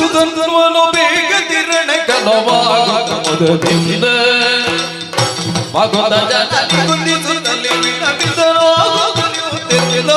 ಸುಧನ್ವನು ಬೇಗದಿರಣ ಕಲವಾಗುವುದರಿಂದ ಮಗುದ ಜನನಿ ಕುಂದಿಸುತ್ತಲಿ ವಿನಮಿತರಾಗುತ್ತಿದ್ದ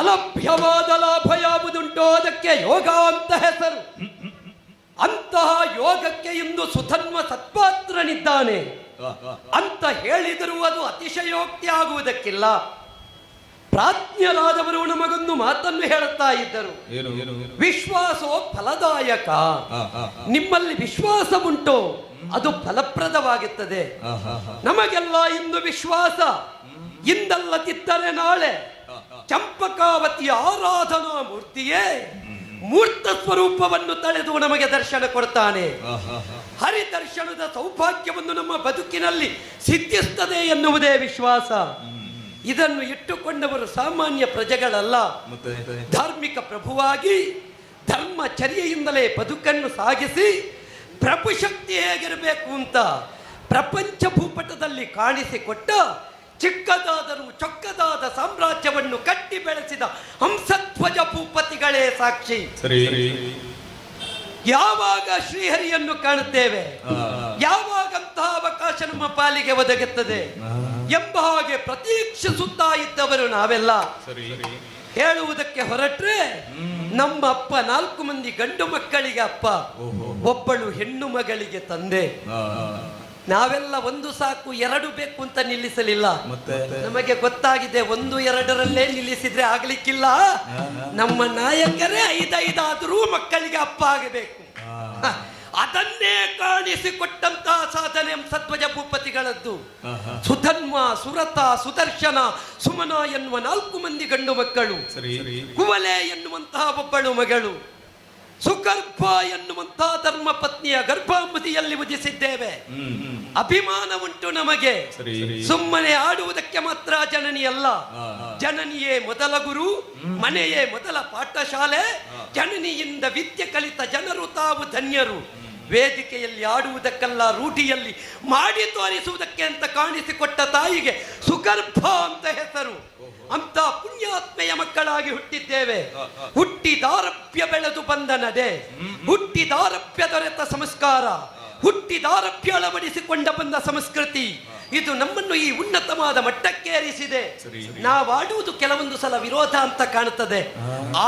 ಅಲಭ್ಯವಾದ ಲಾಭ ಯಾವುದುಂಟೋ ಅದಕ್ಕೆ ಯೋಗ ಅಂತ ಹೆಸರು. ಅಂತಹ ಯೋಗಕ್ಕೆ ಇಂದು ಸುಧನ್ವ ಸತ್ಪಾತ್ರನಿದ್ದಾನೆ ಅಂತ ಹೇಳಿದರೂ ಅದು ಅತಿಶಯೋಕ್ತಿ ಆಗುವುದಕ್ಕಿಲ್ಲ. ಪ್ರಾಜ್ಞರಾದವರು ನಮಗೊಂದು ಮಾತನ್ನು ಹೇಳುತ್ತಾ ಇದ್ದರು, ವಿಶ್ವಾಸೋ ಫಲದಾಯಕ. ನಿಮ್ಮಲ್ಲಿ ವಿಶ್ವಾಸ ಉಂಟು ಅದು ಫಲಪ್ರದವಾಗುತ್ತದೆ. ನಮಗೆಲ್ಲ ಇಂದು ವಿಶ್ವಾಸ, ಇಂದಲ್ಲದಿದ್ದರೆ ನಾಳೆ ಚಂಪಕಾವತಿಯ ಆರಾಧನಾ ಮೂರ್ತಿಯೇ ಮೂರ್ತ ಸ್ವರೂಪವನ್ನು ತಳೆದು ನಮಗೆ ದರ್ಶನ ಕೊಡ್ತಾನೆ. ಹರಿದರ್ಶನದ ಸೌಭಾಗ್ಯವನ್ನು ನಮ್ಮ ಬದುಕಿನಲ್ಲಿ ಸಿದ್ಧಿಸುತ್ತದೆ ಎನ್ನುವುದೇ ವಿಶ್ವಾಸ. ಇದನ್ನು ಇಟ್ಟುಕೊಂಡವರು ಸಾಮಾನ್ಯ ಪ್ರಜೆಗಳಲ್ಲ. ಧಾರ್ಮಿಕ ಪ್ರಭುವಾಗಿ ಧರ್ಮಚರ್ಯೆಯಿಂದಲೇ ಬದುಕನ್ನು ಸಾಗಿಸಿ ಪ್ರಭುಶಕ್ತಿ ಹೇಗಿರಬೇಕು ಅಂತ ಪ್ರಪಂಚ ಭೂಪಟದಲ್ಲಿ ಕಾಣಿಸಿಕೊಟ್ಟ ಚಿಕ್ಕದಾದರೂ ಚೊಕ್ಕದಾದ ಸಾಮ್ರಾಜ್ಯವನ್ನು ಕಟ್ಟಿ ಬೆಳೆಸಿದ ಹಂಸಧ್ವಜ ಭೂಪತಿಗಳೇ ಸಾಕ್ಷಿ. ಯಾವಾಗ ಶ್ರೀಹರಿಯನ್ನು ಕಾಣುತ್ತೇವೆ, ಯಾವಾಗಂತಹ ಅವಕಾಶ ನಮ್ಮ ಪಾಲಿಗೆ ಒದಗುತ್ತದೆ ಎಂಬ ಹಾಗೆ ಪ್ರತೀಕ್ಷಿಸುತ್ತಾ ಇದ್ದವರು ನಾವೆಲ್ಲ. ಹೇಳುವುದಕ್ಕೆ ಹೊರಟ್ರೆ ನಮ್ಮ ಅಪ್ಪ 4 ಮಂದಿ ಗಂಡು ಮಕ್ಕಳಿಗೆ ಅಪ್ಪ, ಒಬ್ಬಳು ಹೆಣ್ಣು ಮಗಳಿಗೆ ತಂದೆ. ನಾವೆಲ್ಲ 1 ಸಾಕು 2 ಬೇಕು ಅಂತ ನಿಲ್ಲಿಸಲಿಲ್ಲ. ನಮಗೆ ಗೊತ್ತಾಗಿದೆ 1, 2ರಲ್ಲೇ ನಿಲ್ಲಿಸಿದ್ರೆ ಆಗ್ಲಿಕ್ಕಿಲ್ಲ. ನಮ್ಮ ನಾಯಕರೇ 5 ಮಕ್ಕಳಿಗೆ ಅಪ್ಪ ಆಗಬೇಕು. ಅದನ್ನೇ ಕಾಣಿಸಿಕೊಟ್ಟಂತಹ ಸಾಧನೆ ಸತ್ವಜ ಭೂಪತಿಗಳದ್ದು. ಸುಧನ್ವ, ಸುರತ, ಸುದರ್ಶನ, ಸುಮನ ಎನ್ನುವ 4 ಮಂದಿ ಗಂಡು ಮಕ್ಕಳು, ಕುವಲೆ ಎನ್ನುವಂತಹ ಒಬ್ಬಳು ಮಗಳು, ಸುಗರ್ಭ ಎನ್ನುವಂತಹ ಧರ್ಮ ಪತ್ನಿಯ ಗರ್ಭಾಮತಿಯಲ್ಲಿ ಉದಿಸಿದ್ದೇವೆ. ಅಭಿಮಾನ ಉಂಟು ನಮಗೆ. ಸುಮ್ಮನೆ ಆಡುವುದಕ್ಕೆ ಮಾತ್ರ ಜನನಿ ಅಲ್ಲ, ಜನನಿಯೇ ಮೊದಲ ಗುರು, ಮನೆಯೇ ಮೊದಲ ಪಾಠಶಾಲೆ. ಜನನಿಯಿಂದ ವಿದ್ಯೆ ಕಲಿತ ಜನರು ತಾವು ಧನ್ಯರು. ವೇದಿಕೆಯಲ್ಲಿ ಆಡುವುದಕ್ಕಲ್ಲ, ರೂಢಿಯಲ್ಲಿ ಮಾಡಿ ತೋರಿಸುವುದಕ್ಕೆ ಅಂತ ಕಾಣಿಸಿಕೊಟ್ಟ ತಾಯಿಗೆ ಸುಗರ್ಭ ಅಂತ ಹೆಸರು. ಅಂತ ಪುಣ್ಯಾತ್ಮೆಯ ಮಕ್ಕಳಾಗಿ ಹುಟ್ಟಿದ್ದೇವೆ. ಹುಟ್ಟಿದಾರಭ್ಯ ಬೆಳೆದು ಬಂದ ನಡೆ, ಹುಟ್ಟಿದಾರಭ್ಯ ದೊರೆತ ಸಂಸ್ಕಾರ, ಹುಟ್ಟಿದಾರಭ್ಯ ಅಳವಡಿಸಿಕೊಂಡ ಬಂದ ಸಂಸ್ಕೃತಿ ಇದು ನಮ್ಮನ್ನು ಈ ಉನ್ನತವಾದ ಮಟ್ಟಕ್ಕೇರಿಸಿದೆ. ನಾವಾಡುವುದು ಕೆಲವೊಂದು ಸಲ ವಿರೋಧ ಅಂತ ಕಾಣುತ್ತದೆ,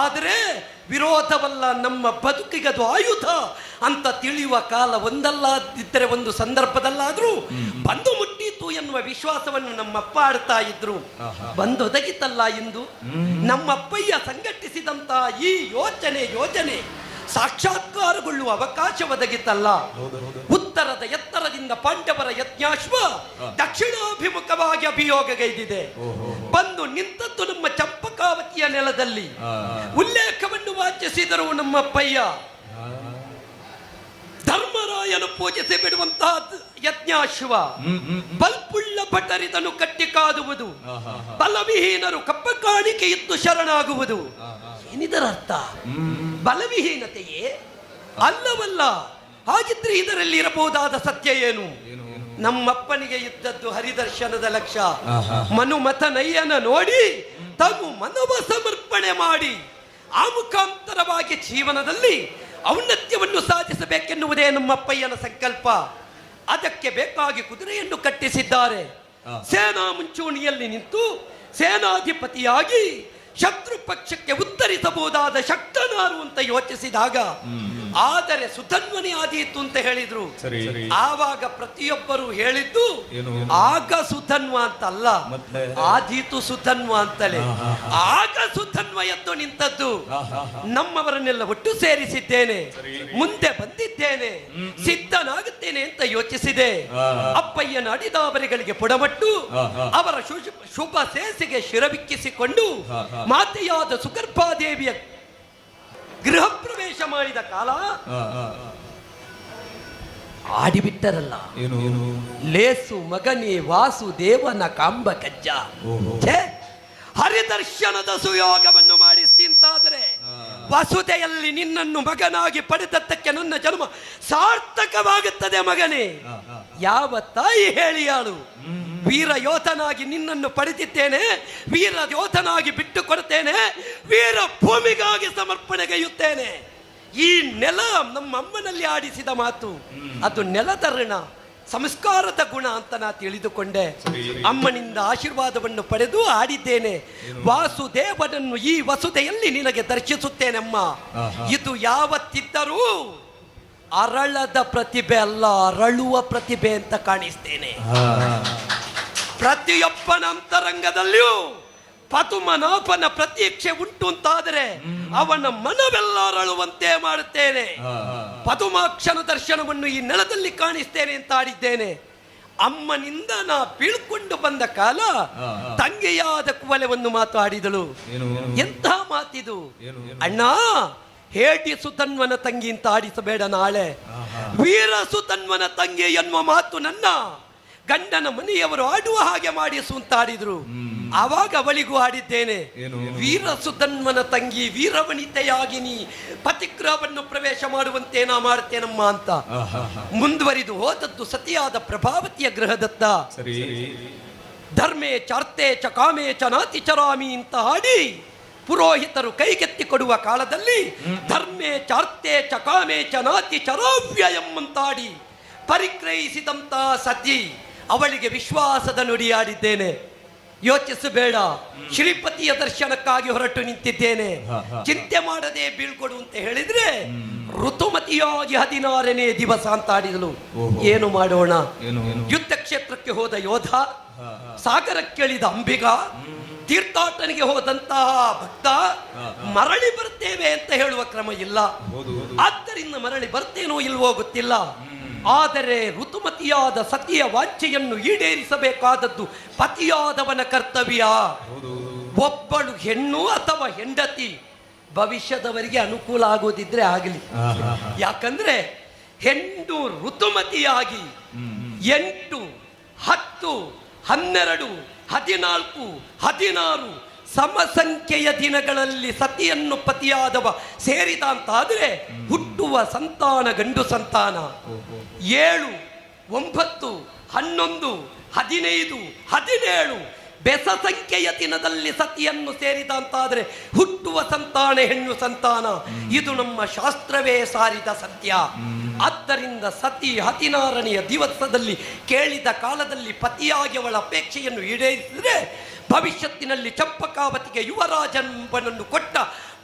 ಆದರೆ ವಿರೋಧವಲ್ಲ, ನಮ್ಮ ಬದುಕಿಗದು ಆಯುಧ ಅಂತ ತಿಳಿಯುವ ಕಾಲ ಒಂದಲ್ಲ ಇದ್ದರೆ ಒಂದು ಸಂದರ್ಭದಲ್ಲಾದ್ರೂ ಬಂದು ಮುಟ್ಟಿತು ಎನ್ನುವ ವಿಶ್ವಾಸವನ್ನು ನಮ್ಮಪ್ಪ ಆಡ್ತಾ ಇದ್ರು. ಬಂದೊದಗಿತಲ್ಲ ಇಂದು ನಮ್ಮಪ್ಪಯ್ಯ ಸಂಘಟಿಸಿದಂತ ಈ ಯೋಜನೆ ಸಾಕ್ಷಾತ್ಕಾರಗೊಳ್ಳುವ ಅವಕಾಶ ಒದಗಿತಲ್ಲ. ಉತ್ತರದ ಎತ್ತರದಿಂದ ಪಾಂಡವರ ಯಜ್ಞಾಶ್ವ ದಕ್ಷಿಣಾಭಿಮುಖವಾಗಿ ಅಭಿಯೋಗಗೈದಿದೆ. ಬಂದು ನಿಂತದ್ದು ನಮ್ಮ ಚಂಪಕಾವತಿಯ ನೆಲದಲ್ಲಿ. ಉಲ್ಲೇಖವನ್ನು ವಾಚಿಸಿದರು ನಮ್ಮಪ್ಪಯ್ಯ. ಧರ್ಮರಾಯನು ಪೂಜಿಸಿ ಬಿಡುವಂತಹ ಯಜ್ಞಾಶ್ವ ಬಲ್ಪುಳ್ಳ ಭಟರಿದನು ಕಟ್ಟಿ ಕಾದುವುದು, ಬಲವಿಹೀನರು ಕಪ್ಪ ಕಾಣಿಕೆ ಇದ್ದು ಶರಣಾಗುವುದು. ಏನಿದರ ಅರ್ಥ? ಬಲವಿಹೀನತೆಯೇ ಅಲ್ಲವಲ್ಲ. ಹಾಗಿದ್ರೆ ಇದರಲ್ಲಿ ಇರಬಹುದಾದ ಸತ್ಯ ಏನು? ನಮ್ಮಪ್ಪನಿಗೆ ಇದ್ದದ್ದು ಹರಿದರ್ಶನದ ಲಕ್ಷ್ಯ. ಮನುಮಥನಯ್ಯನ ನೋಡಿ ತಗು ಮನವ ಸಮರ್ಪಣೆ ಮಾಡಿ ಆ ಮುಖಾಂತರವಾಗಿ ಜೀವನದಲ್ಲಿ ಔನ್ನತ್ಯವನ್ನು ಸಾಧಿಸಬೇಕೆನ್ನುವುದೇ ನಮ್ಮಪ್ಪಯ್ಯನ ಸಂಕಲ್ಪ. ಅದಕ್ಕೆ ಬೇಕಾಗಿ ಕುದುರೆಯನ್ನು ಕಟ್ಟಿಸಿದ್ದಾರೆ. ಸೇನಾ ಮುಂಚೂಣಿಯಲ್ಲಿ ನಿಂತು ಸೇನಾಧಿಪತಿಯಾಗಿ ಶತ್ರು ಪಕ್ಷಕ್ಕೆ ಉತ್ತರಿಸಬಹುದಾದ ಶಕ್ತನಾರು ಅಂತ ಯೋಚಿಸಿದಾಗ, ಆದರೆ ಸುಧನ್ವನೇ ಆದೀತು ಅಂತ ಹೇಳಿದ್ರು. ಆವಾಗ ಪ್ರತಿಯೊಬ್ಬರು ಹೇಳಿದ್ದು ಆಗ ಸುಧನ್ವ ಅಂತಲ್ಲ, ಆದೀತು ಸುಧನ್ವ ಅಂತಲೇ. ಆಗ ಸುಧನ್ವ ಎದ್ದು ನಿಂತದ್ದು. ನಮ್ಮವರನ್ನೆಲ್ಲ ಒಟ್ಟು ಸೇರಿಸಿದ್ದೇನೆ, ಮುಂದೆ ಬಂದಿದ್ದೇನೆ, ಸಿದ್ಧನಾಗುತ್ತೇನೆ ಅಂತ ಯೋಚಿಸಿದೆ. ಅಪ್ಪಯ್ಯನ ಅಡಿದಾವರಿಗಳಿಗೆ ಪುಡಮಟ್ಟು ಅವರ ಶುಭ ಸೇಸಿಗೆ ಶಿರವಿಕ್ಕಿಸಿಕೊಂಡು ಮಾತೆಯಾದ ಸುಗರ್ಭಾದೇವಿಯ ಗೃಹ ಪ್ರವೇಶ ಮಾಡಿದ ಕಾಲ ಆಡಿಬಿಟ್ಟರಲ್ಲ. ಲೇಸು ಮಗನೇ ವಾಸುದೇವನ ಕಾಂಬ ಕಜ್ಜ. ಹರಿದರ್ಶನದ ಸುಯೋಗವನ್ನು ಮಾಡಿಸ್ತಿಂತಾದರೆ ವಸುದೆಯಲ್ಲಿ ನಿನ್ನನ್ನು ಮಗನಾಗಿ ಪಡೆದದ್ದಕ್ಕೆ ನನ್ನ ಜನ್ಮ ಸಾರ್ಥಕವಾಗುತ್ತದೆ ಮಗನೇ. ಯಾವ ತಾಯಿ ಹೇಳಿಯಾಳು? ವೀರ ಯೋಧನಾಗಿ ನಿನ್ನನ್ನು ಪಡೆದಿದ್ದೇನೆ, ವೀರ ಯೋಧನಾಗಿ ಬಿಟ್ಟು ಕೊಡುತ್ತೇನೆ, ವೀರ ಭೂಮಿಗಾಗಿ ಸಮರ್ಪಣೆಗೈಯುತ್ತೇನೆ. ಈ ನೆಲ ನಮ್ಮ ಅಮ್ಮನಲ್ಲಿ ಆಡಿಸಿದ ಮಾತು, ಅದು ನೆಲದ ಋಣ, ಸಂಸ್ಕಾರದ ಗುಣ ಅಂತ ನಾ ತಿಳಿದುಕೊಂಡೆ. ಅಮ್ಮನಿಂದ ಆಶೀರ್ವಾದವನ್ನು ಪಡೆದು ಆಡಿದ್ದೇನೆ. ವಾಸುದೇವನನ್ನು ಈ ವಸುದೆಯಲ್ಲಿ ನಿನಗೆ ದರ್ಶಿಸುತ್ತೇನೆಮ್ಮ. ಇದು ಯಾವತ್ತಿದ್ದರೂ ಅರಳದ ಪ್ರತಿಭೆ ಅಲ್ಲ, ಅರಳುವ ಪ್ರತಿಭೆ ಅಂತ ಕಾಣಿಸ್ತೇನೆ. ಪ್ರತಿಯೊಬ್ಬನ ಅಂತರಂಗದಲ್ಲಿಯೂ ಪದುಮನಾಭನ ಪ್ರತೀಕ್ಷೆ ಉಂಟು ಅಂತಾದರೆ ಅವನ ಮನವೆಲ್ಲ ಅರಳುವಂತೆ ಮಾಡುತ್ತೇನೆ. ಪದುಮಾಕ್ಷನ ದರ್ಶನವನ್ನು ಈ ನೆಲದಲ್ಲಿ ಕಾಣಿಸ್ತೇನೆ ಅಂತ ಆಡಿದ್ದೇನೆ. ಅಮ್ಮನಿಂದ ನಾ ಬೀಳ್ಕೊಂಡು ಬಂದ ಕಾಲ ತಂಗಿಯಾದ ಕುವಲೆವನ್ನು ಮಾತಾಡಿದಳು. ಎಂಥ ಮಾತಿದು ಅಣ್ಣ! ಹೇಟಿ ಸುತನ್ವನ ತಂಗಿ ಅಂತ ಆಡಿಸಬೇಡ, ನಾಳೆ ವೀರ ಸುತನ್ವನ ತಂಗಿ ಎನ್ನುವ ಮಾತು ನನ್ನ ಗಂಡನ ಮನೆಯವರು ಆಡುವ ಹಾಗೆ ಮಾಡಿಸು ಅಂತ ಆಡಿದ್ರು. ಆವಾಗ ಅವಳಿಗೂ ಆಡಿದ್ದೇನೆ, ವೀರ ಸುತನ್ವನ ತಂಗಿ ವೀರವನಿತೆಯಾಗಿ ನೀ ಪತಿಗ್ರಹವನ್ನು ಪ್ರವೇಶ ಮಾಡುವಂತೆ ನಾ ಮಾಡ್ತೇನಮ್ಮ ಅಂತ. ಮುಂದುವರಿದು ಹೋದದ್ದು ಸತಿಯಾದ ಪ್ರಭಾವತಿಯ ಗೃಹದತ್ತ. ಧರ್ಮೇ ಚಾರ್ತೆ ಚ ಕಾಮೇ ಚ ನಾತಿ ಚರಾಮಿ ಅಂತ ಹಾಡಿ ಪುರೋಹಿತರು ಕೈಗೆತ್ತಿ ಕೊಡುವ ಕಾಲದಲ್ಲಿ ಧರ್ಮೇ ಚಾರ್ತೆ ಚ ಕಾಮೇ ಚ ನಾತಿ ಚರಾವ್ಯಯಂ ಅಂತಾಡಿ ಪರಿಗ್ರಹಿಸಿದಂತ ಸತಿ ಅವಳಿಗೆ ವಿಶ್ವಾಸದ ನುಡಿಯಾಡಿದ್ದೇನೆ. ಯೋಚಿಸಬೇಡ, ಶ್ರೀಪತಿಯ ದರ್ಶನಕ್ಕಾಗಿ ಹೊರಟು ನಿಂತಿದ್ದೇನೆ, ಚಿಂತೆ ಮಾಡದೆ ಬೀಳ್ಕೊಡು ಅಂತ ಹೇಳಿದ್ರೆ ಋತುಮತಿಯಾಗಿ 16ನೇ ದಿವಸ ಅಂತ ಆಡಿದಳು. ಏನು ಮಾಡೋಣ? ಯುದ್ಧ ಕ್ಷೇತ್ರಕ್ಕೆ ಹೋದ ಯೋಧ, ಸಾಗರಕ್ಕಿಳಿದ ಅಂಬಿಗ, ತೀರ್ಥಾಟನೆಗೆ ಹೋದಂತಹ ಭಕ್ತ ಮರಳಿ ಬರ್ತೇವೆ ಅಂತ ಹೇಳುವ ಕ್ರಮ ಇಲ್ಲ. ಆದ್ದರಿಂದ ಮರಳಿ ಬರ್ತೇನೋ ಇಲ್ವೋ ಗೊತ್ತಿಲ್ಲ, ಆದರೆ ಋತುಮತಿಯಾದ ಸತಿಯ ವಾಂಛೆಯನ್ನು ಈಡೇರಿಸಬೇಕಾದದ್ದು ಪತಿಯಾದವನ ಕರ್ತವ್ಯ. ಒಬ್ಬಳು ಹೆಣ್ಣು ಅಥವಾ ಹೆಂಡತಿ ಭವಿಷ್ಯದವರಿಗೆ ಅನುಕೂಲ ಆಗೋದಿದ್ರೆ ಆಗಲಿ. ಯಾಕಂದ್ರೆ ಹೆಣ್ಣು ಋತುಮತಿಯಾಗಿ 8, 10, 12, 14, 16 ಸಮಸಂಖ್ಯೆಯ ದಿನಗಳಲ್ಲಿ ಸತಿಯನ್ನು ಪತಿಯಾದವ ಸೇರಿದ ಅಂತಾದರೆ ಹುಟ್ಟುವ ಸಂತಾನ ಗಂಡು ಸಂತಾನ. 7, 9, 11, 15, 17 ಬೆಸ ಸಂಖ್ಯೆಯ ದಿನದಲ್ಲಿ ಸತಿಯನ್ನು ಸೇರಿದ ಅಂತಾದರೆ ಹುಟ್ಟುವ ಸಂತಾನ ಹೆಣ್ಣು ಸಂತಾನ. ಇದು ನಮ್ಮ ಶಾಸ್ತ್ರವೇ ಸಾರಿದ ಸತ್ಯ. ಆದ್ದರಿಂದ ಸತಿ ಹದಿನಾರನೆಯ ದಿವಸದಲ್ಲಿ ಕೇಳಿದ ಕಾಲದಲ್ಲಿ ಪತಿಯಾಗಿ ಅವಳ ಅಪೇಕ್ಷೆಯನ್ನು ಈಡೇರಿಸಿದರೆ ಭವಿಷ್ಯತ್ತಿನಲ್ಲಿ ಚಂಪಕಾವತಿಗೆ ಯುವರಾಜನನ್ನು ಕೊಟ್ಟ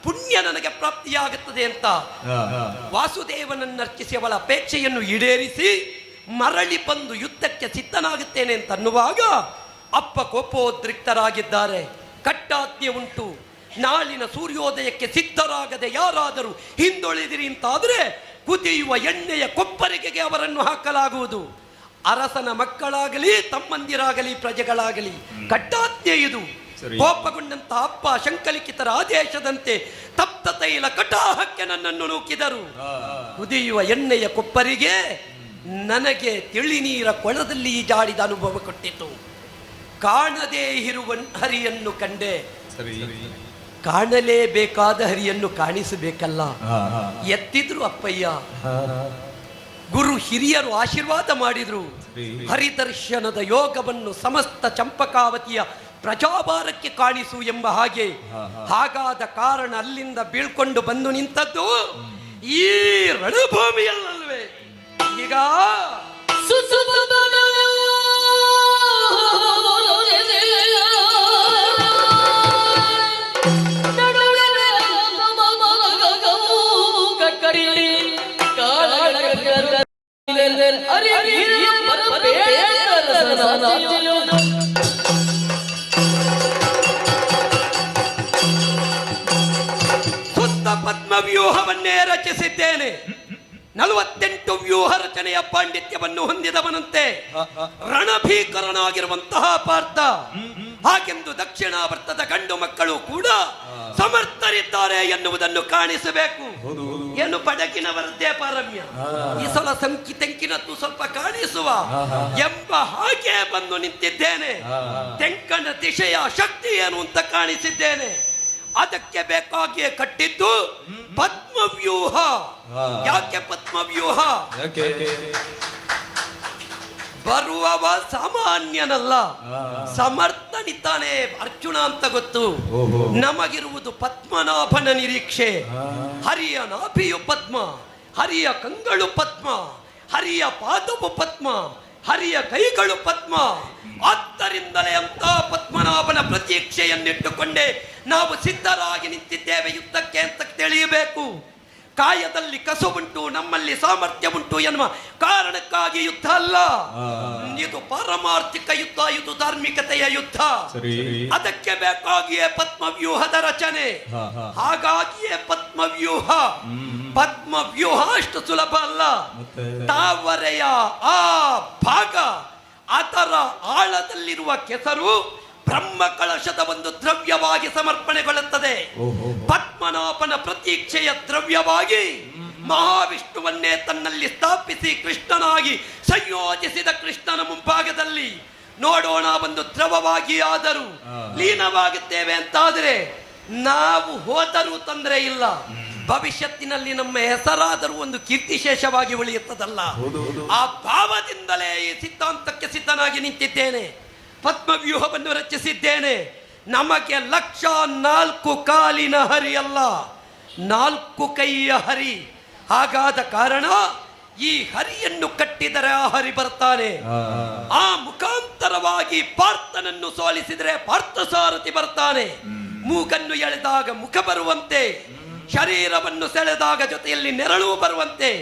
ಪುಣ್ಯ ನನಗೆ ಪ್ರಾಪ್ತಿಯಾಗುತ್ತದೆ ಅಂತ ವಾಸುದೇವನನ್ನರ್ಚಿಸಿ ಅವಳ ಅಪೇಕ್ಷೆಯನ್ನು ಈಡೇರಿಸಿ ಮರಳಿ ಬಂದು ಯುದ್ಧಕ್ಕೆ ಸಿದ್ಧನಾಗುತ್ತೇನೆ ಅಂತ ಅನ್ನುವಾಗ ಅಪ್ಪ ಕೋಪೋದ್ರಿಕ್ತರಾಗಿದ್ದಾರೆ. ಕಟ್ಟಾಜ್ಞೆ ಉಂಟು, ನಾಳಿನ ಸೂರ್ಯೋದಯಕ್ಕೆ ಸಿದ್ಧರಾಗದೆ ಯಾರಾದರೂ ಹಿಂದೊಳಿದಿರಿ ಅಂತಾದರೆ ಕುದಿಯುವ ಎಣ್ಣೆಯ ಕೊಪ್ಪರಿಗೆಗೆ ಅವರನ್ನು ಹಾಕಲಾಗುವುದು. ಅರಸನ ಮಕ್ಕಳಾಗಲಿ ತಮ್ಮಂದಿರಾಗಲಿ ಪ್ರಜೆಗಳಾಗಲಿ ಕಟ್ಟಾಜ್ಞೆ ಇದು. ಕೋಪಗೊಂಡಂತಹ ಅಪ್ಪ ಶಂಕಲಿಕಿತರ ಆದೇಶದಂತೆ ತಪ್ತ ತೈಲ ಕಟಾಹಕ್ಕೆ ನನ್ನನ್ನು ನೂಕಿದರು. ಕುದಿಯುವ ಎಣ್ಣೆಯ ಕೊಪ್ಪರಿಗೆ ನನಗೆ ತಿಳಿ ನೀರ ಕೊಳದಲ್ಲಿ ಜಾಡಿದ ಅನುಭವ ಕೊಟ್ಟಿತು. ಕಾಣದೇ ಇರುವ ಹರಿಯನ್ನು ಕಂಡೆ, ಕಾಣಲೇಬೇಕಾದ ಹರಿಯನ್ನು ಕಾಣಿಸಬೇಕಲ್ಲ. ಎತ್ತಿದ್ರು ಅಪ್ಪಯ್ಯ, ಗುರು ಹಿರಿಯರು ಆಶೀರ್ವಾದ ಮಾಡಿದ್ರು. ಹರಿದರ್ಶನದ ಯೋಗವನ್ನು ಸಮಸ್ತ ಚಂಪಕಾವತಿಯ ಪ್ರಜಾಭಾರಕ್ಕೆ ಕಾಣಿಸು ಎಂಬ ಹಾಗೆ. ಹಾಗಾದ ಕಾರಣ ಅಲ್ಲಿಂದ ಬೀಳ್ಕೊಂಡು ಬಂದು ನಿಂತದ್ದು ಈ ರಣಭೂಮಿಯಲ್ಲಲ್ವೇ. ಈಗ ಸುತ್ತ ಪದ್ಮ ವ್ಯೂಹವನ್ನೇ ರಚಿಸಿದ್ದೇನೆ. 48 ವ್ಯೂಹ ರಚನೆಯ ಪಾಂಡಿತ್ಯವನ್ನು ಹೊಂದಿದವನಂತೆ ರಣಭೀಕರನಾಗಿರುವಂತಹ ಪಾರ್ಥ. ಹಾಗೆಂದು ದಕ್ಷಿಣಾವರ್ತದ ಗಂಡು ಮಕ್ಕಳು ಕೂಡ ಸಮರ್ಥರಿದ್ದಾರೆ ಎನ್ನುವುದನ್ನು ಕಾಣಿಸಬೇಕು. ಏನು ಪಡಗಿನವರದ್ದೇ ಪಾರಮ್ಯ, ಈ ಸಲ ತೆಂಕಿನದ್ದು ಸ್ವಲ್ಪ ಕಾಣಿಸುವ ಎಂಬ ಹಾಗೆ ಬಂದು ನಿಂತಿದ್ದೇನೆ. ತೆಂಕನ ದಿಶೆಯ ಶಕ್ತಿ ಏನು ಅಂತ ಕಾಣಿಸಿದ್ದೇನೆ. ಅದಕ್ಕೆ ಬೇಕಾಗಿಯೇ ಕಟ್ಟಿದ್ದು ಪದ್ಮವ್ಯೂಹ. ಯಾಕೆ ಪದ್ಮವ್ಯೂಹ? ಬರುವವ ಸಾಮಾನ್ಯನಲ್ಲ, ಸಮರ್ಥನಿದ್ದಾನೆ ಅರ್ಜುನ ಅಂತ ಗೊತ್ತು. ನಮಗಿರುವುದು ಪದ್ಮನಾಭನ ನಿರೀಕ್ಷೆ. ಹರಿಯ ನಾಭಿಯು ಪದ್ಮ, ಹರಿಯ ಕಂಗಳು ಪದ್ಮ, ಹರಿಯ ಪಾದವು ಪದ್ಮ, ಹರಿಯ ಕೈಗಳು ಪದ್ಮ. ಆದ್ದರಿಂದಲೇ ಅಂತ ಪದ್ಮನಾಭನ ಪ್ರತೀಕ್ಷೆಯನ್ನಿಟ್ಟುಕೊಂಡೇ ನಾವು ಸಿದ್ಧರಾಗಿ ನಿಂತಿದ್ದೇವೆ ಯುದ್ಧಕ್ಕೆ ಅಂತ ತಿಳಿಯಬೇಕು. ಕಾಯದಲ್ಲಿ ಕಸುವುಂಟು, ನಮ್ಮಲ್ಲಿ ಸಾಮರ್ಥ್ಯ ಉಂಟು ಎನ್ನುವ ಕಾರಣಕ್ಕಾಗಿ ಯುದ್ಧ ಅಲ್ಲ. ಇದು ಪಾರಮಾರ್ಥಿಕ ಯುದ್ಧ, ಇದು ಧಾರ್ಮಿಕತೆಯ ಯುದ್ಧ. ಅದಕ್ಕೆ ಬೇಕಾಗಿಯೇ ಪದ್ಮವ್ಯೂಹದ ರಚನೆ. ಹಾಗಾಗಿಯೇ ಪದ್ಮವ್ಯೂಹ. ಪದ್ಮವ್ಯೂಹ ಅಷ್ಟು ಸುಲಭ ಅಲ್ಲ. ತಾವರೆಯ ಆ ಭಾಗ, ಅದರ ಆಳದಲ್ಲಿರುವ ಕೆಸರು ಬ್ರಹ್ಮ ಕಳಶದ ಒಂದು ದ್ರವ್ಯವಾಗಿ ಸಮರ್ಪಣೆಗೊಳ್ಳುತ್ತದೆ. ಪದ್ಮನಾಭನ ಪ್ರತೀಕ್ಷೆಯ ದ್ರವ್ಯವಾಗಿ ಮಹಾವಿಷ್ಣುವನ್ನೇ ತನ್ನಲ್ಲಿ ಸ್ಥಾಪಿಸಿ ಕೃಷ್ಣನಾಗಿ ಸಂಯೋಜಿಸಿದ ಕೃಷ್ಣನ ಮುಂಭಾಗದಲ್ಲಿ ನೋಡೋಣ ಒಂದು ದ್ರವವಾಗಿ ಆದರೂ ಲೀನವಾಗುತ್ತೇವೆ ಅಂತಾದರೆ ನಾವು ಹೋದರೂ ತೊಂದರೆ ಇಲ್ಲ. ಭವಿಷ್ಯತ್ತಿನಲ್ಲಿ ನಮ್ಮ ಹೆಸರಾದರೂ ಒಂದು ಕೀರ್ತಿಶೇಷವಾಗಿ ಉಳಿಯುತ್ತದಲ್ಲ. ಆ ಭಾವದಿಂದಲೇ ಈ ಸಿದ್ಧಾಂತಕ್ಕೆ ಸಿದ್ಧನಾಗಿ ನಿಂತಿದ್ದೇನೆ. ಪದ್ಮವ್ಯೂಹವನ್ನು ರಚಿಸಿದ್ದೇನೆ. ನಮಗೆ ಲಕ್ಷ 4 ಕಾಲಿನ ಹರಿ ಅಲ್ಲ, 4 ಕೈಯ ಹರಿ. ಹಾಗಾದ ಕಾರಣ ಈ ಹರಿಯನ್ನು ಕಟ್ಟಿದರೆ ಆ ಹರಿ ಬರ್ತಾನೆ. ಆ ಮುಖಾಂತರವಾಗಿ ಪಾರ್ಥನನ್ನು ಸೋಲಿಸಿದರೆ ಪಾರ್ಥಸಾರಥಿ ಬರ್ತಾನೆ. ಮೂಗನ್ನು ಎಳೆದಾಗ ಮುಖ ಬರುವಂತೆ, ಶರೀರವನ್ನು ಸೆಳೆದಾಗ ಜೊತೆಯಲ್ಲಿ ನೆರಳು ಬರುವಂತೆ.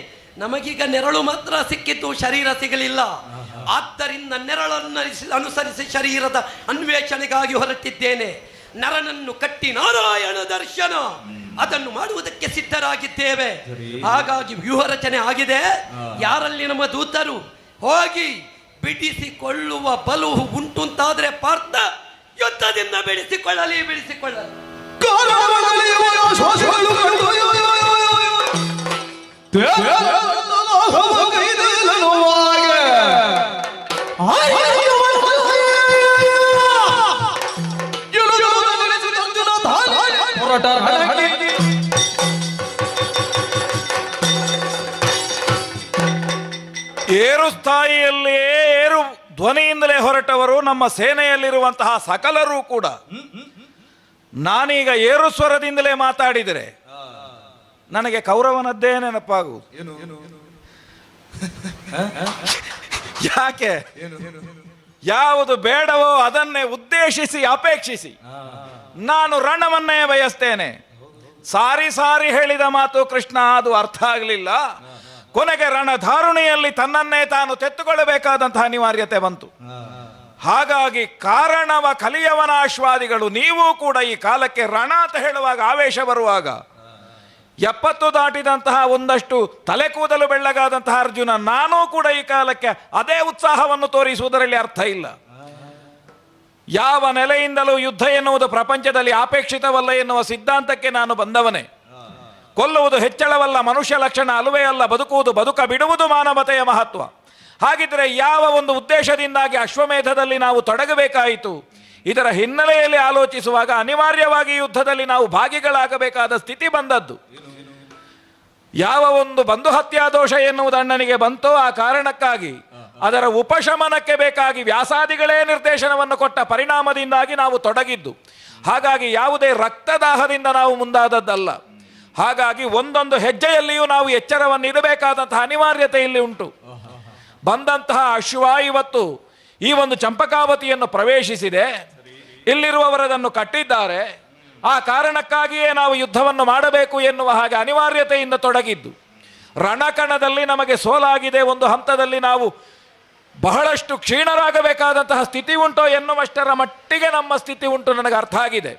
ನಮಗೀಗ ನೆರಳು ಮಾತ್ರ ಸಿಕ್ಕಿತ್ತು, ಶರೀರ ಸಿಗಲಿಲ್ಲ. ಆದ್ದರಿಂದ ನೆರಳನ್ನು ಅನುಸರಿಸಿ ಶರೀರದ ಅನ್ವೇಷಣೆಗಾಗಿ ಹೊರಟಿದ್ದೇನೆ. ನರನನ್ನು ಕಟ್ಟಿ ನಾರಾಯಣ ದರ್ಶನ ಅದನ್ನು ಮಾಡುವುದಕ್ಕೆ ಸಿದ್ಧರಾಗಿದ್ದೇವೆ. ಹಾಗಾಗಿ ವ್ಯೂಹ ರಚನೆ ಆಗಿದೆ. ಯಾರಲ್ಲಿ ನಮ್ಮ ದೂತರು ಹೋಗಿ ಬಿಡಿಸಿಕೊಳ್ಳುವ ಬಲು ಉಂಟು ಅಂತಾದ್ರೆ ಪಾರ್ಥ ಯುದ್ಧದಿಂದ ಬಿಡಿಸಿಕೊಳ್ಳಲಿ. ಏರು ಸ್ಥಾಯಿಯಲ್ಲಿಯೇ ಏರು ಧ್ವನಿಯಿಂದಲೇ ಹೊರಟವರು ನಮ್ಮ ಸೇನೆಯಲ್ಲಿರುವಂತಹ ಸಕಲರೂ ಕೂಡ. ನಾನೀಗ ಏರು ಸ್ವರದಿಂದಲೇ ಮಾತಾಡಿದರೆ ನನಗೆ ಕೌರವನದ್ದೇ ನೆನಪಾಗುವುದು. ಯಾಕೆ? ಯಾವುದು ಬೇಡವೋ ಅದನ್ನೇ ಉದ್ದೇಶಿಸಿ ಅಪೇಕ್ಷಿಸಿ ನಾನು ರಣವನ್ನೇ ಬಯಸ್ತೇನೆ. ಸಾರಿ ಸಾರಿ ಹೇಳಿದ ಮಾತು ಕೃಷ್ಣ, ಅದು ಅರ್ಥ ಆಗಲಿಲ್ಲ. ಕೊನೆಗೆ ರಣಧಾರುಣಿಯಲ್ಲಿ ತನ್ನನ್ನೇ ತಾನು ತೆತ್ತುಕೊಳ್ಳಬೇಕಾದಂತಹ ಅನಿವಾರ್ಯತೆ ಬಂತು. ಹಾಗಾಗಿ ಕಾರಣವ ಕಲಿಯವನಾಶ್ವಾದಿಗಳು ನೀವು ಕೂಡ ಈ ಕಾಲಕ್ಕೆ ರಣ ಅಂತ ಹೇಳುವಾಗ ಆವೇಶ ಬರುವಾಗ 70 ದಾಟಿದಂತಹ ಒಂದಷ್ಟು ತಲೆ ಕೂದಲು ಬೆಳ್ಳಗಾದಂತಹ ಅರ್ಜುನ ನಾನೂ ಕೂಡ ಈ ಕಾಲಕ್ಕೆ ಅದೇ ಉತ್ಸಾಹವನ್ನು ತೋರಿಸುವುದರಲ್ಲಿ ಅರ್ಥ ಇಲ್ಲ. ಯಾವ ನೆಲೆಯಿಂದಲೂ ಯುದ್ಧ ಎನ್ನುವುದು ಪ್ರಪಂಚದಲ್ಲಿ ಅಪೇಕ್ಷಿತವಲ್ಲ ಎನ್ನುವ ಸಿದ್ಧಾಂತಕ್ಕೆ ನಾನು ಬಂದವನೇ. ಕೊಲ್ಲುವುದು ಹೆಚ್ಚಳವಲ್ಲ, ಮನುಷ್ಯ ಲಕ್ಷಣ ಅಲ್ಲವೇ ಅಲ್ಲ. ಬದುಕುವುದು, ಬದುಕ ಬಿಡುವುದು ಮಾನವತೆಯ ಮಹತ್ವ. ಹಾಗಿದ್ರೆ ಯಾವ ಒಂದು ಉದ್ದೇಶದಿಂದಾಗಿ ಅಶ್ವಮೇಧದಲ್ಲಿ ನಾವು ತೊಡಗಬೇಕಾಯಿತು? ಇದರ ಹಿನ್ನೆಲೆಯಲ್ಲಿ ಆಲೋಚಿಸುವಾಗ ಅನಿವಾರ್ಯವಾಗಿ ಯುದ್ಧದಲ್ಲಿ ನಾವು ಭಾಗಿಗಳಾಗಬೇಕಾದ ಸ್ಥಿತಿ ಬಂದದ್ದು. ಯಾವ ಒಂದು ಬಂಧು ಹತ್ಯಾದೋಷ ಎನ್ನುವುದು ಅಣ್ಣನಿಗೆ ಬಂತೋ ಆ ಕಾರಣಕ್ಕಾಗಿ ಅದರ ಉಪಶಮನಕ್ಕೆ ಬೇಕಾಗಿ ವ್ಯಾಸಾದಿಗಳೇ ನಿರ್ದೇಶನವನ್ನು ಕೊಟ್ಟ ಪರಿಣಾಮದಿಂದಾಗಿ ನಾವು ತೊಡಗಿದ್ದು. ಹಾಗಾಗಿ ಯಾವುದೇ ರಕ್ತದಾಹದಿಂದ ನಾವು ಮುಂದಾದದ್ದಲ್ಲ. ಹಾಗಾಗಿ ಒಂದೊಂದು ಹೆಜ್ಜೆಯಲ್ಲಿಯೂ ನಾವು ಎಚ್ಚರವನ್ನು ಇಡಬೇಕಾದಂತಹ ಅನಿವಾರ್ಯತೆ ಇಲ್ಲಿ ಉಂಟು. ಬಂದಂತಹ ಅಶ್ವ ಇವತ್ತು ಈ ಒಂದು ಚಂಪಕಾವತಿಯನ್ನು ಪ್ರವೇಶಿಸಿದೆ. ಇಲ್ಲಿರುವವರದನ್ನು ಕಟ್ಟಿದ್ದಾರೆ. ಆ ಕಾರಣಕ್ಕಾಗಿಯೇ ನಾವು ಯುದ್ಧವನ್ನು ಮಾಡಬೇಕು ಎನ್ನುವ ಹಾಗೆ ಅನಿವಾರ್ಯತೆಯಿಂದ ತೊಡಗಿದ್ದು. ರಣಕಣದಲ್ಲಿ ನಮಗೆ ಸೋಲಾಗಿದೆ. ಒಂದು ಹಂತದಲ್ಲಿ ನಾವು ಬಹಳಷ್ಟು ಕ್ಷೀಣರಾಗಬೇಕಾದಂತಹ ಸ್ಥಿತಿ ಉಂಟೋ ಎನ್ನುವಷ್ಟರ ಮಟ್ಟಿಗೆ ನಮ್ಮ ಸ್ಥಿತಿ ಉಂಟು. ನನಗೆ ಅರ್ಥ ಆಗಿದೆ.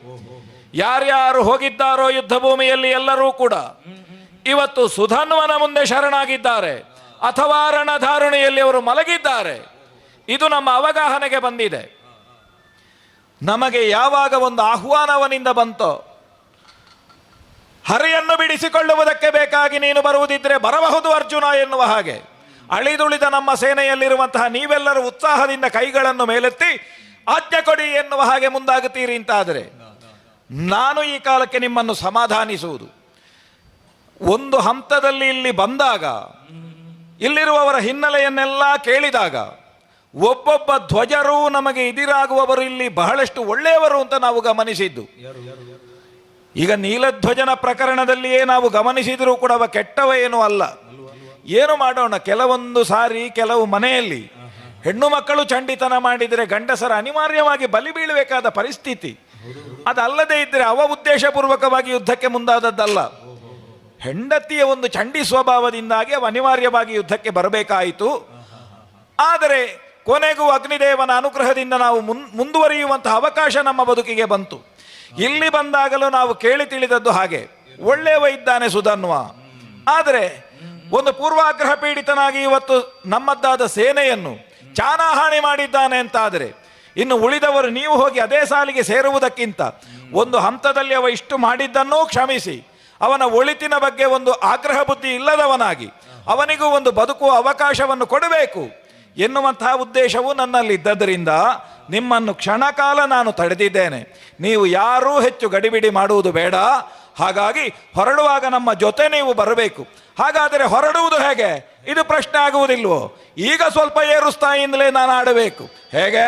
ಯಾರ್ಯಾರು ಹೋಗಿದ್ದಾರೋ ಯುದ್ಧ ಭೂಮಿಯಲ್ಲಿ ಎಲ್ಲರೂ ಕೂಡ ಇವತ್ತು ಸುಧನ್ವನ ಮುಂದೆ ಶರಣಾಗಿದ್ದಾರೆ ಅಥವಾ ರಣಧಾರುಣಿಯಲ್ಲಿ ಅವರು ಮಲಗಿದ್ದಾರೆ. ಇದು ನಮ್ಮ ಅವಗಾಹನೆಗೆ ಬಂದಿದೆ. ನಮಗೆ ಯಾವಾಗ ಒಂದು ಆಹ್ವಾನವನಿಂದ ಬಂತೋ, ಹರಿಯನ್ನು ಬಿಡಿಸಿಕೊಳ್ಳುವುದಕ್ಕೆ ಬೇಕಾಗಿ ನೀನು ಬರುವುದಿದ್ರೆ ಬರಬಹುದು ಅರ್ಜುನ ಎನ್ನುವ ಹಾಗೆ ಅಳಿದುಳಿದ ನಮ್ಮ ಸೇನೆಯಲ್ಲಿರುವಂತಹ ನೀವೆಲ್ಲರೂ ಉತ್ಸಾಹದಿಂದ ಕೈಗಳನ್ನು ಮೇಲೆತ್ತಿ ಆಜ್ಞೆ ಕೊಡಿ ಎನ್ನುವ ಹಾಗೆ ಮುಂದಾಗುತ್ತೀರಿ ಅಂತಾದರೆ ನಾನು ಈ ಕಾಲಕ್ಕೆ ನಿಮ್ಮನ್ನು ಸಮಾಧಾನಿಸುವುದು. ಒಂದು ಹಂತದಲ್ಲಿ ಇಲ್ಲಿ ಬಂದಾಗ ಇಲ್ಲಿರುವವರ ಹಿನ್ನೆಲೆಯನ್ನೆಲ್ಲ ಕೇಳಿದಾಗ ಒಬ್ಬೊಬ್ಬ ಧ್ವಜರು ನಮಗೆ ಎದುರಾಗುವವರು ಇಲ್ಲಿ ಬಹಳಷ್ಟು ಒಳ್ಳೆಯವರು ಅಂತ ನಾವು ಗಮನಿಸಿದ್ದು. ಈಗ ನೀಲಧ್ವಜನ ಪ್ರಕರಣದಲ್ಲಿಯೇ ನಾವು ಗಮನಿಸಿದರೂ ಕೂಡ ಅವ ಕೆಟ್ಟವ ಏನೂ ಅಲ್ಲ. ಏನು ಮಾಡೋಣ, ಕೆಲವೊಂದು ಸಾರಿ ಕೆಲವು ಮನೆಯಲ್ಲಿ ಹೆಣ್ಣು ಮಕ್ಕಳು ಚಂಡಿತನ ಮಾಡಿದರೆ ಗಂಡಸರ ಅನಿವಾರ್ಯವಾಗಿ ಬಲಿ ಬೀಳಬೇಕಾದ ಪರಿಸ್ಥಿತಿ. ಅದಲ್ಲದೆ ಇದ್ದರೆ ಅವ ಉದ್ದೇಶಪೂರ್ವಕವಾಗಿ ಯುದ್ಧಕ್ಕೆ ಮುಂದಾದದ್ದಲ್ಲ. ಹೆಂಡತಿಯ ಒಂದು ಚಂಡಿ ಸ್ವಭಾವದಿಂದಾಗಿ ಅವ ಅನಿವಾರ್ಯವಾಗಿ ಯುದ್ಧಕ್ಕೆ ಬರಬೇಕಾಯಿತು. ಆದರೆ ಕೊನೆಗೂ ಅಗ್ನಿದೇವನ ಅನುಗ್ರಹದಿಂದ ನಾವು ಮುಂದುವರಿಯುವಂತಹ ಅವಕಾಶ ನಮ್ಮ ಬದುಕಿಗೆ ಬಂತು. ಇಲ್ಲಿ ಬಂದಾಗಲೂ ನಾವು ಕೇಳಿ ತಿಳಿದದ್ದು ಹಾಗೆ, ಒಳ್ಳೆಯವ ಇದ್ದಾನೆ ಸುಧನ್ವ. ಆದರೆ ಒಂದು ಪೂರ್ವಾಗ್ರಹ ಪೀಡಿತನಾಗಿ ಇವತ್ತು ನಮ್ಮದ್ದಾದ ಸೇನೆಯನ್ನು ಚಾನಾಹಾಣಿ ಮಾಡಿದ್ದಾನೆ ಅಂತಾದರೆ ಇನ್ನು ಉಳಿದವರು ನೀವು ಹೋಗಿ ಅದೇ ಸಾಲಿಗೆ ಸೇರುವುದಕ್ಕಿಂತ ಒಂದು ಹಂತದಲ್ಲಿ ಅವ ಇಷ್ಟು ಮಾಡಿದ್ದನ್ನೂ ಕ್ಷಮಿಸಿ ಅವನ ಒಳಿತಿನ ಬಗ್ಗೆ ಒಂದು ಆಗ್ರಹ ಬುದ್ಧಿ ಇಲ್ಲದವನಾಗಿ ಅವನಿಗೂ ಒಂದು ಬದುಕುವ ಅವಕಾಶವನ್ನು ಕೊಡಬೇಕು ಎನ್ನುವಂತಹ ಉದ್ದೇಶವು ನನ್ನಲ್ಲಿದ್ದರಿಂದ ನಿಮ್ಮನ್ನು ಕ್ಷಣಕಾಲ ನಾನು ತಡೆದಿದ್ದೇನೆ. ನೀವು ಯಾರೂ ಹೆಚ್ಚು ಗಡಿಬಿಡಿ ಮಾಡುವುದು ಬೇಡ. ಹಾಗಾಗಿ ಹೊರಡುವಾಗ ನಮ್ಮ ಜೊತೆ ನೀವು ಬರಬೇಕು. ಹಾಗಾದರೆ ಹೊರಡುವುದು ಹೇಗೆ? ಇದು ಪ್ರಶ್ನೆ ಆಗುವುದಿಲ್ವೋ? ಈಗ ಸ್ವಲ್ಪ ಏರುಸ್ತಾಯಿಂದಲೇ ನಾನು ಆಡಬೇಕು. ಹೇಗೆ?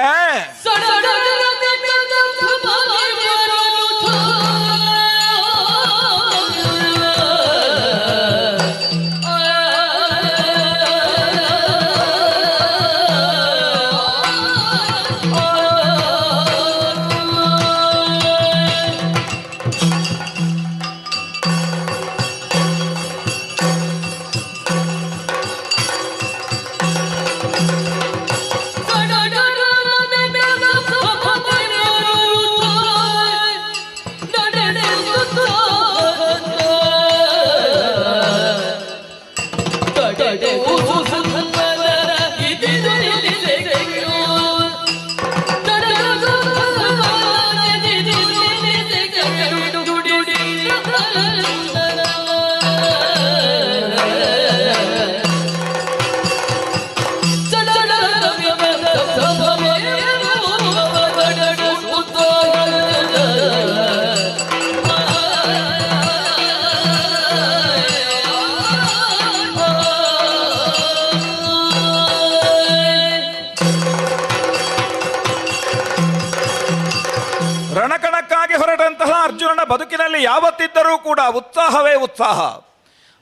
ರಣಕಣಕ್ಕಾಗಿ ಹೊರಟಂತಹ ಅರ್ಜುನನ ಬದುಕಿನಲ್ಲಿ ಯಾವತ್ತಿದ್ದರೂ ಕೂಡ ಉತ್ಸಾಹವೇ ಉತ್ಸಾಹ.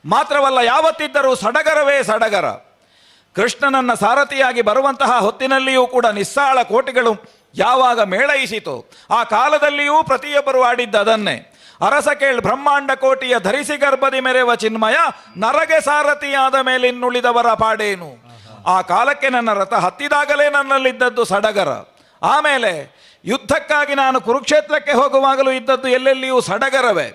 ಮಾತ್ರವಲ್ಲ, ಯಾವತ್ತಿದ್ದರೂ ಸಡಗರವೇ ಸಡಗರ. ಕೃಷ್ಣನನ್ನ ಸಾರಥಿಯಾಗಿ ಬರುವಂತಹ ಹೊತ್ತಿನಲ್ಲಿಯೂ ಕೂಡ ನಿಸ್ಸಾಳ ಕೋಟಿಗಳು ಯಾವಾಗ ಮೇಳೈಸಿತು ಆ ಕಾಲದಲ್ಲಿಯೂ ಪ್ರತಿಯೊಬ್ಬರು ಆಡಿದ್ದ ಅದನ್ನೇ. ಅರಸ ಕೇಳ್ ಬ್ರಹ್ಮಾಂಡ ಕೋಟಿಯ ಧರಿಸಿ ಗರ್ಭದಿ ಮೆರೆವ ಚಿನ್ಮಯ ನರಗೆ ಸಾರಥಿಯಾದ ಮೇಲಿನ್ನುಳಿದವರ ಪಾಡೇನು. ಆ ಕಾಲಕ್ಕೆ ನನ್ನ ರಥ ಹತ್ತಿದಾಗಲೇ ನನ್ನಲ್ಲಿದ್ದದ್ದು ಸಡಗರ. ಆಮೇಲೆ ಯುದ್ಧಕ್ಕಾಗಿ ನಾನು ಕುರುಕ್ಷೇತ್ರಕ್ಕೆ ಹೋಗುವಾಗಲೂ ಇದ್ದದ್ದು ಎಲ್ಲೆಲ್ಲಿಯೂ ಸಡಗರವೇ.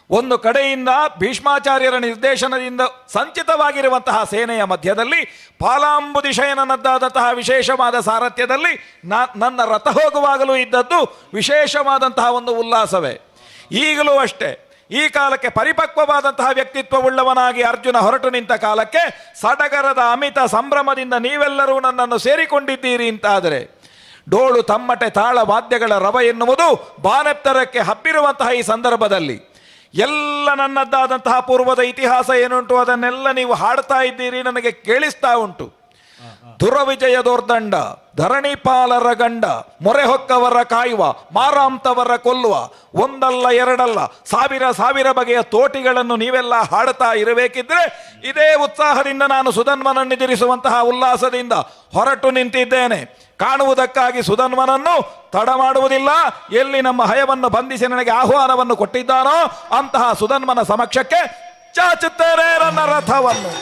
ಒಂದು ಕಡೆಯಿಂದ ಭೀಷ್ಮಾಚಾರ್ಯರ ನಿರ್ದೇಶನದಿಂದ ಸಂಚಿತವಾಗಿರುವಂತಹ ಸೇನೆಯ ಮಧ್ಯದಲ್ಲಿ ಪಾಲಾಂಬುದಿಶಯನದ್ದಾದಂತಹ ವಿಶೇಷವಾದ ಸಾರಥ್ಯದಲ್ಲಿ ನನ್ನ ರಥ ಹೋಗುವಾಗಲೂ ಇದ್ದದ್ದು ವಿಶೇಷವಾದಂತಹ ಒಂದು ಉಲ್ಲಾಸವೇ. ಈಗಲೂ ಅಷ್ಟೇ, ಈ ಕಾಲಕ್ಕೆ ಪರಿಪಕ್ವವಾದಂತಹ ವ್ಯಕ್ತಿತ್ವವುಳ್ಳವನಾಗಿ ಅರ್ಜುನ ಹೊರಟು ನಿಂತ ಕಾಲಕ್ಕೆ ಸಡಗರದ ಅಮಿತ ಸಂಭ್ರಮದಿಂದ ನೀವೆಲ್ಲರೂ ನನ್ನನ್ನು ಸೇರಿಕೊಂಡಿದ್ದೀರಿ ಅಂತಾದರೆ ಡೋಳು ತಮ್ಮಟೆ ತಾಳ ವಾದ್ಯಗಳ ರವ ಎನ್ನುವುದು ಬಾನೆತ್ತರಕ್ಕೆ ಹಬ್ಬಿರುವಂತಹ ಈ ಸಂದರ್ಭದಲ್ಲಿ ಎಲ್ಲ ನನ್ನದ್ದಾದಂತಹ ಪೂರ್ವದ ಇತಿಹಾಸ ಏನುಂಟು ಅದನ್ನೆಲ್ಲ ನೀವು ಹಾಡ್ತಾ ಇದ್ದೀರಿ, ನನಗೆ ಕೇಳಿಸ್ತಾ ಉಂಟು. ದುರವಿಜಯ ದೋರ್ದಂಡ ಧರಣಿಪಾಲರ ಗಂಡ ಮೊರೆ ಹೊಕ್ಕವರ ಕಾಯುವ ಮಾರಾಂತವರ ಕೊಲ್ಲುವ ಒಂದಲ್ಲ ಎರಡಲ್ಲ ಸಾವಿರ ಸಾವಿರ ಬಗೆಯ ತೋಟಿಗಳನ್ನು ನೀವೆಲ್ಲ ಹಾಡ್ತಾ ಇರಬೇಕಿದ್ರೆ ಇದೇ ಉತ್ಸಾಹದಿಂದ ನಾನು ಸುಧನ್ವನನ್ನೆದುರಿಸುವಂತಹ ಉಲ್ಲಾಸದಿಂದ ಹೊರಟು ನಿಂತಿದ್ದೇನೆ. ಕಾಣುವುದಕ್ಕಾಗಿ ಸುಧನ್ವನನ್ನು ತಡ ಮಾಡುವುದಿಲ್ಲ. ಎಲ್ಲಿ ನಮ್ಮ ಹಯವನ್ನು ಬಂಧಿಸಿ ನನಗೆ ಆಹ್ವಾನವನ್ನು ಕೊಟ್ಟಿದ್ದಾನೋ ಅಂತಹ ಸುಧನ್ವನ ಸಮಕ್ಷಕ್ಕೆ ಚಾಚುತ್ತೇನೆ ನನ್ನ ರಥವನ್ನು.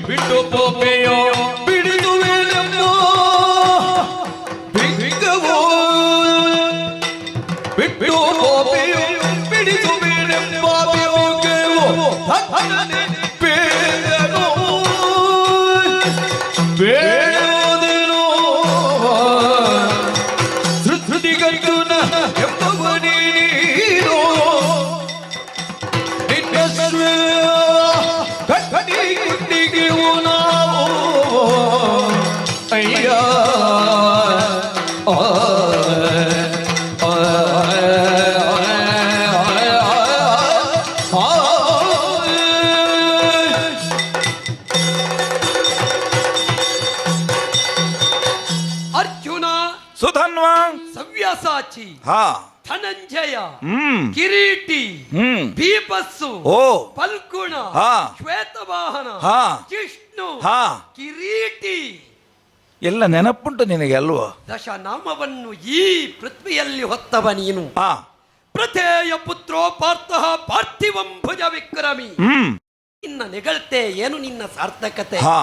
ಬಿಟ್ಟು ಪೋಪೆಯೋ ಬಿಡಿದುವೆನಮ್ಮೋ ಬಿಂಗವೋ ಬಿಟ್ಟು ಪೋಪೆಯೋ ಬಿಡಿದುವೆನೆಂಬ ಬಿಂಗವೋ ಬೇಡನೋ ಬೇಡೋದೇನೋ ಸೃಷ್ಟಿಗರ್ಜುನ ಎಂಬವನೇ ನೀನು ನಿನ್ನ ಕುಂಡಿಗೆವು ನಾವು ಅಯ್ಯ ಅರ್ಜುನ, ಸುಧನ್ವ, ಸವ್ಯಸಾಚಿ, ಹಾ, ಧನಂಜಯ, ಕಿರೀಟಿ, ಭೀಪಸ್ಸು, ಓ, ಫಲ್ಗುಣ, ಹಾ, ಶ್ವೇತವಾಹನ, ಹಾ, ಜಿಷ್ಣು, ಹಾ, ಕಿರೀಟಿ ಎಲ್ಲ ನೆನಪುಂಟು ನಿನಗೆ ಅಲ್ವೋ? ದಶನಾಮವನ್ನು ಈ ಪೃಥ್ವಿಯಲ್ಲಿ ಹೊತ್ತವ ನೀನು. ಹಾ, ಪ್ರಥೇಯ ಪುತ್ರೋ ಪಾರ್ಥ ಪಾರ್ಥಿವಂ ಭುಜ ವಿಕ್ರಮಿ. ನಿನ್ನ ನೆಗಳ್ತೆ ಏನು ನಿನ್ನ ಸಾರ್ಥಕತೆ? ಹಾ,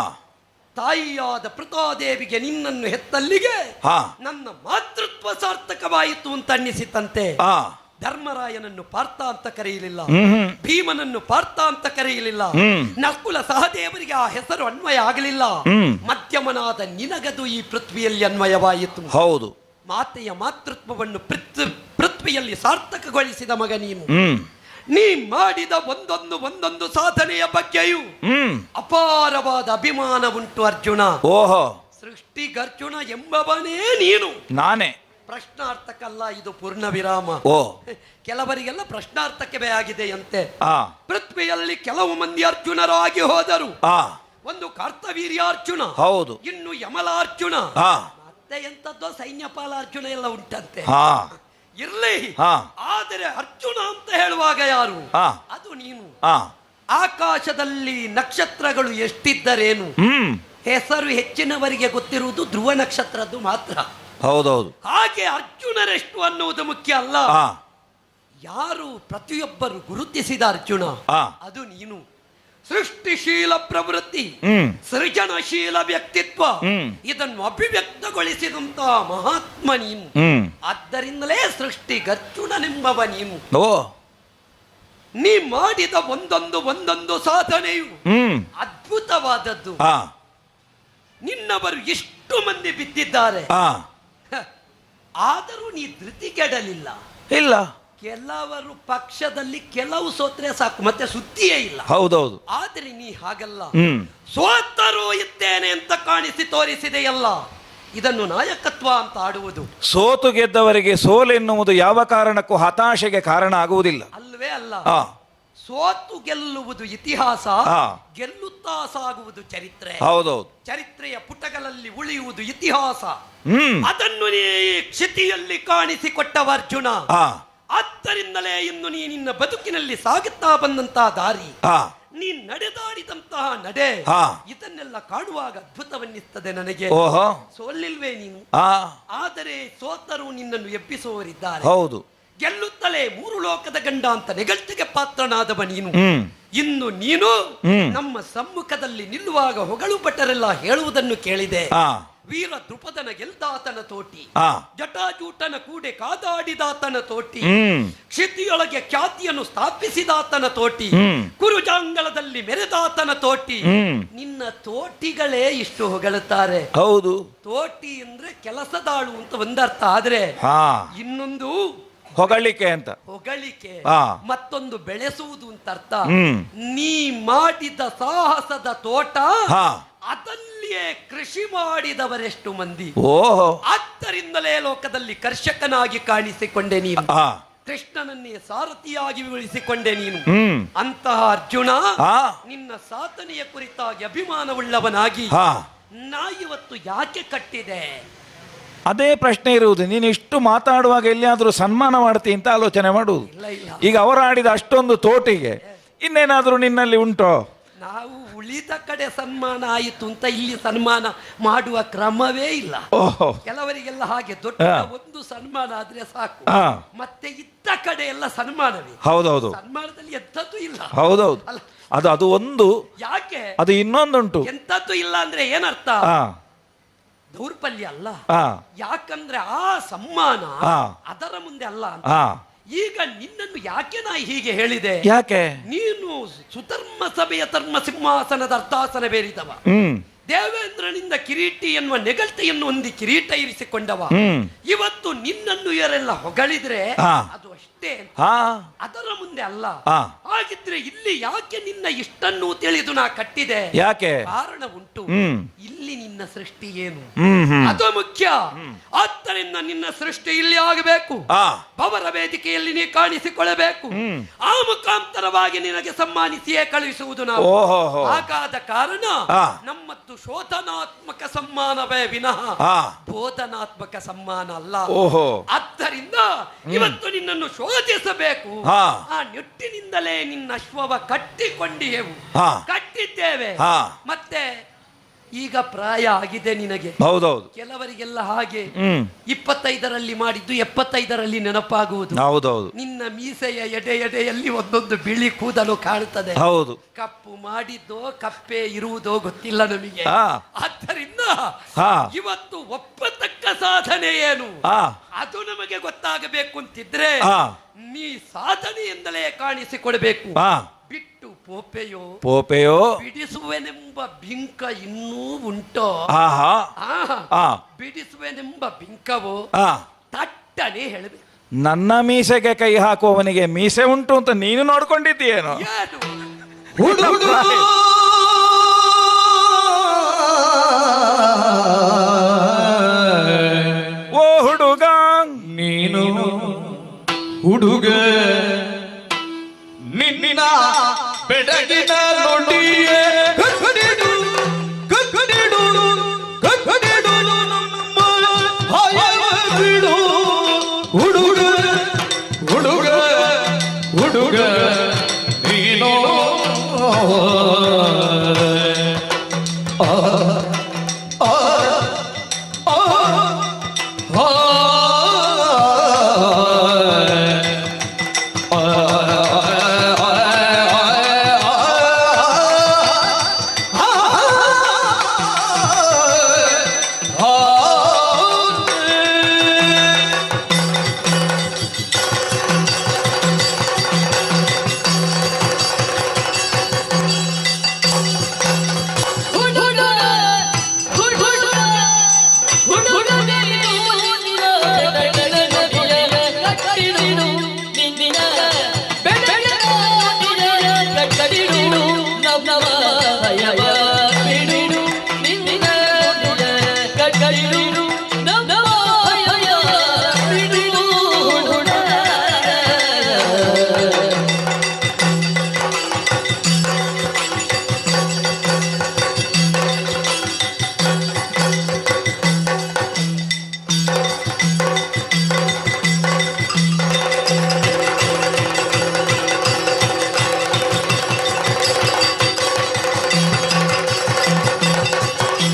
ತಾಯಿಯಾದ ಪೃಥಾದೇವಿಗೆ ನಿನ್ನನ್ನು ಹೆತ್ತಲ್ಲಿಗೆ ಹಾ, ನನ್ನ ಮಾತೃತ್ವ ಸಾರ್ಥಕವಾಯಿತು ಅಂತ ಅನ್ನಿಸಿತಂತೆ. ಹಾ, ಧರ್ಮರಾಯನನ್ನು ಪಾರ್ಥ ಅಂತ ಕರೆಯಲಿಲ್ಲ, ಭೀಮನನ್ನು ಪಾರ್ಥ ಅಂತ ಕರೆಯಲಿಲ್ಲ, ನಕುಲ ಸಹದೇವರಿಗೆ ಆ ಹೆಸರು ಅನ್ವಯ ಆಗಲಿಲ್ಲ. ಮಧ್ಯಮನಾದ ನಿನಗದು ಈ ಪೃಥ್ವಿಯಲ್ಲಿ ಅನ್ವಯವಾಯಿತು. ಹೌದು. ಮಾತೆಯ ಮಾತೃತ್ವವನ್ನು ಪೃಥ್ವಿಯಲ್ಲಿ ಸಾರ್ಥಕಗೊಳಿಸಿದ ಮಗ ನೀನು. ನೀ ಮಾಡಿದ ಒಂದೊಂದು ಸಾಧನೆಯ ಬಗ್ಗೆಯೂ ಅಪಾರವಾದ ಅಭಿಮಾನ ಉಂಟು ಅರ್ಜುನ. ಓಹೋ, ಸೃಷ್ಟಿಗರ್ಜುನ ಎಂಬವನೇ ನೀನು. ನಾನೇ ಪ್ರಶ್ನಾರ್ಥಕಲ್ಲ, ಇದು ಪೂರ್ಣ ವಿರಾಮ. ಓ ಕೆಲವರಿಗೆಲ್ಲ ಪ್ರಶ್ನಾರ್ಥಕವೇ ಆಗಿದೆಯಂತೆ. ಆ ಪೃಥ್ವಿಯಲ್ಲಿ ಕೆಲವು ಮಂದಿ ಅರ್ಜುನರಾಗಿ ಹೋದರು. ಆ ಒಂದು ಕಾರ್ತವೀರ್ಯಾರ್ಜುನ, ಹೌದು. ಇನ್ನು ಯಮಲಾರ್ಜುನ, ಆ ಮತ್ತೆ ಎಂತದ್ದೋ ಸೈನ್ಯಪಾಲಾರ್ಜುನ ಎಲ್ಲ ಉಂಟಂತೆ. ಹಾ ಇರ್ಲಿ. ಹಾ. ಆದರೆ ಅರ್ಜುನ ಅಂತ ಹೇಳುವಾಗ ಯಾರು? ಹಾ. ಅದು ನೀನು. ಆ ಆಕಾಶದಲ್ಲಿ ನಕ್ಷತ್ರಗಳು ಎಷ್ಟಿದ್ದರೇನು, ಹೆಸರು ಹೆಚ್ಚಿನವರಿಗೆ ಗೊತ್ತಿರುವುದು ಧ್ರುವ ನಕ್ಷತ್ರದ್ದು ಮಾತ್ರ. ಹೌದೌದು. ಹಾಗೆ ಅರ್ಜುನರೆಷ್ಟು ಅನ್ನುವುದು ಮುಖ್ಯ ಅಲ್ಲ. ಆ ಯಾರು ಪ್ರತಿಯೊಬ್ಬರು ಗುರುತಿಸಿದ ಅರ್ಜುನ ಆ. ಅದು ನೀನು. ಸೃಷ್ಟಿಶೀಲ ಪ್ರವೃತ್ತಿ, ಸೃಜನಶೀಲ ವ್ಯಕ್ತಿತ್ವ, ಇದನ್ನು ಅಭಿವ್ಯಕ್ತಗೊಳಿಸಿದಂತಹ ಮಹಾತ್ಮ ನೀನು. ಆದ್ದರಿಂದಲೇ ಸೃಷ್ಟಿಗರ್ಜುನನೆಂಬವ ನೀನು. ಓ ನೀ ಮಾಡಿದ ಒಂದೊಂದು ಸಾಧನೆಯು ಅದ್ಭುತವಾದದ್ದು. ಆ ನಿನ್ನವರು ಎಷ್ಟು ಮಂದಿ ಬಿದ್ದಿದ್ದಾರೆ, ಆ ಆದರೂ ನೀ ಧೃತಿಗೆಡಲಿಲ್ಲ. ಇಲ್ಲ. ಕೆಲವರು ಪಕ್ಷದಲ್ಲಿ ಕೆಲವು ಸೋತ್ರೆ ಸಾಕು, ಮತ್ತೆ ಸುದ್ದಿಯೇ ಇಲ್ಲ. ಹೌದೌದು. ಆದರೆ ನೀ ಹಾಗಲ್ಲ. ಸೋತರೂ ಇದ್ದೇನೆ ಅಂತ ಕಾಣಿಸಿ ತೋರಿಸಿದೆಯಲ್ಲ, ಇದನ್ನು ನಾಯಕತ್ವ ಅಂತ ಆಡುವುದು. ಸೋತು ಗೆದ್ದವರಿಗೆ ಸೋಲೆನ್ನುವುದು ಯಾವ ಕಾರಣಕ್ಕೂ ಹತಾಶೆಗೆ ಕಾರಣ ಆಗುವುದಿಲ್ಲ. ಅಲ್ವೇ ಅಲ್ಲ. ಆ ಸೋತು ಗೆಲ್ಲುವುದು ಇತಿಹಾಸ, ಆ. ಗೆಲ್ಲುತ್ತಾ ಸಾಗುವುದು ಚರಿತ್ರೆ. ಹೌದೌದು. ಚರಿತ್ರೆಯ ಪುಟಗಳಲ್ಲಿ ಉಳಿಯುವುದು ಇತಿಹಾಸ. ಅದನ್ನು ನೀ ಕ್ಷಿತಿಯಲ್ಲಿ ಕಾಣಿಸಿಕೊಟ್ಟವ ಅರ್ಜುನ. ಆ ಆದ್ದರಿಂದಲೇ ಇನ್ನು ನೀ ನಿನ್ನ ಬದುಕಿನಲ್ಲಿ ಸಾಗುತ್ತಾ ಬಂದಂತಹ ದಾರಿ, ಆ ನೀ ನಡೆದಾಡಿದಂತಹ ನಡೆ, ಆ. ಇದನ್ನೆಲ್ಲ ಕಾಣುವಾಗ ಅದ್ಭುತವನ್ನಿಸ್ತದೆ ನನಗೆ. ಓಹೋ. ಸೋಲಿಲ್ವೇ ನೀನು? ಆ ಆದರೆ ಸೋತರು ನಿನ್ನನ್ನು ಎಬ್ಬಿಸುವವರಿದ್ದಾರೆ. ಹೌದು. ಗೆಲ್ಲುತ್ತಲೇ ಮೂರು ಲೋಕದ ಗಂಡ ಅಂತ ನೆಗಳ್ತಿಗೆ ಪಾತ್ರನಾದವ ನೀನು. ಹ್ಮ್ ಇನ್ನು ನೀನು ನಮ್ಮ ಸಮ್ಮುಖದಲ್ಲಿ ನಿಲ್ಲುವಾಗ ಹೊಗಳು ಭಟ್ಟರೆಲ್ಲ ಹೇಳುವುದನ್ನು ಕೇಳಿದೆ. ಆ ವೀರ ದೃಪದನ ಗೆಲ್ದಾತನ ತೋಟಿ, ಆ ಜಟಾಜೂಟನ ಕೂಡೆ ಕಾದಾಡಿದಾತನ ತೋಟಿ, ಹ್ಮ್ ಕ್ಷಿತಿಯೊಳಗೆ ಖ್ಯಾತಿಯನ್ನು ಸ್ಥಾಪಿಸಿದಾತನ ತೋಟಿ, ಕುರುಜಾಂಗಳದಲ್ಲಿ ಮೆರೆದಾತನ ತೋಟಿ. ನಿನ್ನ ತೋಟಿಗಳೇ ಇಷ್ಟು ಹೊಗಳುತ್ತಾರೆ. ಹೌದು. ತೋಟಿ ಅಂದ್ರೆ ಕೆಲಸದಾಳು ಅಂತ ಒಂದರ್ಥ, ಆದ್ರೆ ಹಾ ಇನ್ನೊಂದು ಹೊಗಳಿಕೆ ಅಂತ. ಹೊಗಳಿಕೆ, ಆ. ಮತ್ತೊಂದು ಬೆಳೆಸುವುದು ಅಂತ ಅರ್ಥ. ಹ್ಮ್. ನೀ ಮಾಡಿದ ಸಾಹಸದ ತೋಟ, ಹಾ ಅದಲ್ಲಿಯೇ ಕೃಷಿ ಮಾಡಿದವರೆಷ್ಟು ಮಂದಿ. ಓಹೋ. ಆದ್ದರಿಂದಲೇ ಲೋಕದಲ್ಲಿ ಕರ್ಷಕನಾಗಿ ಕಾಣಿಸಿಕೊಂಡೆ ನೀನು. ಆ ಕೃಷ್ಣನನ್ನೇ ಸಾರಥಿಯಾಗಿ ಉಳಿಸಿಕೊಂಡೆ ನೀನು. ಅಂತಹ ಅರ್ಜುನ, ಆ ನಿನ್ನ ಸಾಧನೆಯ ಕುರಿತಾಗಿ ಅಭಿಮಾನವುಳ್ಳವನಾಗಿ ಹಾ ನಾ ಇವತ್ತು ಯಾಕೆ ಕಟ್ಟಿದೆ? ಅದೇ ಪ್ರಶ್ನೆ ಇರುವುದು. ನೀನು ಇಷ್ಟು ಮಾತಾಡುವಾಗ ಎಲ್ಲಿಯಾದ್ರೂ ಸನ್ಮಾನ ಮಾಡ್ತಿ ಅಂತ ಆಲೋಚನೆ ಮಾಡುವುದು. ಇಲ್ಲ ಇಲ್ಲ, ಈಗ ಅವರಾಡಿದ ಅಷ್ಟೊಂದು ತೋಟಿಗೆ ಇನ್ನೇನಾದ್ರೂ ನಿನ್ನಲ್ಲಿ ಉಂಟೋ? ನಾವು ಉಳಿದ ಕಡೆ ಸನ್ಮಾನ ಆಯಿತು ಅಂತ ಇಲ್ಲಿ ಸನ್ಮಾನ ಮಾಡುವ ಕ್ರಮವೇ ಇಲ್ಲ. ಓಹೋ. ಕೆಲವರಿಗೆಲ್ಲ ಹಾಗೆ ದೊಡ್ಡ ಒಂದು ಸನ್ಮಾನ ಆದ್ರೆ ಸಾಕು, ಮತ್ತೆ ಇದ್ದ ಕಡೆ ಎಲ್ಲ ಸನ್ಮಾನವೇ. ಹೌದೌದು. ಸನ್ಮಾನದಲ್ಲಿ ಎಂಥದ್ದು ಇಲ್ಲ. ಹೌದೌದು. ಅಲ್ಲ, ಅದು ಒಂದು. ಯಾಕೆ? ಅದು ಇನ್ನೊಂದುಂಟು. ಎಂಥದ್ದು ಇಲ್ಲ ಅಂದ್ರೆ ಏನರ್ಥ? ಆ ದೌರ್ಬಲ್ಯ ಅಲ್ಲ. ಆ ಯಾಕಂದ್ರೆ ಆ ಸಮ್ಮಾನ ಆ. ಅದರ ಮುಂದೆ ಅಲ್ಲ ಅಂತ. ಆ ಈಗ ನಿನ್ನನ್ನು ಯಾಕೆ ನಾ ಹೀಗೆ ಹೇಳಿದೆ? ಯಾಕೆ? ನೀನು ಸುಧರ್ಮ ಸಭೆಯ ಧರ್ಮ ಸಿಂಹಾಸನದ ಅರ್ಥಾಸನ ಬೇರಿದವ. ದೇವೇಂದ್ರನಿಂದ ಕಿರೀಟಿ ಎನ್ನುವ ನೆಗಳ್ತೆಯನ್ನು ಹೊಂದಿ ಕಿರೀಟ ಇರಿಸಿಕೊಂಡವ. ಇವತ್ತು ನಿನ್ನನ್ನು ಇವರೆಲ್ಲ ಹೊಗಳಿದ್ರೆ ಅದು ಅಷ್ಟೇ, ಅದರ ಮುಂದೆ ಅಲ್ಲ. ಹಾಗಿದ್ರೆ ಇಲ್ಲಿ ಯಾಕೆ ನಿನ್ನ ಇಷ್ಟನ್ನು ತಿಳಿದು ನಾ ಕಟ್ಟಿದೆ? ಯಾಕೆ? ಕಾರಣ ಉಂಟು. ಇಲ್ಲಿ ನಿನ್ನ ಸೃಷ್ಟಿ ಏನು ಅದು ಮುಖ್ಯ. ಆದ್ದರಿಂದ ನಿನ್ನ ಸೃಷ್ಟಿ ಇಲ್ಲಿ ಆಗಬೇಕು. ಅವರ ವೇದಿಕೆಯಲ್ಲಿ ನೀ ಕಾಣಿಸಿಕೊಳ್ಳಬೇಕು. ಆ ಮುಖಾಂತರವಾಗಿ ನಿನಗೆ ಸಮ್ಮಾನಿಸಿಯೇ ಕಳುಹಿಸುವುದು ನಾವು. ಹಾಗಾದ ಕಾರಣ ನಮ್ಮತ್ತು ಶೋಧನಾತ್ಮಕ ಸಮ್ಮಾನವೇ ವಿನಃ ಬೋಧನಾತ್ಮಕ ಸಮ್ಮಾನ ಅಲ್ಲ. ಆದ್ದರಿಂದ ಇವತ್ತು ನಿನ್ನನ್ನು ಶೋಧಿಸಬೇಕು. ಆ ನಿಟ್ಟಿನಿಂದಲೇ ನಿನ್ನ ಅಶ್ವವ ಕಟ್ಟಿಕೊಂಡಿಯೆವು, ಕಟ್ಟಿದ್ದೇವೆ. ಮತ್ತೆ ಈಗ ಪ್ರಾಯ ಆಗಿದೆ ನಿನಗೆ. ಹೌದೌದು. ಕೆಲವರಿಗೆಲ್ಲ ಹಾಗೆ 25ರಲ್ಲಿ ಮಾಡಿದ್ದು 75ರಲ್ಲಿ ನೆನಪಾಗುವುದು. ಹೌದೌದು. ನಿನ್ನ ಮೀಸೆಯ ಎಡೆಯಲ್ಲಿ ಒಂದೊಂದು ಬಿಳಿ ಕೂದಲು ಕಾಣುತ್ತದೆ. ಹೌದು. ಕಪ್ಪು ಮಾಡಿದ್ದೋ ಕಪ್ಪೆ ಇರುವುದೋ ಗೊತ್ತಿಲ್ಲ ನಮಗೆ. ಆದ್ದರಿಂದ ಇವತ್ತು ಒಪ್ಪತಕ್ಕ ಸಾಧನೆ ಏನು ಅದು ನಮಗೆ ಗೊತ್ತಾಗಬೇಕು ಅಂತಿದ್ರೆ ನೀ ಸಾಧನೆಯಿಂದಲೇ ಕಾಣಿಸಿಕೊಡಬೇಕು. ಬಿಟ್ಟು ಪೋಪೆಯೋ ಬಿಡಿಸುವೆನೆಂಬ ಬಿಂಕ ಇನ್ನೂ ಉಂಟೋ? ಬಿಡಿಸುವೆನೆಂಬ ಬಿಂಕವೋ ತಟ್ಟನೆ ಹೇಳಬೇಕು. ನನ್ನ ಮೀಸೆಗೆ ಕೈ ಹಾಕುವವನಿಗೆ ಮೀಸೆ ಉಂಟು ಅಂತ ನೀನು ನೋಡ್ಕೊಂಡಿದ್ದೀಯೇನೋ? ಓ ಹುಡುಗ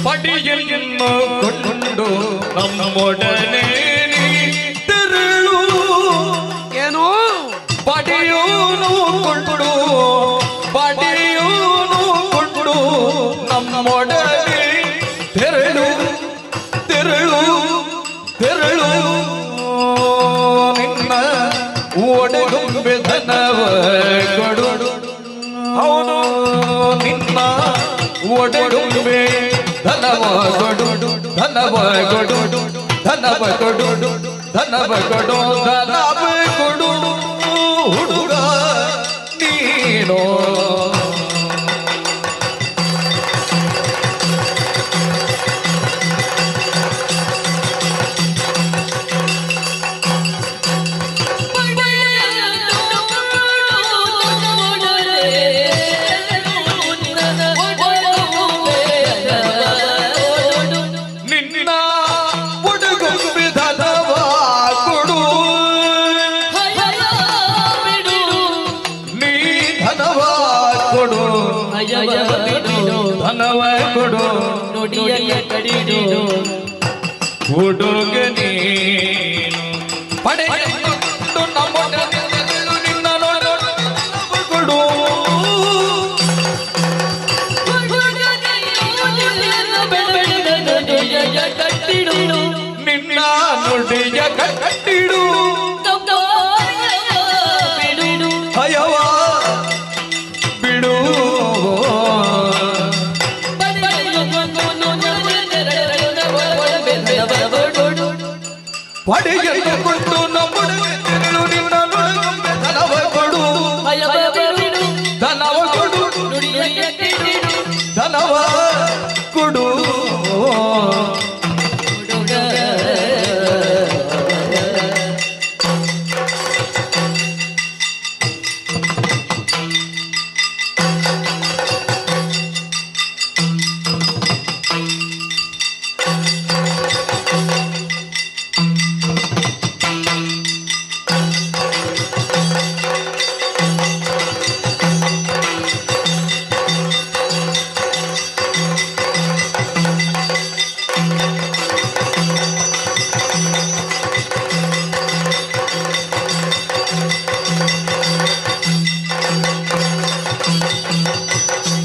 ಪಡಿಯನ್ನು ಕೊಂಡು ನಮ್ಮೊಡನೆ ತೆರಳು. ಏನು ಪಡಿಯೋನು ಕೊಂಡು ಪಡಿಯೋನು ಕೊಂಡು ನಮ್ಮೊಡನೆ ತೆರಳು ತೆರಳು ತೆರಳು. ನಿನ್ನ ಒಡೆಗೊಂಬೆ ಧನವ ಕೊಡು. ಹೌದು, ನಿನ್ನ ಒಡೆಗೊಂಬೆ ಧನವ ಕೊಡು ಧನವ ಕೊಡು ಧನವ ಕೊಡು ಧನವ ಕೊಡು ಧನವ ಕೊಡು ಹುಡುಗ ನೀನು. ನಿನ್ನ ಒಡೆಗೊಂಬೆ ಧನವ ಕೊಡು. ನೀ ಧನವ ಕೊಡು ಧನವ ಕೊಡು ಹುಡುಗ ನೀನು. ಪಡೆಯುವುದು ನಮ್ಮೊಡನೆ ತೆರಳು. ನಿನ್ನ ಧನವ ಕೊಡು. ನಿನ್ನ ನುಡಿಯ ಕಟ್ಟಿಡು. ಅಯವ ಬಿಡು. ಪಡೆಯನ್ನು ಕೊಟ್ಟು ನಮ್ಮೊಡನೆ ತೆರಳು. ನಿನ್ನ ನುಡಿಯ ಧನವ ಕೊಡು ಧನವ ಕೊಡು ಧನವ ಕೊಡು.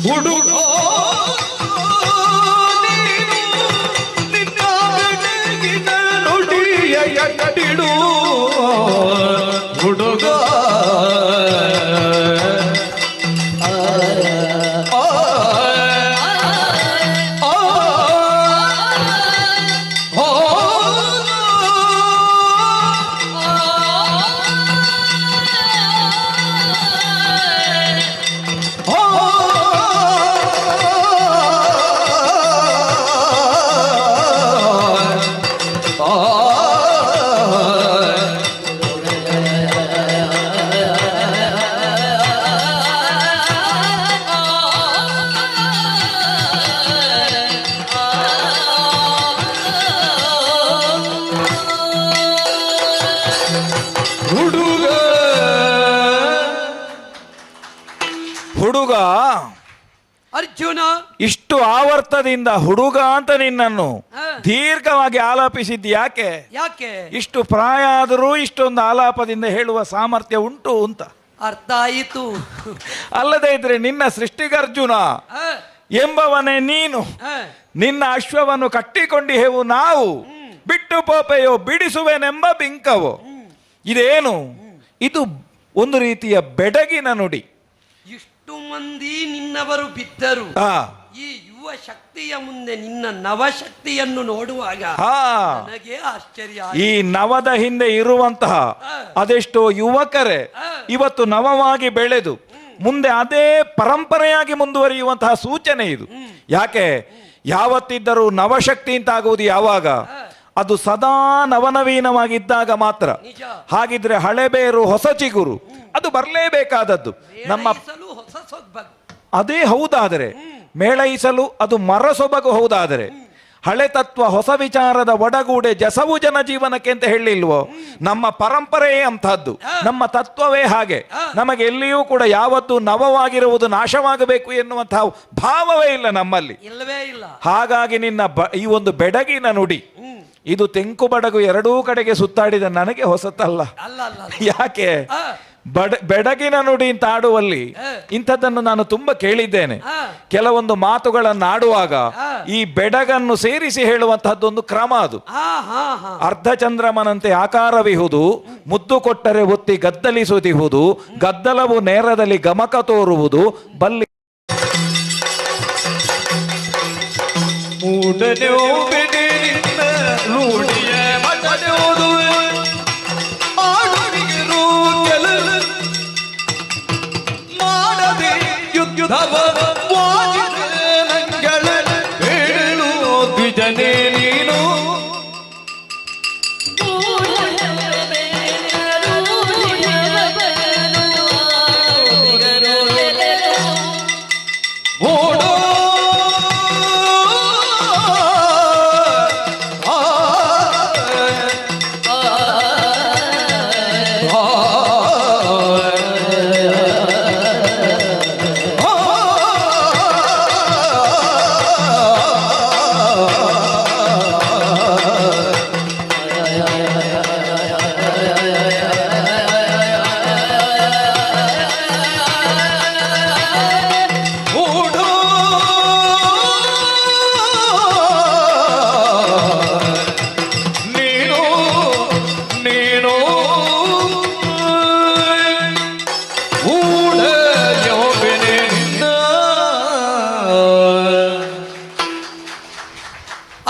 ಹುಡುಗ ನೀನು ನಿನ್ನ ಬೆಳಗಿನ ನುಡಿಯ ಕಟ್ಟಿಡು. ಹುಡುಗ ಹುಡುಗ ಹುಡುಗ ಅರ್ಜುನ, ಇಷ್ಟು ಆವರ್ತದಿಂದ ಹುಡುಗ ಅಂತ ನಿನ್ನನ್ನು ದೀರ್ಘವಾಗಿ ಆಲಾಪಿಸಿದ್ದು ಯಾಕೆ? ಯಾಕೆ ಇಷ್ಟು ಪ್ರಾಯ ಆದರೂ ಇಷ್ಟೊಂದು ಆಲಾಪದಿಂದ ಹೇಳುವ ಸಾಮರ್ಥ್ಯ ಉಂಟು ಅಂತ ಅರ್ಥ ಆಯಿತು. ಅಲ್ಲದೆ ಇದ್ರೆ ನಿನ್ನ ಸೃಷ್ಟಿಗರ್ಜುನ ಎಂಬವನೇ ನೀನು. ನಿನ್ನ ಅಶ್ವವನ್ನು ಕಟ್ಟಿಕೊಂಡಿಹೆವು ನಾವು, ಬಿಟ್ಟು ಪೋಪೆಯೋ ಬಿಡಿಸುವೆನೆಂಬ ಬಿಂಕವೋ. ಇದೇನು? ಇದು ಒಂದು ರೀತಿಯ ಬೆಡಗಿನ ನುಡಿ. ಇಷ್ಟು ಮಂದಿ ನಿನ್ನವರು ಬಿದ್ದರು. ಈ ಯುವ ಶಕ್ತಿಯ ಮುಂದೆ ನಿನ್ನ ನವಶಕ್ತಿಯನ್ನು ನೋಡುವಾಗ ನನಗೆ ಆಶ್ಚರ್ಯ. ಈ ನವದ ಹಿಂದೆ ಇರುವಂತಹ ಅದೆಷ್ಟೋ ಯುವಕರೇ ಇವತ್ತು ನವವಾಗಿ ಬೆಳೆದು ಮುಂದೆ ಅದೇ ಪರಂಪರೆಯಾಗಿ ಮುಂದುವರಿಯುವಂತಹ ಸೂಚನೆ ಇದು. ಯಾಕೆ ಯಾವತ್ತಿದ್ದರೂ ನವಶಕ್ತಿ ಅಂತಾಗುವುದು ಯಾವಾಗ ಅದು ಸದಾ ನವನವೀನವಾಗಿದ್ದಾಗ ಮಾತ್ರ. ನಿಜ. ಹಾಗಿದ್ರೆ ಹಳೆಬೇರು ಹೊಸ ಚಿಗುರು ಅದು ಬರಲೇಬೇಕಾದದ್ದು. ನಮ್ಮ ಮೇಳೈಸಲು ಹೊಸ ಸೊಬಗು. ಅದೇ ಹೌದಾದರೆ ಮೇಳೈಸಲು ಅದು ಮರಸೊಬಗು ಹೌದಾದರೆ ಹಳೆ ತತ್ವ ಹೊಸ ವಿಚಾರದ ಒಡಗೂಡೆ ಜಸವು ಜನ ಜೀವನಕ್ಕೆ ಅಂತ ಹೇಳಿಲ್ವೋ? ನಮ್ಮ ಪರಂಪರೆಯೇ ಅಂತಹದ್ದು, ನಮ್ಮ ತತ್ವವೇ ಹಾಗೆ. ನಮಗೆ ಎಲ್ಲಿಯೂ ಕೂಡ ಯಾವತ್ತೂ ನವವಾಗಿರುವುದು ನಾಶವಾಗಬೇಕು ಎನ್ನುವಂತಹ ಭಾವವೇ ಇಲ್ಲ ನಮ್ಮಲ್ಲಿ. ಇಲ್ಲವೇ ಇಲ್ಲ. ಹಾಗಾಗಿ ನಿನ್ನ ಈ ಒಂದು ಬೆಡಗಿನ ನುಡಿ ಇದು ತೆಂಕು ಬಡಗು ಎರಡೂ ಕಡೆಗೆ ಸುತ್ತಾಡಿದ ನನಗೆ ಹೊಸತಲ್ಲ. ಅಲ್ಲ ಅಲ್ಲ ಅಲ್ಲ. ಯಾಕೆ ಬೆಡಗಿನ ನುಡಿ ಅಂತ ಆಡುವಲ್ಲಿ ಇಂಥದ್ದನ್ನು ನಾನು ತುಂಬಾ ಕೇಳಿದ್ದೇನೆ. ಕೆಲವೊಂದು ಮಾತುಗಳನ್ನು ಆಡುವಾಗ ಈ ಬೆಡಗನ್ನು ಸೇರಿಸಿ ಹೇಳುವಂತಹದ್ದೊಂದು ಕ್ರಮ ಅದು. ಅರ್ಧ ಚಂದ್ರಮನಂತೆ ಆಕಾರವಿಹುದು, ಮುದ್ದು ಕೊಟ್ಟರೆ ಒತ್ತಿ ಗದ್ದಲಿಸುತ್ತಿಹುದು, ಗದ್ದಲವು ನೇರದಲ್ಲಿ ಗಮಕ ತೋರುವುದು, ಬಲ್ಲಿ ದ್ವಿಜನೇ ನೀನು ಓಡೋ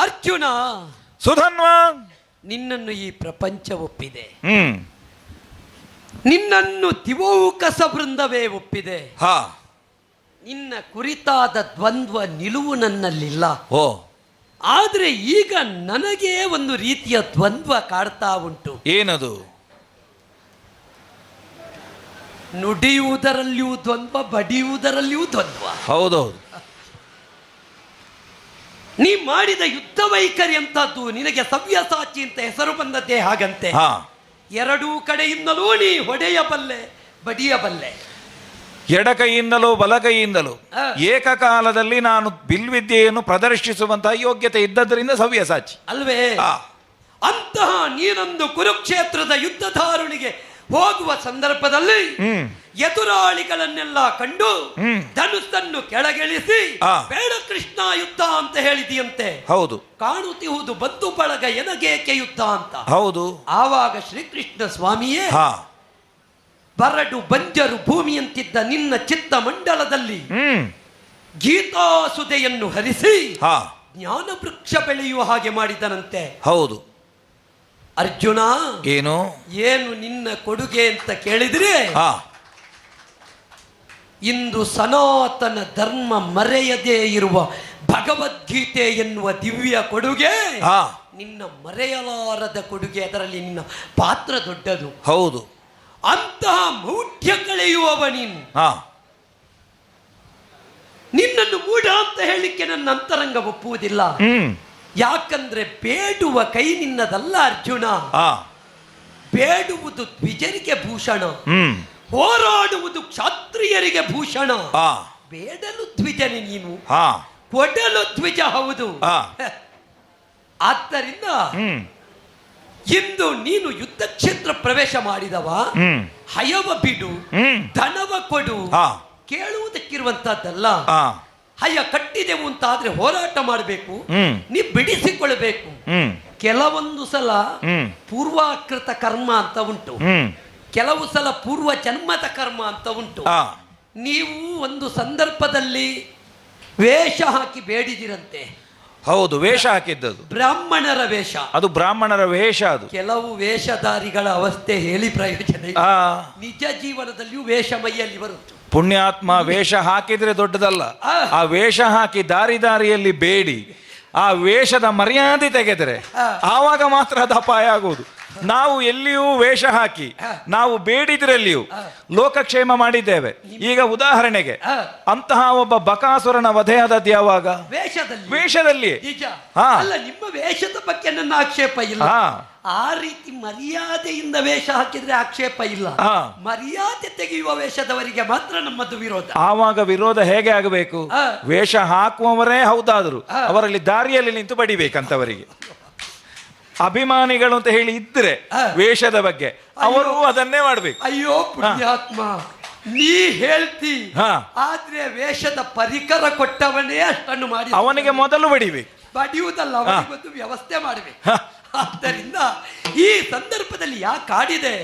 ಅರ್ಜುನ, ಸುಧನ್ವ, ನಿನ್ನನ್ನು ಈ ಪ್ರಪಂಚ ಒಪ್ಪಿದೆ. ಹ್ಮ್ ನಿನ್ನನ್ನು ದಿವೌಕಸ ವೃಂದವೇ ಒಪ್ಪಿದೆ. ಹಾ ನಿನ್ನ ಕುರಿತಾದ ದ್ವಂದ್ವ ನಿಲುವು ನನ್ನಲ್ಲಿಲ್ಲ. ಓ ಆದ್ರೆ ಈಗ ನನಗೆ ಒಂದು ರೀತಿಯ ದ್ವಂದ್ವ ಕಾಡ್ತಾ ಉಂಟು. ಏನದು? ನುಡಿಯುವುದರಲ್ಲಿಯೂ ದ್ವಂದ್ವ, ಬಡಿಯುವುದರಲ್ಲಿಯೂ ದ್ವಂದ್ವ. ಹೌದೌದು. ನೀ ಮಾಡಿದ ಯುದ್ಧ ವೈಖರಿ ಅಂತದ್ದು, ನಿನಗೆ ಸವ್ಯಸಾಚಿ ಅಂತ ಹೆಸರು ಬಂದದ್ದೇ ಹಾಗಂತೆ. ಹಾ ಎರಡೂ ಕಡೆಯಿಂದಲೂ ನೀ ಹೊಡೆಯಬಲ್ಲೆ, ಬಡಿಯಬಲ್ಲೆ. ಎಡ ಕೈಯಿಂದಲೂ ಬಲಗೈಯಿಂದಲೂ ಏಕಕಾಲದಲ್ಲಿ ನಾನು ಬಿಲ್ವಿದ್ಯೆಯನ್ನು ಪ್ರದರ್ಶಿಸುವಂತಹ ಯೋಗ್ಯತೆ ಇದ್ದದರಿಂದ ಸವ್ಯಸಾಚಿ ಅಲ್ವೇ? ಅಂತಹ ನೀನೊಂದು ಕುರುಕ್ಷೇತ್ರದ ಯುದ್ಧಧಾರುಣಿಗೆ ಹೋಗುವ ಸಂದರ್ಭದಲ್ಲಿ ಎದುರಾಳಿಗಳನ್ನೆಲ್ಲ ಕಂಡು ಧನುಸ್ಸನ್ನು ಕೆಳಗಿಳಿಸಿ ಬೇಡ ಕೃಷ್ಣ ಯುದ್ಧ ಅಂತ ಹೇಳಿದೆಯಂತೆ. ಹೌದು. ಕಾಣುತ್ತಿಹುದು ಬಂಧು ಬಳಗ ಎನಗೇಕೆ ಯುದ್ಧ ಅಂತ. ಹೌದು. ಆವಾಗ ಶ್ರೀಕೃಷ್ಣ ಸ್ವಾಮಿಯೇ ಬರಡು ಬಂಜರು ಭೂಮಿಯಂತಿದ್ದ ನಿನ್ನ ಚಿತ್ತ ಮಂಡಲದಲ್ಲಿ ಗೀತಾಸುದೆಯನ್ನು ಹರಿಸಿ ಜ್ಞಾನ ವೃಕ್ಷ ಬೆಳೆಯುವ ಹಾಗೆ ಮಾಡಿದನಂತೆ. ಹೌದು. ಅರ್ಜುನ, ಏನು ಏನು ನಿನ್ನ ಕೊಡುಗೆ ಅಂತ ಕೇಳಿದ್ರೆ, ಇಂದು ಸನಾತನ ಧರ್ಮ ಮರೆಯದೇ ಇರುವ ಭಗವದ್ಗೀತೆ ಎನ್ನುವ ದಿವ್ಯ ಕೊಡುಗೆ ನಿನ್ನ ಮರೆಯಲಾರದ ಕೊಡುಗೆ. ಅದರಲ್ಲಿ ನಿನ್ನ ಪಾತ್ರ ದೊಡ್ಡದು. ಹೌದು. ಅಂತಹ ಮೌಢ್ಯ ಕಳೆಯುವವ ನೀನು. ನಿನ್ನನ್ನು ಮೂಢ ಅಂತ ಹೇಳಿಕ್ಕೆ ನನ್ನ ಅಂತರಂಗ ಒಪ್ಪುವುದಿಲ್ಲ. ಯಾಕಂದ್ರೆ ಬೇಡುವ ಕೈ ನಿನ್ನದಲ್ಲ ಅರ್ಜುನ. ಬೇಡುವುದು ದ್ವಿಜರಿಗೆ ಭೂಷಣ, ಹೋರಾಡುವುದು ಕ್ಷಾತ್ರಿಯರಿಗೆ ಭೂಷಣ. ಬೇಡಲು ದ್ವಿಜನೆ ನೀನು, ಕೊಡಲು ದ್ವಿಜ. ಹೌದು. ಆದ್ದರಿಂದ ಇಂದು ನೀನು ಯುದ್ಧ ಕ್ಷೇತ್ರ ಪ್ರವೇಶ ಮಾಡಿದವ, ಹಯವ ಬಿಡು, ಧನವ ಕೊಡು, ಕೇಳುವುದಕ್ಕಿರುವಂತಹದ್ದಲ್ಲ. ಹಯ ಕಟ್ಟಿದೆವು ಅಂತ ಆದ್ರೆ ಹೋರಾಟ ಮಾಡಬೇಕು, ನೀ ಬಿಡಿಸಿಕೊಳ್ಬೇಕು. ಕೆಲವೊಂದು ಸಲ ಪೂರ್ವಾಕೃತ ಕರ್ಮ ಅಂತ ಉಂಟು, ಕೆಲವು ಸಲ ಪೂರ್ವ ಜನ್ಮದ ಕರ್ಮ ಅಂತ ಉಂಟು. ನೀವು ಒಂದು ಸಂದರ್ಭದಲ್ಲಿ ವೇಷ ಹಾಕಿ ಬೇಡಿದಿರಂತೆ. ಹೌದು, ವೇಷ ಹಾಕಿದ್ದದು ಬ್ರಾಹ್ಮಣರ ವೇಷ. ಅದು ಬ್ರಾಹ್ಮಣರ ವೇಷ. ಅದು ಕೆಲವು ವೇಷಧಾರಿಗಳ ಅವಸ್ಥೆ ಹೇಳಿ ಪ್ರಯೋಜನ. ನಿಜ ಜೀವನದಲ್ಲಿಯೂ ವೇಷ ಮೈಯಲ್ಲಿ ಬರುತ್ತದೆ. ಪುಣ್ಯಾತ್ಮ ವೇಷ ಹಾಕಿದ್ರೆ ದೊಡ್ಡದಲ್ಲ, ಆ ವೇಷ ಹಾಕಿ ದಾರಿ ದಾರಿಯಲ್ಲಿ ಬೇಡಿ ಆ ವೇಷದ ಮರ್ಯಾದೆ ತೆಗೆದರೆ ಆವಾಗ ಮಾತ್ರ ಅದು ಅಪಾಯ ಆಗುವುದು. ನಾವು ಎಲ್ಲಿಯೂ ವೇಷ ಹಾಕಿ ನಾವು ಬೇಡಿದ್ರಲ್ಲಿಯೂ ಲೋಕಕ್ಷೇಮ ಮಾಡಿದ್ದೇವೆ. ಈಗ ಉದಾಹರಣೆಗೆ ಅಂತಹ ಒಬ್ಬ ಬಕಾಸುರನ ವಧೆಯಾದದ್ದು ಯಾವಾಗ? ವೇಷದಲ್ಲಿ. ಅಲ್ಲ, ನಿಮ್ಮ ವೇಷದ ಬಗ್ಗೆ ನನ್ನ ಆಕ್ಷೇಪ ಇಲ್ಲ. ಆ ರೀತಿ ಮರ್ಯಾದೆಯಿಂದ ವೇಷ ಹಾಕಿದ್ರೆ ಆಕ್ಷೇಪ ಇಲ್ಲ. ಮರ್ಯಾದೆ ತೆಗೆಯುವ ವೇಷದವರಿಗೆ ಮಾತ್ರ ನಮ್ಮದು ವಿರೋಧ. ಆವಾಗ ವಿರೋಧ ಹೇಗೆ ಆಗಬೇಕು? ವೇಷ ಹಾಕುವವರೇ ಹೌದಾದ್ರು ಅವರಲ್ಲಿ ದಾರಿಯಲ್ಲಿ ನಿಂತು ಬಡಿಬೇಕಂತವರಿಗೆ. ಅಭಿಮಾನಿಗಳು ಅಂತ ಹೇಳಿ ಇದ್ರೆ ವೇಷದ ಬಗ್ಗೆ ಅವರು ಅದನ್ನೇ ಮಾಡ್ಬೇಕು. ಅಯ್ಯೋ ಪುಣ್ಯಾತ್ಮ, ನೀ ಹೇಳ್ತಿ, ಆದ್ರೆ ವೇಷದ ಪರಿಕರ ಕೊಟ್ಟವನೇ ಅಷ್ಟನ್ನು ಮಾಡಿ ಅವನಿಗೆ ಮೊದಲು ಬಡಿಬೇಕು. ಬಡಿಯುವುದಲ್ಲ, ಅವನಿಗೊಂದು ವ್ಯವಸ್ಥೆ ಮಾಡಬೇಕು. ಆದ್ದರಿಂದ ಈ ಸಂದರ್ಭದಲ್ಲಿ ಯಾಕೆ ಆಡಿದೆ?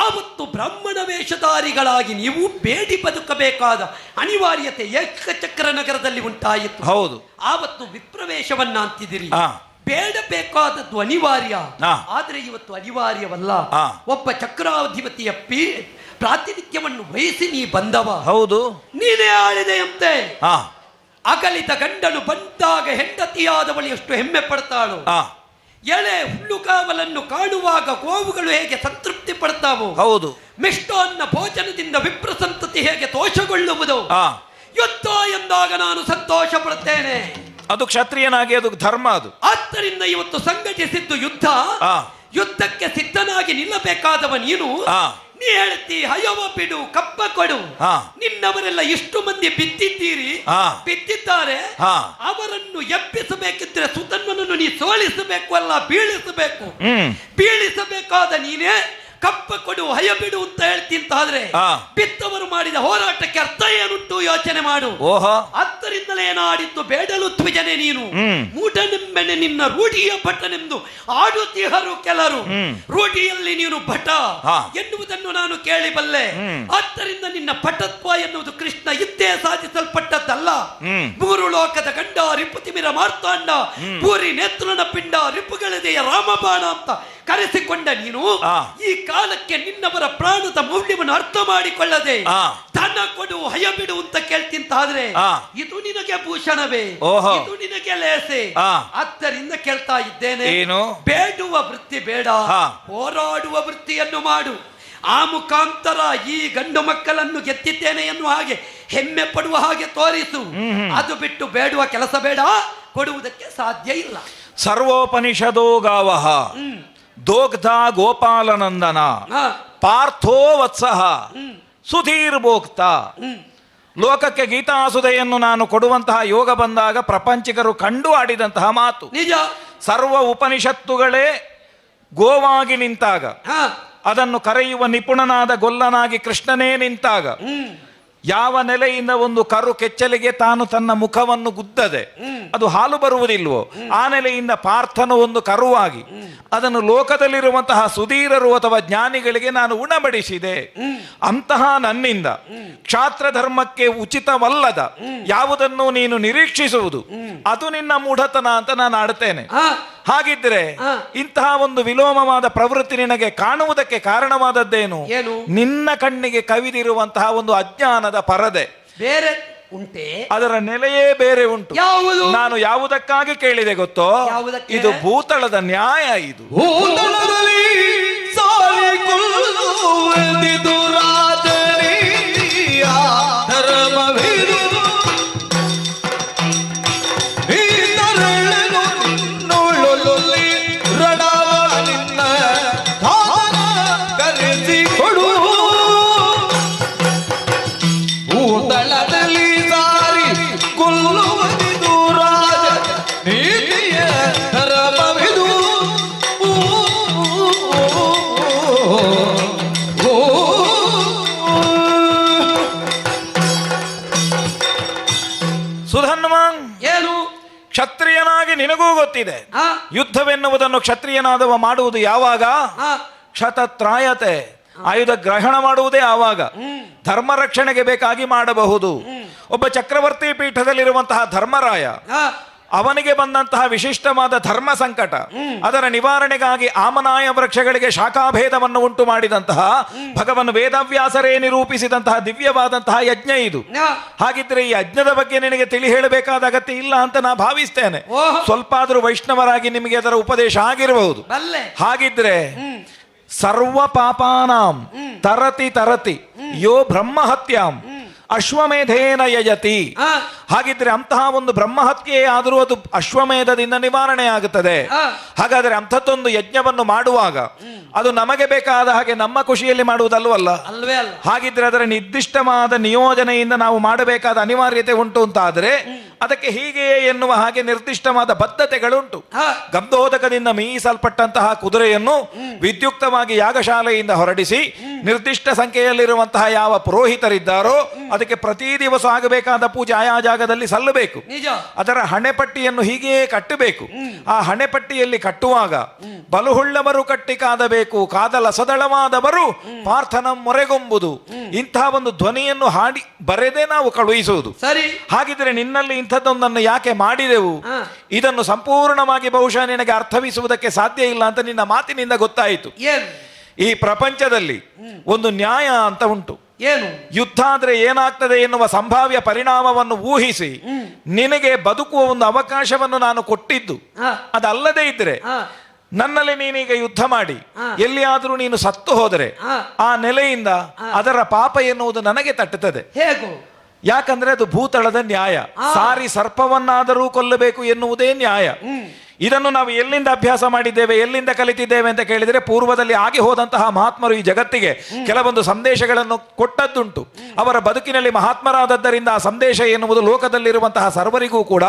ಆವತ್ತು ಬ್ರಾಹ್ಮಣ ವೇಷಧಾರಿಗಳಾಗಿ ನೀವು ಬೇಡಿ ಬದುಕಬೇಕಾದ ಅನಿವಾರ್ಯತೆ ಏಕಚಕ್ರ ನಗರದಲ್ಲಿ ಉಂಟಾಯಿತು. ಹೌದು, ಆವತ್ತು ವಿಪ್ರವೇಶವನ್ನ ಅಂತಿದ್ದೀರಿ. ಬೇಡಬೇಕಾದದ್ದು ಅನಿವಾರ್ಯ, ಆದ್ರೆ ಇವತ್ತು ಅನಿವಾರ್ಯವಲ್ಲ. ಒಬ್ಬ ಚಕ್ರಾಧಿಪತಿಯ ಪ್ರಾತಿನಿಧ್ಯವನ್ನು ವಹಿಸಿ ನೀ ಬಂದವ. ಹೌದು, ನೀನೇ ಆಳಿದೆಯಂತೆ. ಅಗಲಿದ ಗಂಡನು ಬಂದಾಗ ಹೆಂಡತಿಯಾದವಳು ಎಷ್ಟು ಹೆಮ್ಮೆ ಪಡ್ತಾಳು. ಎಳೆ ಹುಲ್ಲುಗಾವಲನ್ನು ಕಾಣುವಾಗ ಗೋವುಗಳು ಹೇಗೆ ಸಂತೃಪ್ತಿ ಪಡ್ತಾವು. ಹೌದು, ಮಿಷ್ಟಾನ್ನ ಭೋಜನದಿಂದ ವಿಪ್ರಸಂತತಿ ಹೇಗೆ ತೋಷಗೊಳ್ಳುವುದು. ಯುದ್ಧ ಎಂದಾಗ ನಾನು ಸಂತೋಷ ಪಡುತ್ತೇನೆ. ಅದು ಕ್ಷತ್ರಿಯನಾಗಿ ಅದು ಧರ್ಮ. ಅದು ಆದ್ದರಿಂದ ಇವತ್ತು ಸಂಘಟಿಸಿದ್ದು ಯುದ್ಧ. ಯುದ್ಧಕ್ಕೆ ಸಿದ್ಧನಾಗಿ ನಿಲ್ಲಬೇಕಾದವ ನೀನು. ನೀ ಹೇಳ್ತಿ ಹಯವ ಬಿಡು, ಕಪ್ಪ ಕೊಡು. ನಿನ್ನವರೆಲ್ಲ ಇಷ್ಟು ಮಂದಿ ಬಿದ್ದಿದ್ದೀರಿ, ಬಿದ್ದಿದ್ದಾರೆ. ಅವರನ್ನು ಎಬ್ಬಿಸಬೇಕಿದ್ರೆ ಸುತನ್ಮನನ್ನು ನೀ ಸೋಲಿಸಬೇಕು, ಅಲ್ಲ ಬೀಳಿಸಬೇಕು. ಬೀಳಿಸಬೇಕಾದ ನೀನೇ ಕಪ್ಪ ಕೊಡು, ಹಯ ಬಿಡು ಅಂತ ಹೇಳ್ತಿಂತಾದ್ರೆ ಬಿತ್ತವರು ಮಾಡಿದ ಹೋರಾಟಕ್ಕೆ ಅರ್ಥ ಏನುಂಟು ಯೋಚನೆ ಮಾಡು. ಅದರಿಂದಲೇ ನಾಡಿದ್ದು ಬೇಡಲು ಧ್ವಜನೆ ನೀನು. ಮೂಢನೆಂಬೆನೆ ನಿನ್ನ ರೂಢಿಯ ಭಟನೆಂದು ಆಡುತ್ತಿಹರು ಕೆಲರು. ರೂಢಿಯಲ್ಲಿ ನೀನು ಭಟ ಎನ್ನುವುದನ್ನು ನಾನು ಕೇಳಿಬಲ್ಲೆ. ಆದ್ದರಿಂದ ನಿನ್ನ ಭಟತ್ವ ಎನ್ನುವುದು ಕೃಷ್ಣ ಇದ್ದೇ ಸಾಧಿಸಲ್ಪಟ್ಟದ್ದಲ್ಲ. ಮೂರು ಲೋಕದ ಗಂಡ ರಿಪುತಿಮಿರ ಮಾರ್ತಾಂಡ, ಪೂರಿ ನೇತ್ರನ ಪಿಂಡ, ರಿಪುಗಳಿದೆಯ ರಾಮಬಾಣ ಅಂತ ಕರೆಸಿಕೊಂಡ ನೀನು ಈ ಕಾಲಕ್ಕೆ ನಿನ್ನವರ ಪ್ರಾಣದ ಮೌಲ್ಯವನ್ನು ಅರ್ಥ ಮಾಡಿಕೊಳ್ಳದೆ ಧನ ಕೊಡು, ಹಯ ಬಿಡು ಅಂತ ಕೇಳ್ತಿಂತಾದ್ರೆ ಇದು ನಿನಗೆ ಭೂಷಣವೇ? ಇದು ನಿನಗೆ ಲೇಸೆ? ಆದ್ದರಿಂದ ಕೇಳ್ತಾ ಇದ್ದೇನೆ, ಬೇಡುವ ವೃತ್ತಿ ಬೇಡ, ಹೋರಾಡುವ ವೃತ್ತಿಯನ್ನು ಮಾಡು. ಆ ಮುಖಾಂತರ ಈ ಗಂಡು ಮಕ್ಕಳನ್ನು ಗೆದ್ದಿದ್ದೇನೆ ಎನ್ನುವ ಹಾಗೆ ಹೆಮ್ಮೆ ಪಡುವ ಹಾಗೆ ತೋರಿಸು. ಅದು ಬಿಟ್ಟು ಬೇಡುವ ಕೆಲಸ ಬೇಡ, ಕೊಡುವುದಕ್ಕೆ ಸಾಧ್ಯ ಇಲ್ಲ. ಸರ್ವೋಪನಿಷದೋ ಗಾವಃ ದೋಗ್ಧ ಗೋಪಾಲನಂದನ ಪಾರ್ಥೋ ವತ್ಸಃ ಸುಧೀರ್ ಭೋಕ್ತ. ಲೋಕಕ್ಕೆ ಗೀತಾಸುಧೆಯನ್ನು ನಾನು ಕೊಡುವಂತಹ ಯೋಗ ಬಂದಾಗ ಪ್ರಪಂಚಿಕರು ಕಂಡು ಆಡಿದಂತಹ ಮಾತು ನಿಜ. ಸರ್ವ ಉಪನಿಷತ್ತುಗಳೇ ಗೋವಾಗಿ ನಿಂತಾಗ, ಅದನ್ನು ಕರೆಯುವ ನಿಪುಣನಾದ ಗೊಲ್ಲನಾಗಿ ಕೃಷ್ಣನೇ ನಿಂತಾಗ, ಯಾವ ನೆಲೆಯಿಂದ ಒಂದು ಕರು ಕೆಚ್ಚಲಿಗೆ ತಾನು ತನ್ನ ಮುಖವನ್ನು ಗುದ್ದದೆ ಅದು ಹಾಲು ಬರುವುದಿಲ್ವೋ ಆ ನೆಲೆಯಿಂದ ಪಾರ್ಥನು ಒಂದು ಕರುವಾಗಿ ಅದನ್ನು ಲೋಕದಲ್ಲಿರುವಂತಹ ಸುಧೀರರು ಅಥವಾ ಜ್ಞಾನಿಗಳಿಗೆ ನಾನು ಉಣಬಡಿಸಿದೆ. ಅಂತಹ ನನ್ನಿಂದ ಕ್ಷಾತ್ರ ಧರ್ಮಕ್ಕೆ ಉಚಿತವಲ್ಲದ ಯಾವುದನ್ನು ನೀನು ನಿರೀಕ್ಷಿಸುವುದು ಅದು ನಿನ್ನ ಮೂಢತನ ಅಂತ ನಾನು ಆಡ್ತೇನೆ. ಹಾಗಿದ್ರೆ ಇಂತಹ ಒಂದು ವಿಲೋಮವಾದ ಪ್ರವೃತ್ತಿ ನಿನಗೆ ಕಾಣುವುದಕ್ಕೆ ಕಾರಣವಾದದ್ದೇನು? ನಿನ್ನ ಕಣ್ಣಿಗೆ ಕವಿದಿರುವಂತಹ ಒಂದು ಅಜ್ಞಾನದ ಪರದೆ ಬೇರೆ ಉಂಟೆ, ಅದರ ನೆಲೆಯೇ ಬೇರೆ ಉಂಟು. ನಾನು ಯಾವುದಕ್ಕಾಗಿ ಕೇಳಿದೆ ಗೊತ್ತೋ? ಇದು ಭೂತಳದ ನ್ಯಾಯ. ಇದು ಭೂತಳದಲ್ಲಿ ಧರ್ಮವಿದು ಕ್ಷತ್ರಿಯನಾಗಿ ನಿನಗೂ ಗೊತ್ತಿದೆ ಯುದ್ಧವೆನ್ನುವುದನ್ನು ಕ್ಷತ್ರಿಯನಾದವ ಮಾಡುವುದು ಯಾವಾಗ? ಕ್ಷತತ್ರಾಯತೆ, ಆಯುಧ ಗ್ರಹಣ ಮಾಡುವುದೇ ಆವಾಗ. ಧರ್ಮ ರಕ್ಷಣೆಗೆ ಬೇಕಾಗಿ ಮಾಡಬಹುದು. ಒಬ್ಬ ಚಕ್ರವರ್ತಿ ಪೀಠದಲ್ಲಿರುವಂತಹ ಧರ್ಮರಾಯ ಅವನಿಗೆ ಬಂದಂತಹ ವಿಶಿಷ್ಟವಾದ ಧರ್ಮ ಸಂಕಟ, ಅದರ ನಿವಾರಣೆಗಾಗಿ ಆಮನಾಯ ವೃಕ್ಷಗಳಿಗೆ ಶಾಖಾಭೇದವನ್ನು ಉಂಟು ಮಾಡಿದಂತಹ ಭಗವನ್ ವೇದವ್ಯಾಸರೇ ನಿರೂಪಿಸಿದಂತಹ ದಿವ್ಯವಾದಂತಹ ಯಜ್ಞ ಇದು. ಹಾಗಿದ್ರೆ ಈ ಯಜ್ಞದ ಬಗ್ಗೆ ನಿನಗೆ ತಿಳಿ ಹೇಳಬೇಕಾದ ಅಗತ್ಯ ಇಲ್ಲ ಅಂತ ನಾ ಭಾವಿಸ್ತೇನೆ. ಸ್ವಲ್ಪ ಆದ್ರೂ ವೈಷ್ಣವರಾಗಿ ನಿಮಗೆ ಅದರ ಉಪದೇಶ ಆಗಿರಬಹುದು. ಹಾಗಿದ್ರೆ ಸರ್ವ ಪಾಪಾನಾಂ ತರತಿ ತರತಿ ಯೋ ಬ್ರಹ್ಮಹತ್ಯಾಂ ಅಶ್ವಮೇಧೇನ ಯಜತಿ. ಹಾಗಿದ್ರೆ ಅಂತಹ ಒಂದು ಬ್ರಹ್ಮಹತ್ಯೆ ಆದರೂ ಅದು ಅಶ್ವಮೇಧದಿಂದ ನಿವಾರಣೆ ಆಗುತ್ತದೆ. ಹಾಗಾದ್ರೆ ಅಂಥದ್ದೊಂದು ಯಜ್ಞವನ್ನು ಮಾಡುವಾಗ ಅದು ನಮಗೆ ಬೇಕಾದ ಹಾಗೆ ನಮ್ಮ ಖುಷಿಯಲ್ಲಿ ಮಾಡುವುದಲ್ವಲ್ಲ. ಹಾಗಿದ್ರೆ ಅದರ ನಿರ್ದಿಷ್ಟವಾದ ನಿಯೋಜನೆಯಿಂದ ನಾವು ಮಾಡಬೇಕಾದ ಅನಿವಾರ್ಯತೆ ಉಂಟು ಅಂತಾದರೆ ಅದಕ್ಕೆ ಹೀಗೆಯೇ ಎನ್ನುವ ಹಾಗೆ ನಿರ್ದಿಷ್ಟವಾದ ಬದ್ಧತೆಗಳುಂಟು. ಗಂಧೋದಕದಿಂದ ಮೀಸಲ್ಪಟ್ಟಂತಹ ಕುದುರೆಯನ್ನು ವಿದ್ಯುಕ್ತವಾಗಿ ಯಾಗಶಾಲೆಯಿಂದ ಹೊರಡಿಸಿ ನಿರ್ದಿಷ್ಟ ಸಂಖ್ಯೆಯಲ್ಲಿರುವಂತಹ ಯಾವ ಪುರೋಹಿತರಿದ್ದಾರೋ ಅದಕ್ಕೆ ಪ್ರತಿ ದಿವಸ ಆಗಬೇಕಾದ ಪೂಜೆ ಆಯಾ ಜಾಗದಲ್ಲಿ ಸಲ್ಲಬೇಕು. ಅದರ ಹಣೆಪಟ್ಟಿಯನ್ನು ಹೀಗೆಯೇ ಕಟ್ಟಬೇಕು. ಆ ಹಣೆಪಟ್ಟಿಯಲ್ಲಿ ಕಟ್ಟುವಾಗ ಬಲುಹುಳ್ಳವರು ಕಟ್ಟಿ ಕಾದಬೇಕು, ಕಾದಲಸದಳವಾದವರು ಪಾರ್ಥನ ಮೊರೆಗೊಂಬುದು, ಇಂತಹ ಒಂದು ಧ್ವನಿಯನ್ನು ಹಾಡಿ ಬರೆದೇ ನಾವು ಕಳುಹಿಸುವುದು. ಸರಿ, ಹಾಗಿದ್ರೆ ನಿನ್ನಲ್ಲಿ ಇಂಥದ್ದೊಂದನ್ನು ಯಾಕೆ ಮಾಡಿದೆವು? ಇದನ್ನು ಸಂಪೂರ್ಣವಾಗಿ ಬಹುಶಃ ನಿನಗೆ ಅರ್ಥವಿಸುವುದಕ್ಕೆ ಸಾಧ್ಯ ಇಲ್ಲ ಅಂತ ನಿನ್ನ ಮಾತಿನಿಂದ ಗೊತ್ತಾಯಿತು. ಈ ಪ್ರಪಂಚದಲ್ಲಿ ಒಂದು ನ್ಯಾಯ ಅಂತ ಉಂಟು. ಏನು? ಯುದ್ಧ ಆದ್ರೆ ಏನಾಗ್ತದೆ ಎನ್ನುವ ಸಂಭಾವ್ಯ ಪರಿಣಾಮವನ್ನು ಊಹಿಸಿ ನಿನಗೆ ಬದುಕುವ ಒಂದು ಅವಕಾಶವನ್ನು ನಾನು ಕೊಟ್ಟಿದ್ದು. ಅದಲ್ಲದೆ ಇದ್ರೆ ನನ್ನಲ್ಲಿ ನೀನೀಗ ಯುದ್ಧ ಮಾಡಿ ಎಲ್ಲಿಯಾದರೂ ನೀನು ಸತ್ತು ಹೋದರೆ ಆ ನೆಲೆಯಿಂದ ಅದರ ಪಾಪ ಎನ್ನುವುದು ನನಗೆ ತಟ್ಟುತ್ತದೆ. ಹೇಗೂ? ಯಾಕಂದ್ರೆ ಅದು ಭೂತಳದ ನ್ಯಾಯ. ಸಾರಿ ಸರ್ಪವನ್ನಾದರೂ ಕೊಲ್ಲಬೇಕು ಎನ್ನುವುದೇ ನ್ಯಾಯ. ಇದನ್ನು ನಾವು ಎಲ್ಲಿಂದ ಅಭ್ಯಾಸ ಮಾಡಿದ್ದೇವೆ, ಎಲ್ಲಿಂದ ಕಲಿತಿದ್ದೇವೆ ಅಂತ ಕೇಳಿದರೆ ಪೂರ್ವದಲ್ಲಿ ಆಗಿ ಹೋದಂತಹ ಮಹಾತ್ಮರು ಈ ಜಗತ್ತಿಗೆ ಕೆಲವೊಂದು ಸಂದೇಶಗಳನ್ನು ಕೊಟ್ಟದ್ದುಂಟು. ಅವರ ಬದುಕಿನಲ್ಲಿ ಮಹಾತ್ಮರಾದದ್ದರಿಂದ ಆ ಸಂದೇಶ ಎನ್ನುವುದು ಲೋಕದಲ್ಲಿರುವಂತಹ ಸರ್ವರಿಗೂ ಕೂಡ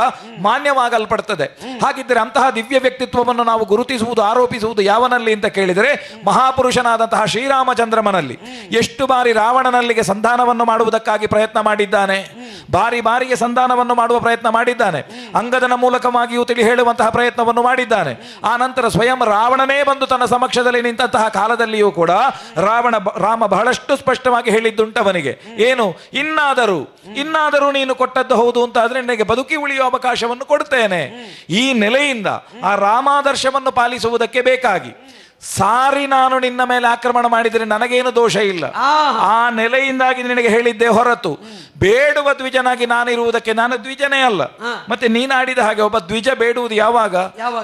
ಮಾನ್ಯವಾಗಲ್ಪಡ್ತದೆ. ಹಾಗಿದ್ದರೆ ಅಂತಹ ದಿವ್ಯ ವ್ಯಕ್ತಿತ್ವವನ್ನು ನಾವು ಗುರುತಿಸುವುದು, ಆರೋಪಿಸುವುದು ಯಾವನಲ್ಲಿ ಅಂತ ಕೇಳಿದರೆ ಮಹಾಪುರುಷನಾದಂತಹ ಶ್ರೀರಾಮಚಂದ್ರಮನಲ್ಲಿ. ಎಷ್ಟು ಬಾರಿ ರಾವಣನಲ್ಲಿಗೆ ಸಂಧಾನವನ್ನು ಮಾಡುವುದಕ್ಕಾಗಿ ಪ್ರಯತ್ನ ಮಾಡಿದ್ದಾನೆ, ಬಾರಿ ಬಾರಿಗೆ ಸಂಧಾನವನ್ನು ಮಾಡುವ ಪ್ರಯತ್ನ ಮಾಡಿದ್ದಾನೆ, ಅಂಗದನ ಮೂಲಕವಾಗಿಯೂ ತಿಳಿ ಹೇಳುವಂತಹ ಪ್ರಯತ್ನವನ್ನು ಮಾಡಿದ್ದಾನೆ. ಆ ನಂತರ ಸ್ವಯಂ ರಾವಣನೇ ಬಂದು ತನ್ನ ಸಮಕ್ಷದಲ್ಲಿ ನಿಂತಹ ಕಾಲದಲ್ಲಿಯೂ ಕೂಡ ರಾಮ ಬಹಳಷ್ಟು ಸ್ಪಷ್ಟವಾಗಿ ಹೇಳಿದ್ದುಂಟವನಿಗೆ, ಏನು ಇನ್ನಾದರೂ ನೀನು ಕೊಟ್ಟದ್ದು ಹೌದು ಅಂತ ಆದ್ರೆ ನನಗೆ ಬದುಕಿ ಉಳಿಯುವ ಅವಕಾಶವನ್ನು ಕೊಡ್ತೇನೆ. ಈ ನೆಲೆಯಿಂದ ಆ ರಾಮಾದರ್ಶವನ್ನು ಪಾಲಿಸುವುದಕ್ಕೆ ಬೇಕಾಗಿ ಸಾರಿ ನಾನು ನಿನ್ನ ಮೇಲೆ ಆಕ್ರಮಣ ಮಾಡಿದರೆ ನನಗೇನು ದೋಷ ಇಲ್ಲ. ಆ ನೆಲೆಯಿಂದಾಗಿ ನಿನಗೆ ಹೇಳಿದ್ದೆ ಹೊರತು ಬೇಡುವ ದ್ವಿಜನಾಗಿ ನಾನಿರುವುದಕ್ಕೆ ನಾನು ದ್ವಿಜನೇ ಅಲ್ಲ. ಮತ್ತೆ ನೀನಾಡಿದ ಹಾಗೆ ಒಬ್ಬ ದ್ವಿಜ ಬೇಡುವುದು ಯಾವಾಗ?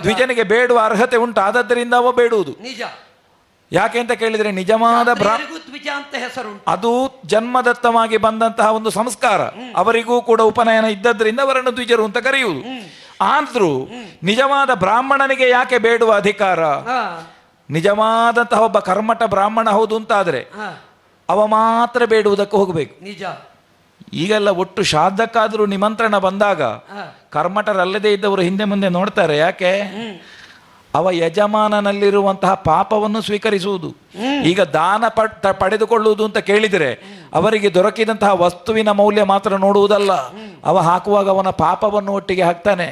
ದ್ವಿಜನಿಗೆ ಬೇಡುವ ಅರ್ಹತೆ ಉಂಟು, ಆದದ್ದರಿಂದ ಅವ ಬೇಡುವುದು. ಯಾಕೆ ಅಂತ ಕೇಳಿದ್ರೆ ನಿಜವಾದ ದ್ವಿಜ ಅಂತ ಹೆಸರು, ಅದು ಜನ್ಮದತ್ತವಾಗಿ ಬಂದಂತಹ ಒಂದು ಸಂಸ್ಕಾರ. ಅವರಿಗೂ ಕೂಡ ಉಪನಯನ ಇದ್ದದ್ರಿಂದ ಅವರನ್ನು ದ್ವಿಜರು ಅಂತ ಕರೆಯುವುದು. ಆದ್ರೂ ನಿಜವಾದ ಬ್ರಾಹ್ಮಣನಿಗೆ ಯಾಕೆ ಬೇಡುವ ಅಧಿಕಾರ? ನಿಜವಾದಂತಹ ಒಬ್ಬ ಕರ್ಮಠ ಬ್ರಾಹ್ಮಣ ಹೌದು ಅಂತಾದ್ರೆ ಅವ ಮಾತ್ರ ಬೇಡುವುದಕ್ಕೆ ಹೋಗಬೇಕು. ನಿಜ. ಈಗೆಲ್ಲ ಒಟ್ಟು ಶ್ರಾದ್ದಕ್ಕಾದ್ರೂ ನಿಮಂತ್ರಣ ಬಂದಾಗ ಕರ್ಮಠರಲ್ಲದೆ ಇದ್ದವರು ಹಿಂದೆ ಮುಂದೆ ನೋಡ್ತಾರೆ. ಯಾಕೆ? ಅವ ಯಜಮಾನನಲ್ಲಿರುವಂತಹ ಪಾಪವನ್ನು ಸ್ವೀಕರಿಸುವುದು. ಈಗ ದಾನ ಪಡೆದುಕೊಳ್ಳುವುದು ಅಂತ ಕೇಳಿದರೆ ಅವರಿಗೆ ದೊರಕಿದಂತಹ ವಸ್ತುವಿನ ಮೌಲ್ಯ ಮಾತ್ರ ನೋಡುವುದಲ್ಲ, ಅವ ಹಾಕುವಾಗ ಅವನ ಪಾಪವನ್ನು ಒಟ್ಟಿಗೆ ಹಾಕ್ತಾನೆ.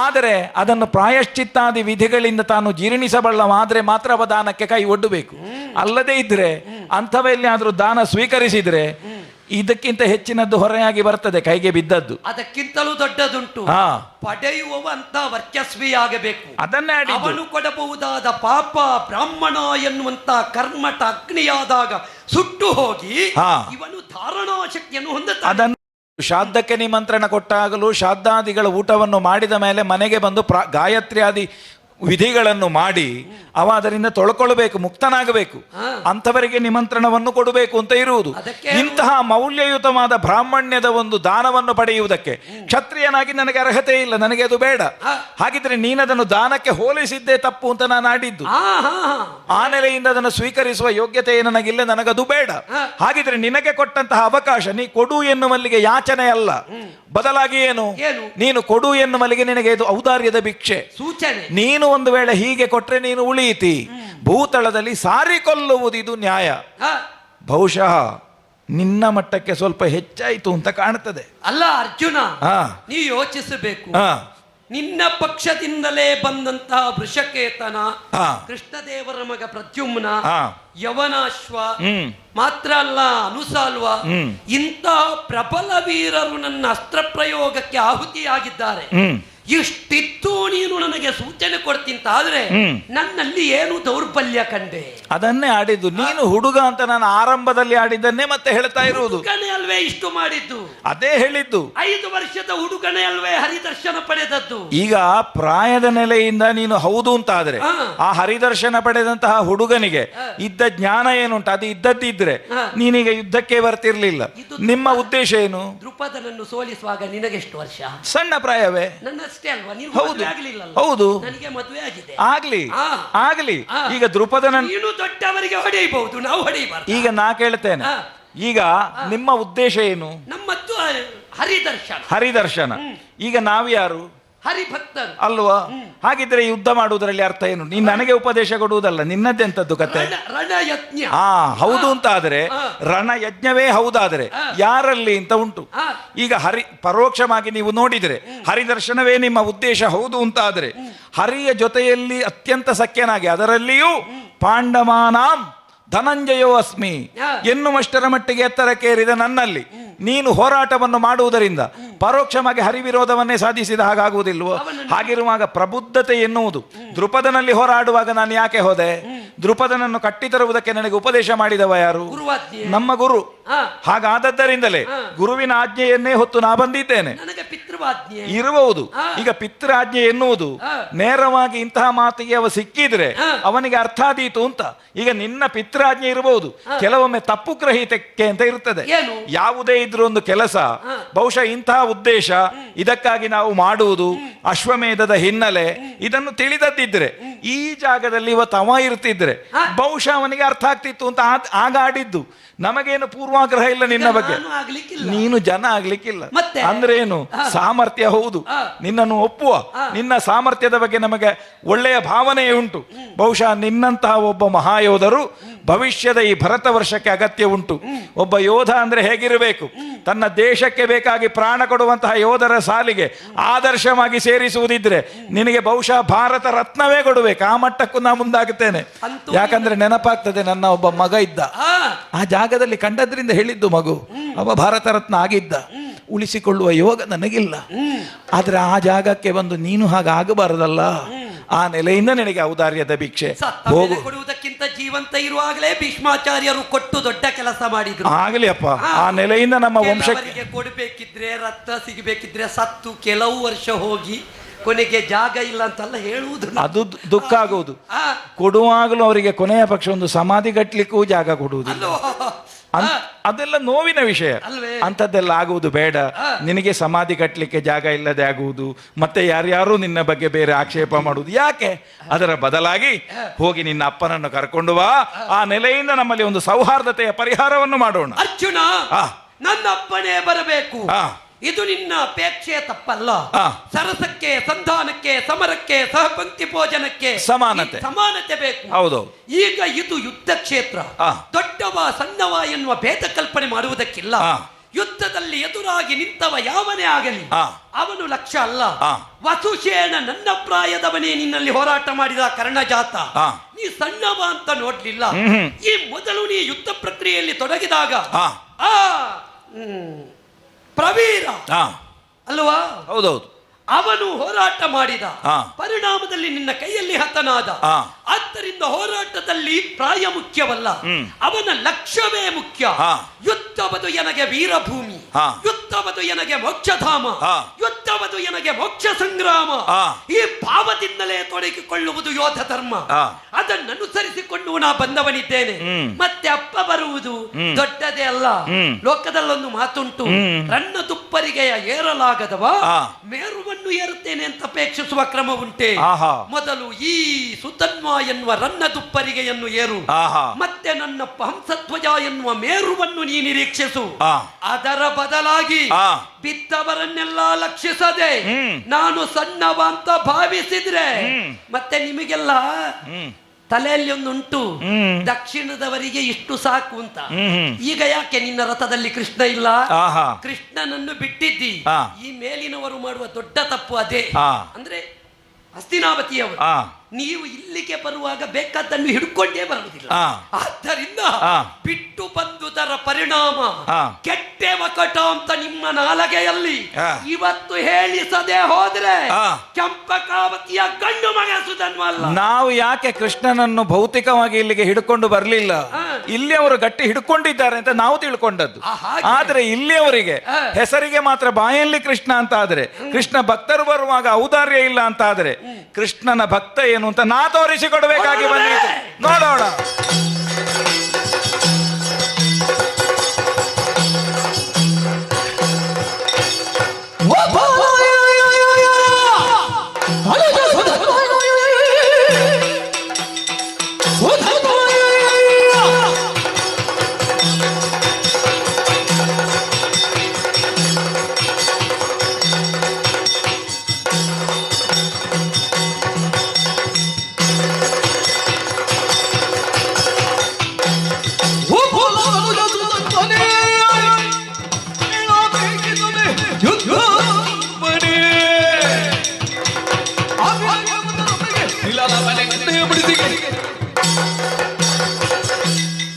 ಆದರೆ ಅದನ್ನು ಪ್ರಾಯಶ್ಚಿತ್ತಾದಿ ವಿಧಿಗಳಿಂದ ತಾನು ಜೀರ್ಣಿಸಬಲ್ಲವಾದ್ರೆ ಮಾತ್ರ ಅವ ದಾನಕ್ಕೆ ಕೈ ಒಡ್ಡಬೇಕು. ಅಲ್ಲದೆ ಇದ್ರೆ ಅಂಥವೆಲ್ಲಿ ಆದ್ರೂ ದಾನ ಸ್ವೀಕರಿಸಿದ್ರೆ ಇದಕ್ಕಿಂತ ಹೆಚ್ಚಿನದ್ದು ಹೊರೆಯಾಗಿ ಬರ್ತದೆ ಕೈಗೆ ಬಿದ್ದದ್ದು. ಅದಕ್ಕಿಂತಲೂ ದೊಡ್ಡದುಂಟು, ಪಡೆಯುವವ ಅಂತ ವರ್ಚಸ್ವಿ ಆಗಬೇಕು. ಅದನ್ನೇ ಅವನು ಕೊಡಬಹುದಾದ ಪಾಪ ಬ್ರಾಹ್ಮಣ ಎನ್ನುವಂತ ಕರ್ಮಟ ಅಗ್ನಿಯಾದಾಗ ಸುಟ್ಟು ಹೋಗಿ ಇವನು ಧಾರಣಾ ಶಕ್ತಿಯನ್ನು ಹೊಂದುತ್ತಾನೆ. ಅದನ್ನು ಶ್ರಾದ್ದಕ್ಕೆ ನಿಮಂತ್ರಣ ಕೊಟ್ಟಾಗಲೂ ಶ್ರಾದ್ದಾದಿಗಳ ಊಟವನ್ನು ಮಾಡಿದ ಮೇಲೆ ಮನೆಗೆ ಬಂದು ಗಾಯತ್ರಿಯಾದಿ ವಿಧಿಗಳನ್ನು ಮಾಡಿ ಅವ ಅದರಿಂದ ತೊಳ್ಕೊಳ್ಬೇಕು, ಮುಕ್ತನಾಗಬೇಕು. ಅಂಥವರಿಗೆ ನಿಮಂತ್ರಣವನ್ನು ಕೊಡಬೇಕು ಅಂತ ಇರುವುದು. ಇಂತಹ ಮೌಲ್ಯಯುತವಾದ ಬ್ರಾಹ್ಮಣ್ಯದ ಒಂದು ದಾನವನ್ನು ಪಡೆಯುವುದಕ್ಕೆ ಕ್ಷತ್ರಿಯನಾಗಿ ನನಗೆ ಅರ್ಹತೆ ಇಲ್ಲ, ನನಗೆ ಅದು ಬೇಡ. ಹಾಗಿದ್ರೆ ನೀನದನ್ನು ದಾನಕ್ಕೆ ಹೋಲಿಸಿದ್ದೇ ತಪ್ಪು ಅಂತ ನಾನು ಆಡಿದ್ದು. ಆ ನೆಲೆಯಿಂದ ಅದನ್ನು ಸ್ವೀಕರಿಸುವ ಯೋಗ್ಯತೆ ನನಗಿಲ್ಲ, ನನಗದು ಬೇಡ. ಹಾಗಿದ್ರೆ ನಿನಗೆ ಕೊಟ್ಟಂತಹ ಅವಕಾಶ ನೀ ಕೊಡು ಎನ್ನುವಲ್ಲಿಗೆ ಯಾಚನೆ ಅಲ್ಲ, ಬದಲಾಗಿ ಏನು, ನೀನು ಕೊಡು ಎನ್ನುವಲ್ಲಿಗೆ ನಿನಗೆ ಇದು ಔದಾರ್ಯದ ಭಿಕ್ಷೆ, ಸೂಚನೆ. ನೀನು ಒಂದು ವೇಳೆ ಹೀಗೆ ಕೊಟ್ರೆ ನೀನು ಉಳಿಯಿತಿ. ಭೂತಳದಲ್ಲಿ ಸಾರಿಕೊಳ್ಳುವುದು ಇದು ನ್ಯಾಯ. ಬಹುಶಃ ನಿನ್ನ ಮಟ್ಟಕ್ಕೆ ಸ್ವಲ್ಪ ಹೆಚ್ಚಾಯಿತು ಅಂತ ಕಾಣ್ತದೆ. ಅಲ್ಲ ಅರ್ಜುನ, ನೀ ಯೋಚಿಸಬೇಕು. ನಿನ್ನ ಪಕ್ಷದಿಂದಲೇ ಬಂದಂತಹ ವೃಷಕೇತನ, ಹಾ. ಕೃಷ್ಣದೇವರ ಮಗ ಪ್ರದ್ಯುಮ್ನ, ಹಾ. ಯವನಾಶ್ವ, ಹ್ಮ್. ಮಾತ್ರ ಅಲ್ಲ ಅನುಸಾಲ್ವ, ಇಂತಹ ಪ್ರಬಲ ವೀರರು ನನ್ನ ಅಸ್ತ್ರ ಪ್ರಯೋಗಕ್ಕೆ ಆಹುತಿಯಾಗಿದ್ದಾರೆ. ಇಷ್ಟಿತ್ತು ನೀನು ನನಗೆ ಸೂಚನೆ ಕೊಡ್ತಿಂತಾದ್ರೆ ನನ್ನಲ್ಲಿ ಏನು ದೌರ್ಬಲ್ಯ ಕಂಡೆ? ಅದನ್ನೇ ಆಡಿದ್ದು ನೀನು ಹುಡುಗ ಅಂತ ನಾನು ಆರಂಭದಲ್ಲಿ ಆಡಿದ್ದನ್ನೇ ಮತ್ತೆ ಹೇಳ್ತಾ ಇರುವುದು. ಹುಡುಗನೇ ಅಲ್ವೇ ಇಷ್ಟು ಮಾಡಿದ್ದು? ಅದೇ ಹೇಳಿದ್ದು. 5 ವರ್ಷದ ಹುಡುಗನೇ ಅಲ್ವೇ ಹರಿದರ್ಶನ ಪಡೆದದ್ದು? ಈಗ ಪ್ರಾಯದ ನೆಲೆಯಿಂದ ನೀನು ಹೌದು ಅಂತ ಆದ್ರೆ ಆ ಹರಿದರ್ಶನ ಪಡೆದಂತಹ ಹುಡುಗನಿಗೆ ಇದ್ದ ಜ್ಞಾನ ಏನುಂಟು ಅದು ಇದ್ದದ್ದಿದ್ರೆ ನೀನೀಗ ಯುದ್ಧಕ್ಕೆ ಬರ್ತಿರ್ಲಿಲ್ಲ. ನಿಮ್ಮ ಉದ್ದೇಶ ಏನು? ದೃಪದನನ್ನು ಸೋಲಿಸುವಾಗ ನಿನಗೆಷ್ಟು ವರ್ಷ? ಸಣ್ಣ ಪ್ರಾಯವೇ. ನನ್ನಷ್ಟೇ ಅಲ್ವಾ? ನೀವು ಹೌದು ಮದುವೆ ಆಗ್ಲಿಲ್ಲ? ಹೌದು, ನನಗೆ ಮದುವೆ ಆಗಿದೆ. ಆಗ್ಲಿ. ಈಗ ದೃಪದನ ನೀನು ದೊಡ್ಡವರಿಗೆ ಹೊಡೆಯಬಹುದು, ನಾವು ಹೊಡೆಯಬಾರದು. ಈಗ ನಾ ಕೇಳ್ತೇನೆ, ಈಗ ನಿಮ್ಮ ಉದ್ದೇಶ ಏನು? ನಮ್ಮದ್ದು ಹರಿದರ್ಶನ. ಹರಿದರ್ಶನ. ಈಗ ನಾವು ಯಾರು? ಹರಿಭಕ್ತರು ಅಲ್ವಾ? ಹಾಗಿದ್ರೆ ಯುದ್ಧ ಮಾಡುವುದರಲ್ಲಿ ಅರ್ಥ ಏನು? ನೀನ್ ನನಗೆ ಉಪದೇಶ ಕೊಡುವುದಲ್ಲ, ನಿನ್ನದ್ದೆಂತದ್ದು ಕತೆ? ರಣಯಜ್ಞ. ಹೌದು ಅಂತ ಆದ್ರೆ ರಣಯಜ್ಞವೇ ಹೌದಾದ್ರೆ ಯಾರಲ್ಲಿ ಅಂತ ಉಂಟು. ಈಗ ಪರೋಕ್ಷವಾಗಿ ನೀವು ನೋಡಿದ್ರೆ ಹರಿದರ್ಶನವೇ ನಿಮ್ಮ ಉದ್ದೇಶ ಹೌದು ಅಂತ ಆದ್ರೆ ಹರಿಯ ಜೊತೆಯಲ್ಲಿ ಅತ್ಯಂತ ಸಖ್ಯನಾಗಿ, ಅದರಲ್ಲಿಯೂ ಪಾಂಡವಾನಾಂ ಧನಂಜಯೋ ಅಸ್ಮಿ ಎನ್ನುವಷ್ಟರ ಮಟ್ಟಿಗೆ ಎತ್ತರಕ್ಕೇರಿದ ನನ್ನಲ್ಲಿ ನೀನು ಹೋರಾಟವನ್ನು ಮಾಡುವುದರಿಂದ ಪರೋಕ್ಷವಾಗಿ ಹರಿವಿರೋಧವನ್ನೇ ಸಾಧಿಸಿದ ಹಾಗಾಗುವುದಿಲ್ವೋ? ಹಾಗಿರುವಾಗ ಪ್ರಬುದ್ಧತೆ ಎನ್ನುವುದು ದೃಪದನಲ್ಲಿ ಹೋರಾಡುವಾಗ ನಾನು ಯಾಕೆ ಹೋದೆ? ದೃಪದನನ್ನು ಕಟ್ಟಿತರುವುದಕ್ಕೆ ನನಗೆ ಉಪದೇಶ ಮಾಡಿದವ ಯಾರು? ನಮ್ಮ ಗುರು. ಹಾಗಾದದ್ದರಿಂದಲೇ ಗುರುವಿನ ಆಜ್ಞೆಯನ್ನೇ ಹೊತ್ತು ನಾ ಬಂದಿದ್ದೇನೆ. ಇರಬಹುದು. ಈಗ ಪಿತೃಆಜ್ಞೆ ಎನ್ನುವುದು ನೇರವಾಗಿ ಇಂತಹ ಮಾತಿಗೆ ಅವ ಸಿಕ್ಕಿದ್ರೆ ಅವನಿಗೆ ಅರ್ಥ ಆದೀತು ಅಂತ. ಈಗ ನಿನ್ನ ಪಿತೃಆಜ್ಞೆ ಇರಬಹುದು, ಕೆಲವೊಮ್ಮೆ ತಪ್ಪು ಗ್ರಹಿತಕ್ಕೆ ಅಂತ ಇರ್ತದೆ. ಯಾವುದೇ ಇದ್ರೂ ಒಂದು ಕೆಲಸ ಬಹುಶಃ ಇಂತಹ ಉದ್ದೇಶ, ಇದಕ್ಕಾಗಿ ನಾವು ಮಾಡುವುದು, ಅಶ್ವಮೇಧದ ಹಿನ್ನೆಲೆ ಇದನ್ನು ತಿಳಿದದ್ದಿದ್ರೆ ಈ ಜಾಗದಲ್ಲಿ ಇವತ್ತು ಅವ ಇರ್ತಿದ್ರೆ ಬಹುಶಃ ಅವನಿಗೆ ಅರ್ಥ ಆಗ್ತಿತ್ತು ಅಂತ ಆಗ ಆಡಿದ್ದು. ನಮಗೇನು ಪೂರ್ವಾಗ್ರಹ ಇಲ್ಲ ನಿನ್ನ ಬಗ್ಗೆ. ನೀನು ಜನ ಆಗ್ಲಿಕ್ಕಿಲ್ಲ ಅಂದ್ರೆ ಏನು? ಸಾಮರ್ಥ್ಯ ಹೌದು, ನಿನ್ನನ್ನು ಒಪ್ಪುವ, ನಿನ್ನ ಸಾಮರ್ಥ್ಯದ ಬಗ್ಗೆ ನಮಗೆ ಒಳ್ಳೆಯ ಭಾವನೆ ಉಂಟು. ಬಹುಶಃ ನಿನ್ನಂತಹ ಒಬ್ಬ ಮಹಾಯೋಧರು ಭವಿಷ್ಯದ ಈ ಭರತ ವರ್ಷಕ್ಕೆ ಅಗತ್ಯ ಉಂಟು. ಒಬ್ಬ ಯೋಧ ಅಂದ್ರೆ ಹೇಗಿರಬೇಕು? ತನ್ನ ದೇಶಕ್ಕೆ ಬೇಕಾಗಿ ಪ್ರಾಣ ಕೊಡುವಂತಹ ಯೋಧರ ಸಾಲಿಗೆ ಆದರ್ಶವಾಗಿ ಸೇರಿಸುವುದಿದ್ರೆ ನಿನಗೆ ಬಹುಶಃ ಭಾರತ ರತ್ನವೇ ಕೊಡಬೇಕು. ಆ ಮಟ್ಟಕ್ಕೂ ನಾ ಮುಂದಾಗುತ್ತೇನೆ. ಯಾಕಂದ್ರೆ ನೆನಪಾಗ್ತದೆ, ನನ್ನ ಒಬ್ಬ ಮಗ ಇದ್ದ, ಆ ಜಾಗದಲ್ಲಿ ಕಂಡದ್ರಿಂದ ಹೇಳಿದ್ದು ಮಗು, ಅವ ಭಾರತ ರತ್ನ ಆಗಿದ್ದ. ಉಳಿಸಿಕೊಳ್ಳುವ ಯೋಗ ನನಗಿಲ್ಲ, ಆದ್ರೆ ಆ ಜಾಗಕ್ಕೆ ಬಂದು ನೀನು ಹಾಗಾಗಬಾರದಲ್ಲ. ಆ ನೆಲೆಯಿಂದ ನಿನಗೆ ಔದಾರ್ಯದ ಭಿಕ್ಷೆ ಹೋಗು. ಕೊಡುವುದಕ್ಕಿಂತ ಜೀವಂತ ಇರುವಾಗಲೇ ಭೀಷ್ಮಾಚಾರ್ಯರು ಕೊಟ್ಟು ದೊಡ್ಡ ಕೆಲಸ ಮಾಡಿದ್ರು. ಆಗಲಿ ಅಪ್ಪ, ಆ ನೆಲೆಯಿಂದ ನಮ್ಮ ವಂಶಕ್ಕೆ ಕೊಡಬೇಕಿದ್ರೆ, ರಕ್ತ ಸಿಗಬೇಕಿದ್ರೆ ಸತ್ತು ಕೆಲವು ವರ್ಷ ಹೋಗಿ ಕೊನೆಗೆ ಜಾಗ ಇಲ್ಲ ಅಂತೆಲ್ಲ ಹೇಳುವುದು, ಅದು ದುಃಖ ಆಗುವುದು. ಕೊಡುವಾಗಲೂ ಅವರಿಗೆ ಕೊನೆಯ ಪಕ್ಷ ಒಂದು ಸಮಾಧಿ ಕಟ್ಟಲಿಕ್ಕೂ ಜಾಗ ಕೊಡುವುದಿಲ್ಲ. ಅದೆಲ್ಲ ನೋವಿನ ವಿಷಯ. ಅಂಥದ್ದೆಲ್ಲ ಆಗುವುದು ಬೇಡ. ನಿನಗೆ ಸಮಾಧಿ ಕಟ್ಟಲಿಕ್ಕೆ ಜಾಗ ಇಲ್ಲದೆ ಆಗುವುದು, ಮತ್ತೆ ಯಾರ್ಯಾರು ನಿನ್ನ ಬಗ್ಗೆ ಬೇರೆ ಆಕ್ಷೇಪ ಮಾಡುವುದು ಯಾಕೆ? ಅದರ ಬದಲಾಗಿ ಹೋಗಿ ನಿನ್ನ ಅಪ್ಪನನ್ನು ಕರ್ಕೊಂಡು ಬಾ. ಆ ನೆಲೆಯಿಂದ ನಮ್ಮಲ್ಲಿ ಒಂದು ಸೌಹಾರ್ದತೆಯ ಪರಿಹಾರವನ್ನು ಮಾಡೋಣ. ಅರ್ಜುನ, ನನ್ನ ಅಪ್ಪನೇ ಬರಬೇಕು, ಇದು ನಿನ್ನ ಅಪೇಕ್ಷೆ ತಪ್ಪಲ್ಲ. ಸರಸಕ್ಕೆ, ಸಂಧಾನಕ್ಕೆ, ಸಮರಕ್ಕೆ, ಸಹಪಂಕ್ತಿ ಭೋಜನಕ್ಕೆ ಸಮಾನತೆ ಬೇಕು. ಹೌದು. ಈಗ ಇದು ಯುದ್ಧ ಕ್ಷೇತ್ರ. ದೊಡ್ಡವ ಸಣ್ಣವ ಎನ್ನುವ ಭೇದ ಕಲ್ಪನೆ ಮಾಡುವುದಕ್ಕಿಲ್ಲ. ಯುದ್ಧದಲ್ಲಿ ಎದುರಾಗಿ ನಿಂತವ ಯಾವನೇ ಆಗಲಿ ಅವನು ಲಕ್ಷ್ಯ ಅಲ್ಲ. ವಸುಶೇನ ನನ್ನ ಪ್ರಾಯದವನೇ ನಿನ್ನಲ್ಲಿ ಹೋರಾಟ ಮಾಡಿದ ಕರ್ಣಜಾತ. ನೀ ಸಣ್ಣವ ಅಂತ ನೋಡ್ಲಿಲ್ಲ. ಈ ಮೊದಲು ನೀ ಯುದ್ಧ ಪ್ರಕ್ರಿಯೆಯಲ್ಲಿ ತೊಡಗಿದಾಗ ಪ್ರವೀರ ಅಲ್ವಾ? ಹೌದೌದು. ಅವನು ಹೋರಾಟ ಮಾಡಿದ ಪರಿಣಾಮದಲ್ಲಿ ನಿನ್ನ ಕೈಯಲ್ಲಿ ಹತನಾದ. ಆದ್ದರಿಂದ ಹೋರಾಟದಲ್ಲಿ ಪ್ರಾಯ ಮುಖ್ಯವಲ್ಲ, ಅವನ ಲಕ್ಷ್ಯವೇ ಮುಖ್ಯ. ಯುದ್ಧವದು ಎನಗೆ ವೀರಭೂಮಿ, ಯುದ್ಧವದು ಎನಗೆ ಮೋಕ್ಷಧಾಮ, ಯುದ್ಧವದು ಎನಗೆ ಮೋಕ್ಷ ಸಂಗ್ರಾಮ. ಈ ಭಾವದಿಂದಲೇ ತೊಡಗಿಕೊಳ್ಳುವುದು ಯೋಧ ಧರ್ಮ. ಅದನ್ನನುಸರಿಸಿಕೊಂಡು ನಾ ಬಂದವನಿದ್ದೇನೆ. ಮತ್ತೆ ಅಪ್ಪ ಬರುವುದು ದೊಡ್ಡದೇ ಅಲ್ಲ. ಲೋಕದಲ್ಲೊಂದು ಮಾತುಂಟು, ರನ್ನ ತುಪ್ಪರಿಗೆ ಏರಲಾಗದವ ಮೇರುವನ್ನು ಏರುತ್ತೇನೆ ಅಂತ ಅಪೇಕ್ಷಿಸುವ ಕ್ರಮ ಉಂಟೆ. ಮೊದಲು ಈ ಸುತನ್ವ ಎನ್ನುವ ರನ್ನ ತುಪ್ಪರಿಗೆಯನ್ನು ಏರು, ಮತ್ತೆ ನನ್ನ ಹಂಸಧ್ವಜ ಎನ್ನುವ ಮೇರುವನ್ನು ನೀ ನಿರೀಕ್ಷಿಸು. ಅದರ ಬದಲಾಗಿ ಬಿದ್ದವರನ್ನೆಲ್ಲ ಲಕ್ಷಿಸದೆ ನಾನು ಸಣ್ಣವ ಅಂತ ಭಾವಿಸಿದ್ರೆ ಮತ್ತೆ ನಿಮಗೆಲ್ಲ ತಲೆಯಲ್ಲಿ ಒಂದುಂಟು ಹ್ಮ್. ದಕ್ಷಿಣದವರಿಗೆ ಇಷ್ಟು ಸಾಕು ಅಂತ. ಹ್ಮ್. ಈಗ ಯಾಕೆ ನಿನ್ನ ರಥದಲ್ಲಿ ಕೃಷ್ಣ ಇಲ್ಲ? ಆಹಾ. ಕೃಷ್ಣನನ್ನು ಬಿಟ್ಟಿದ್ದಿ. ಆ. ಈ ಮೇಲಿನವರು ಮಾಡುವ ದೊಡ್ಡ ತಪ್ಪು ಅದೇ. ಆ. ಅಂದ್ರೆ ಹಸ್ತಿನಾವತಿಯವರು ಆ. ನೀವು ಇಲ್ಲಿಗೆ ಬರುವಾಗ ಬೇಕಾದ್ದನ್ನು ಹಿಡ್ಕೊಂಡೇ ಬರುವುದಿಲ್ಲ. ಆ. ಆದ್ದರಿಂದ ಆ. ಬಿಟ್ಟು ಬಂದುದರ ಪರಿಣಾಮ ಆ. ಕೆಟ್ಟೆ ವಕಟ ಅಂತ ನಿಮ್ಮ ನಾಲಗೆಯಲ್ಲಿ ಆ. ಇವತ್ತು ಹೇಳಿಸದೆ ಹೋದ್ರೆ ಆ. ಚಂಪಕಾವತಿಯ ಗಂಡು ಮಗಸುದನ್ನು ಅಲ್ಲ. ನಾವು ಯಾಕೆ ಕೃಷ್ಣನನ್ನು ಭೌತಿಕವಾಗಿ ಇಲ್ಲಿಗೆ ಹಿಡ್ಕೊಂಡು ಬರಲಿಲ್ಲ, ಆ. ಇಲ್ಲಿ ಅವರು ಗಟ್ಟಿ ಹಿಡ್ಕೊಂಡಿದ್ದಾರೆ ಅಂತ ನಾವು ತಿಳ್ಕೊಂಡದ್ದು. ಆ, ಹಾಗೆ. ಆದ್ರೆ ಇಲ್ಲಿಯವರಿಗೆ ಆ. ಹೆಸರಿಗೆ ಮಾತ್ರ ಬಾಯಲ್ಲಿ ಕೃಷ್ಣ ಅಂತ ಆದ್ರೆ, ಕೃಷ್ಣ ಭಕ್ತರು ಬರುವಾಗ ಔದಾರ್ಯ ಇಲ್ಲ ಅಂತ ಆದ್ರೆ, ಕೃಷ್ಣನ ಭಕ್ತ ಏನು ಅಂತ ನಾ ತೋರಿಸಿಕೊಡ್ಬೇಕಾಗಿ ಬಂದಿತ್ತು. ನೋಡೋಣ.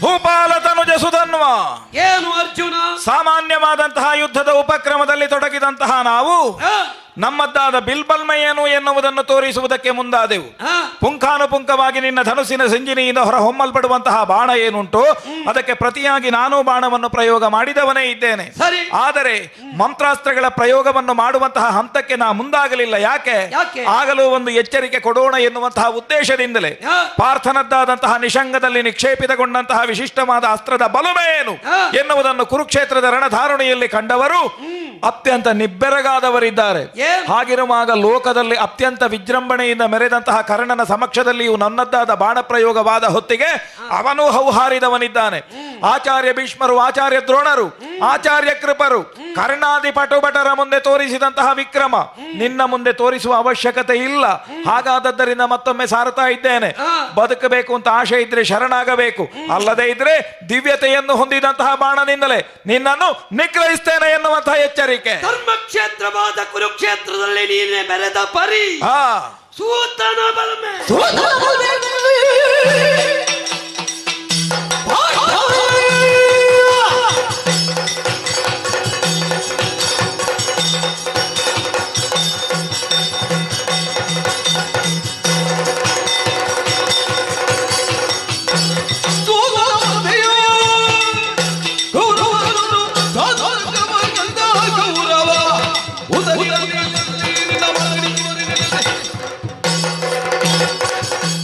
ಭೂಪಾಲ ತನುಜ ಸುಧನ್ವ. ಏನು ಅರ್ಜುನ? ಸಾಮಾನ್ಯವಾದಂತಹ ಯುದ್ಧದ ಉಪಕ್ರಮದಲ್ಲಿ ತೊಡಗಿದಂತಹ ನಾವು ಆ, ನಮ್ಮದ್ದಾದ ಬಿಲ್ಬಲ್ಮ ಏನು ಎನ್ನುವುದನ್ನು ತೋರಿಸುವುದಕ್ಕೆ ಮುಂದಾದೆವು. ಆ, ಪುಂಖಾನುಪುಂಖವಾಗಿ ನಿನ್ನ ಧನುಸಿನ ಸಂಜಿನಿಯಿಂದ ಹೊರ ಹೊಮ್ಮಲ್ಪಡುವಂತಹ ಬಾಣ ಏನುಂಟು, ಅದಕ್ಕೆ ಪ್ರತಿಯಾಗಿ ನಾನು ಬಾಣವನ್ನು ಪ್ರಯೋಗ ಮಾಡಿದವನೇ ಇದ್ದೇನೆ. ಸರಿ. ಆದರೆ ಮಂತ್ರಾಸ್ತ್ರಗಳ ಪ್ರಯೋಗವನ್ನು ಮಾಡುವಂತಹ ಹಂತಕ್ಕೆ ನಾ ಮುಂದಾಗಲಿಲ್ಲ. ಯಾಕೆ? ಯಾಕೆ? ಆಗಲೂ ಒಂದು ಎಚ್ಚರಿಕೆ ಕೊಡೋಣ ಎನ್ನುವಂತಹ ಉದ್ದೇಶದಿಂದಲೇ ಆ. ಪಾರ್ಥನದ್ದಾದಂತಹ ನಿಷಂಗದಲ್ಲಿ ನಿಕ್ಷೇಪಿತಗೊಂಡಂತಹ ವಿಶಿಷ್ಟವಾದ ಅಸ್ತ್ರದ ಬಲುಮೆ ಏನು ಆ. ಎನ್ನುವುದನ್ನು ಕುರುಕ್ಷೇತ್ರದ ರಣಧಾರಣೆಯಲ್ಲಿ ಕಂಡವರು ಅತ್ಯಂತ ನಿಬ್ಬೆರಗಾದವರಿದ್ದಾರೆ. ಏನು? ಹಾಗಿರುವಾಗ ಲೋಕದಲ್ಲಿ ಅತ್ಯಂತ ವಿಜೃಂಭಣೆಯಿಂದ ಮೆರೆದಂತಹ ಕರ್ಣನ ಸಮಕ್ಷದಲ್ಲಿಯೂ ನನ್ನದ್ದಾದ ಬಾಣ ಪ್ರಯೋಗವಾದ ಹೊತ್ತಿಗೆ ಅವನು ಹೌಹಾರಿದವನಿದ್ದಾನೆ. ಆಚಾರ್ಯ ಭೀಷ್ಮರು, ಆಚಾರ್ಯ ದ್ರೋಣರು, ಆಚಾರ್ಯ ಕೃಪರು, ಕರ್ಣಾದಿ ಪಟುಭಟರ ಮುಂದೆ ತೋರಿಸಿದಂತಹ ವಿಕ್ರಮ ನಿನ್ನ ಮುಂದೆ ತೋರಿಸುವ ಅವಶ್ಯಕತೆ ಇಲ್ಲ. ಹಾಗಾದದ್ದರಿಂದ ಮತ್ತೊಮ್ಮೆ ಸಾರ್ತಾ ಇದ್ದೇನೆ, ಬದುಕಬೇಕು ಅಂತ ಆಶೆ ಇದ್ರೆ ಶರಣಾಗಬೇಕು, ಅಲ್ಲದೆ ಇದ್ರೆ ದಿವ್ಯತೆಯನ್ನು ಹೊಂದಿದಂತಹ ಬಾಣದಿಂದಲೇ ನಿನ್ನನ್ನು ನಿಗ್ರಹಿಸ್ತೇನೆ ಎನ್ನುವಂತಹ ಎಚ್ಚರಿಕೆ. ಧರ್ಮಕ್ಷೇತ್ರವಾದ ಕುರುಕ್ಷೇತ್ರದಲ್ಲಿ ನೀನೆ ಬೆರೆದ ಪರಿ ಹಾ, ಸೂತನ ಬಲಮೆ.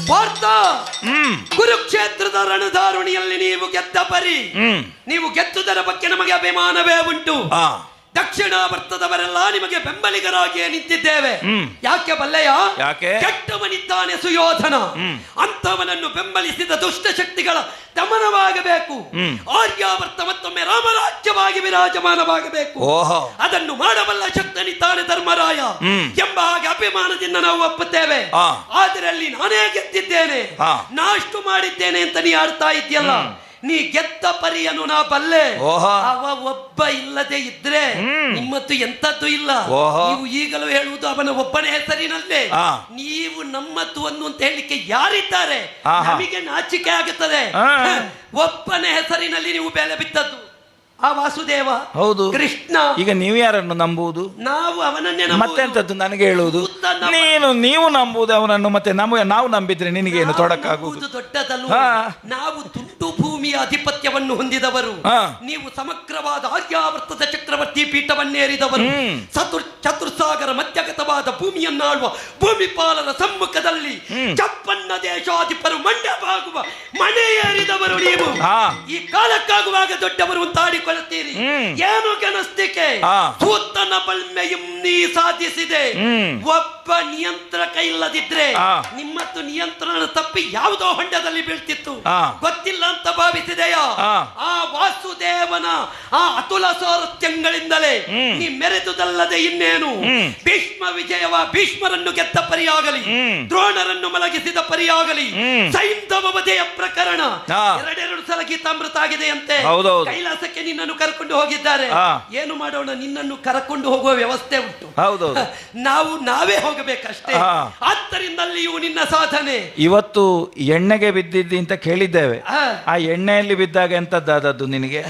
ಪಾರ್ಥ, ಕುರುಕ್ಷೇತ್ರದ ರಣಧಾರುಣಿಯಲ್ಲಿ ನೀವು ಗೆದ್ದ ಪರಿ, ನೀವು ಗೆದ್ದುದರ ಬಗ್ಗೆ ನಮಗೆ ಅಭಿಮಾನವೇ ಉಂಟು. ದಕ್ಷಿಣಾವರ್ತದವರೆಲ್ಲ ನಿಮಗೆ ಬೆಂಬಲಿಗರಾಗಿಯೇ ನಿಂತಿದ್ದೇವೆ. ಯಾಕೆ ಬಲ್ಲೆಯ? ಯಾಕೆ? ಕೆಟ್ಟವನಿದ್ದಾನೆ ಸುಯೋಧನ, ಅಂತವನನ್ನು ಬೆಂಬಲಿಸಿದ ದುಷ್ಟ ಶಕ್ತಿಗಳ ದಮನವಾಗಬೇಕು. ಆರ್ಯಾವರ್ತ ಮತ್ತೊಮ್ಮೆ ರಾಮರಾಜ್ಯವಾಗಿ ವಿರಾಜಮಾನವಾಗಬೇಕು. ಓಹೋ, ಅದನ್ನು ಮಾಡಬಲ್ಲ ಶಕ್ತನಿದ್ದಾನೆ ಧರ್ಮರಾಯ ಎಂಬ ಹಾಗೆ ಅಭಿಮಾನದಿಂದ ನಾವು ಒಪ್ಪುತ್ತೇವೆ. ಆದರೆ ಅಲ್ಲಿ ನಾನೇ ಗೆದ್ದಿದ್ದೇನೆ, ನಾ ಅಷ್ಟು ಮಾಡಿದ್ದೇನೆ ಅಂತ ನೀ ಆಡ್ತಾ ಇದೆಯಲ್ಲ, ನೀ ಗೆದ್ದ ಪರಿಯನ್ನು ನಾ ಬಲ್ಲೆ. ಅವ ಒಬ್ಬ ಇಲ್ಲದೆ ಇದ್ರೆ ನಿಮ್ಮತ್ತು ಎಂತದ್ದು ಇಲ್ಲ. ನೀವು ಈಗಲೂ ಹೇಳುವುದು ಅವನ ಒಬ್ಬನೇ ಹೆಸರಿನಲ್ಲೇ. ನೀವು ನಮ್ಮತ್ತು ಅಂತ ಹೇಳಿಕ್ಕೆ ಯಾರಿದ್ದಾರೆ? ನಮಗೆ ನಾಚಿಕೆ ಆಗುತ್ತದೆ. ಒಬ್ಬನೇ ಹೆಸರಿನಲ್ಲಿ ನೀವು ಬೆಲೆ ಬಿದ್ದದ್ದು ಆ ವಾಸುದೇವ. ಹೌದು, ಕೃಷ್ಣ. ಈಗ ನೀವು ಯಾರನ್ನು ನಂಬುವುದು? ನಾವು ಅವನನ್ನೇ ಮತ್ತೆಂತದ್ದು ನನಗೆ ಹೇಳುವುದು? ನೀವು ನಂಬುವುದು ಅವನನ್ನು, ಮತ್ತೆ ನಾವು ನಂಬಿದ್ರೆ ನಿನಗೇನು ತೊಡಕಾಗುವುದು? ದೊಡ್ಡದಲ್ಲ. ನಾವು ತುಂಡು ಭೂಮಿಯ ಆಧಿಪತ್ಯವನ್ನು ಹೊಂದಿದವರು, ನೀವು ಸಮಗ್ರವಾದ ಆರ್ಯಾವರ್ತದ ಚಕ್ರವರ್ತಿ ಪೀಠವನ್ನೇರಿದವರು. ಚತುರ್ಸಾಗರ ಮಧ್ಯಗತವಾದ ಭೂಮಿಯನ್ನಾಳುವ ಭೂಮಿಪಾಲನ ಸಮ್ಮುಖದಲ್ಲಿ ಚಪ್ಪನ್ನ ದೇಶಾಧಿಪರು ಮಂಡಪಾಗುವ ಮನೆಯೇರಿದವರು ನೀವು. ಈ ಕಾಲಕ್ಕಾಗುವಾಗ ದೊಡ್ಡವರು ಅಂತಾಡಿಕೊಳ್ಳುತ್ತೀರಿ. ಏನು ಗಣಸ್ತಿಕೆ? ಸೂತನ ಬಲ್ಮೆಯಂ ನೀ ಸಾಧಿಸಿದೆ. ಒಬ್ಬ ನಿಯಂತ್ರಕ ಇಲ್ಲದಿದ್ರೆ ಆ. ನಿಮ್ಮತ್ತು ನಿಯಂತ್ರಣ ತಪ್ಪಿ ಯಾವುದೋ ಹೊಂಡದಲ್ಲಿ ಬೀಳ್ತಿತ್ತು. ಆ. ಗೊತ್ತಿಲ್ಲ ಅಂತ ಭಾವಿಸಿದೆಯಾ? ಆ. ಆ ವಾಸುದೇವನ ಆ ಅತುಲ ಸಾರಥ್ಯಗಳಿಂದಲೇ ನೀ ಮೆರೆದುದಲ್ಲದೆ ಇನ್ನೇನು. ಭೀಷ್ಮರನ್ನು ಗೆದ್ದ ಪರಿಯಾಗಲಿ, ದ್ರೋಣರನ್ನು ಮಲಗಿಸಿದ ಪರಿಯಾಗಲಿ, ಸೈಂಧವ ವಧೆಯ ಪ್ರಕರಣ ಆ. ಎರಡೆರಡು ಸಲ ಗೀತಾಮೃತ ಆಗಿದೆಯಂತೆ. ಹೌದೌದು. ಕೈಲಾಸಕ್ಕೆ ನಿನ್ನನ್ನು ಕರ್ಕೊಂಡು ಹೋಗಿದ್ದಾರೆ. ಆ. ಏನು ಮಾಡೋಣ, ನಿನ್ನನ್ನು ಕರ್ಕೊಂಡು ಹೋಗುವ ವ್ಯವಸ್ಥೆ ಉಂಟು. ಹೌದೌದು. ನಾವೇ ಹೋಗಬೇಕಷ್ಟೇ. ಆ. ಆದ್ದರಿಂದಲ್ಲಿಯೂ ನಿನ್ನ ಸಾಧನೆ. ಇವತ್ತು ಎಣ್ಣೆಗೆ ಬಿದ್ದಿದ್ದಿ ಅಂತ ಕೇಳಿದ್ದೇವೆ. ಆ. ಆ ಎಣ್ಣೆಯಲ್ಲಿ ಬಿದ್ದಾಗ ಎಂತದ್ದಾದದ್ದು ನಿನಗೆ?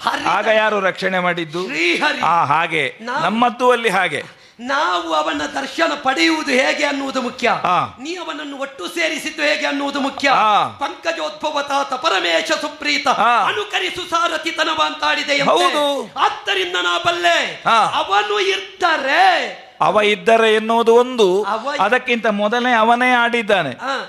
ಹರಿ ಆಗ ಯಾರು ರಕ್ಷಣೆ ಮಾಡಿದ್ದು? ಶ್ರೀಹರಿ. ಹಾಗೆ ನಮ್ಮದ್ದು ಅಲ್ಲಿ ಹಾಗೆ. ನಾವು ಅವನ ದರ್ಶನ ಪಡೆಯುವುದು ಹೇಗೆ ಅನ್ನುವುದು ಮುಖ್ಯ. ಆ. ನೀ ಅವನನ್ನು ಒಟ್ಟು ಸೇರಿಸಿದ್ದು ಹೇಗೆ ಅನ್ನುವುದು ಮುಖ್ಯ. ಆ. ಪಂಕಜೋದ್ಭವತಾತ ಪರಮೇಶ ಸುಪ್ರೀತ ಆ. ಅನುಕರಿಸು ಸಾರಥಿ ತನವ ಅಂತಾಡಿದೆ. ಹೌದು. ಆದ್ದರಿಂದ ನಾ ಬಲ್ಲೆ. ಆ. ಅವನು ಇರ್ತಾರೆ. ಅವ ಇದ್ದರೆ ಎನ್ನುವುದು ಒಂದು, ಅವ- ಅದಕ್ಕಿಂತ ಮೊದಲೇ ಅವನೇ ಆಡಿದ್ದಾನೆ, ಆ,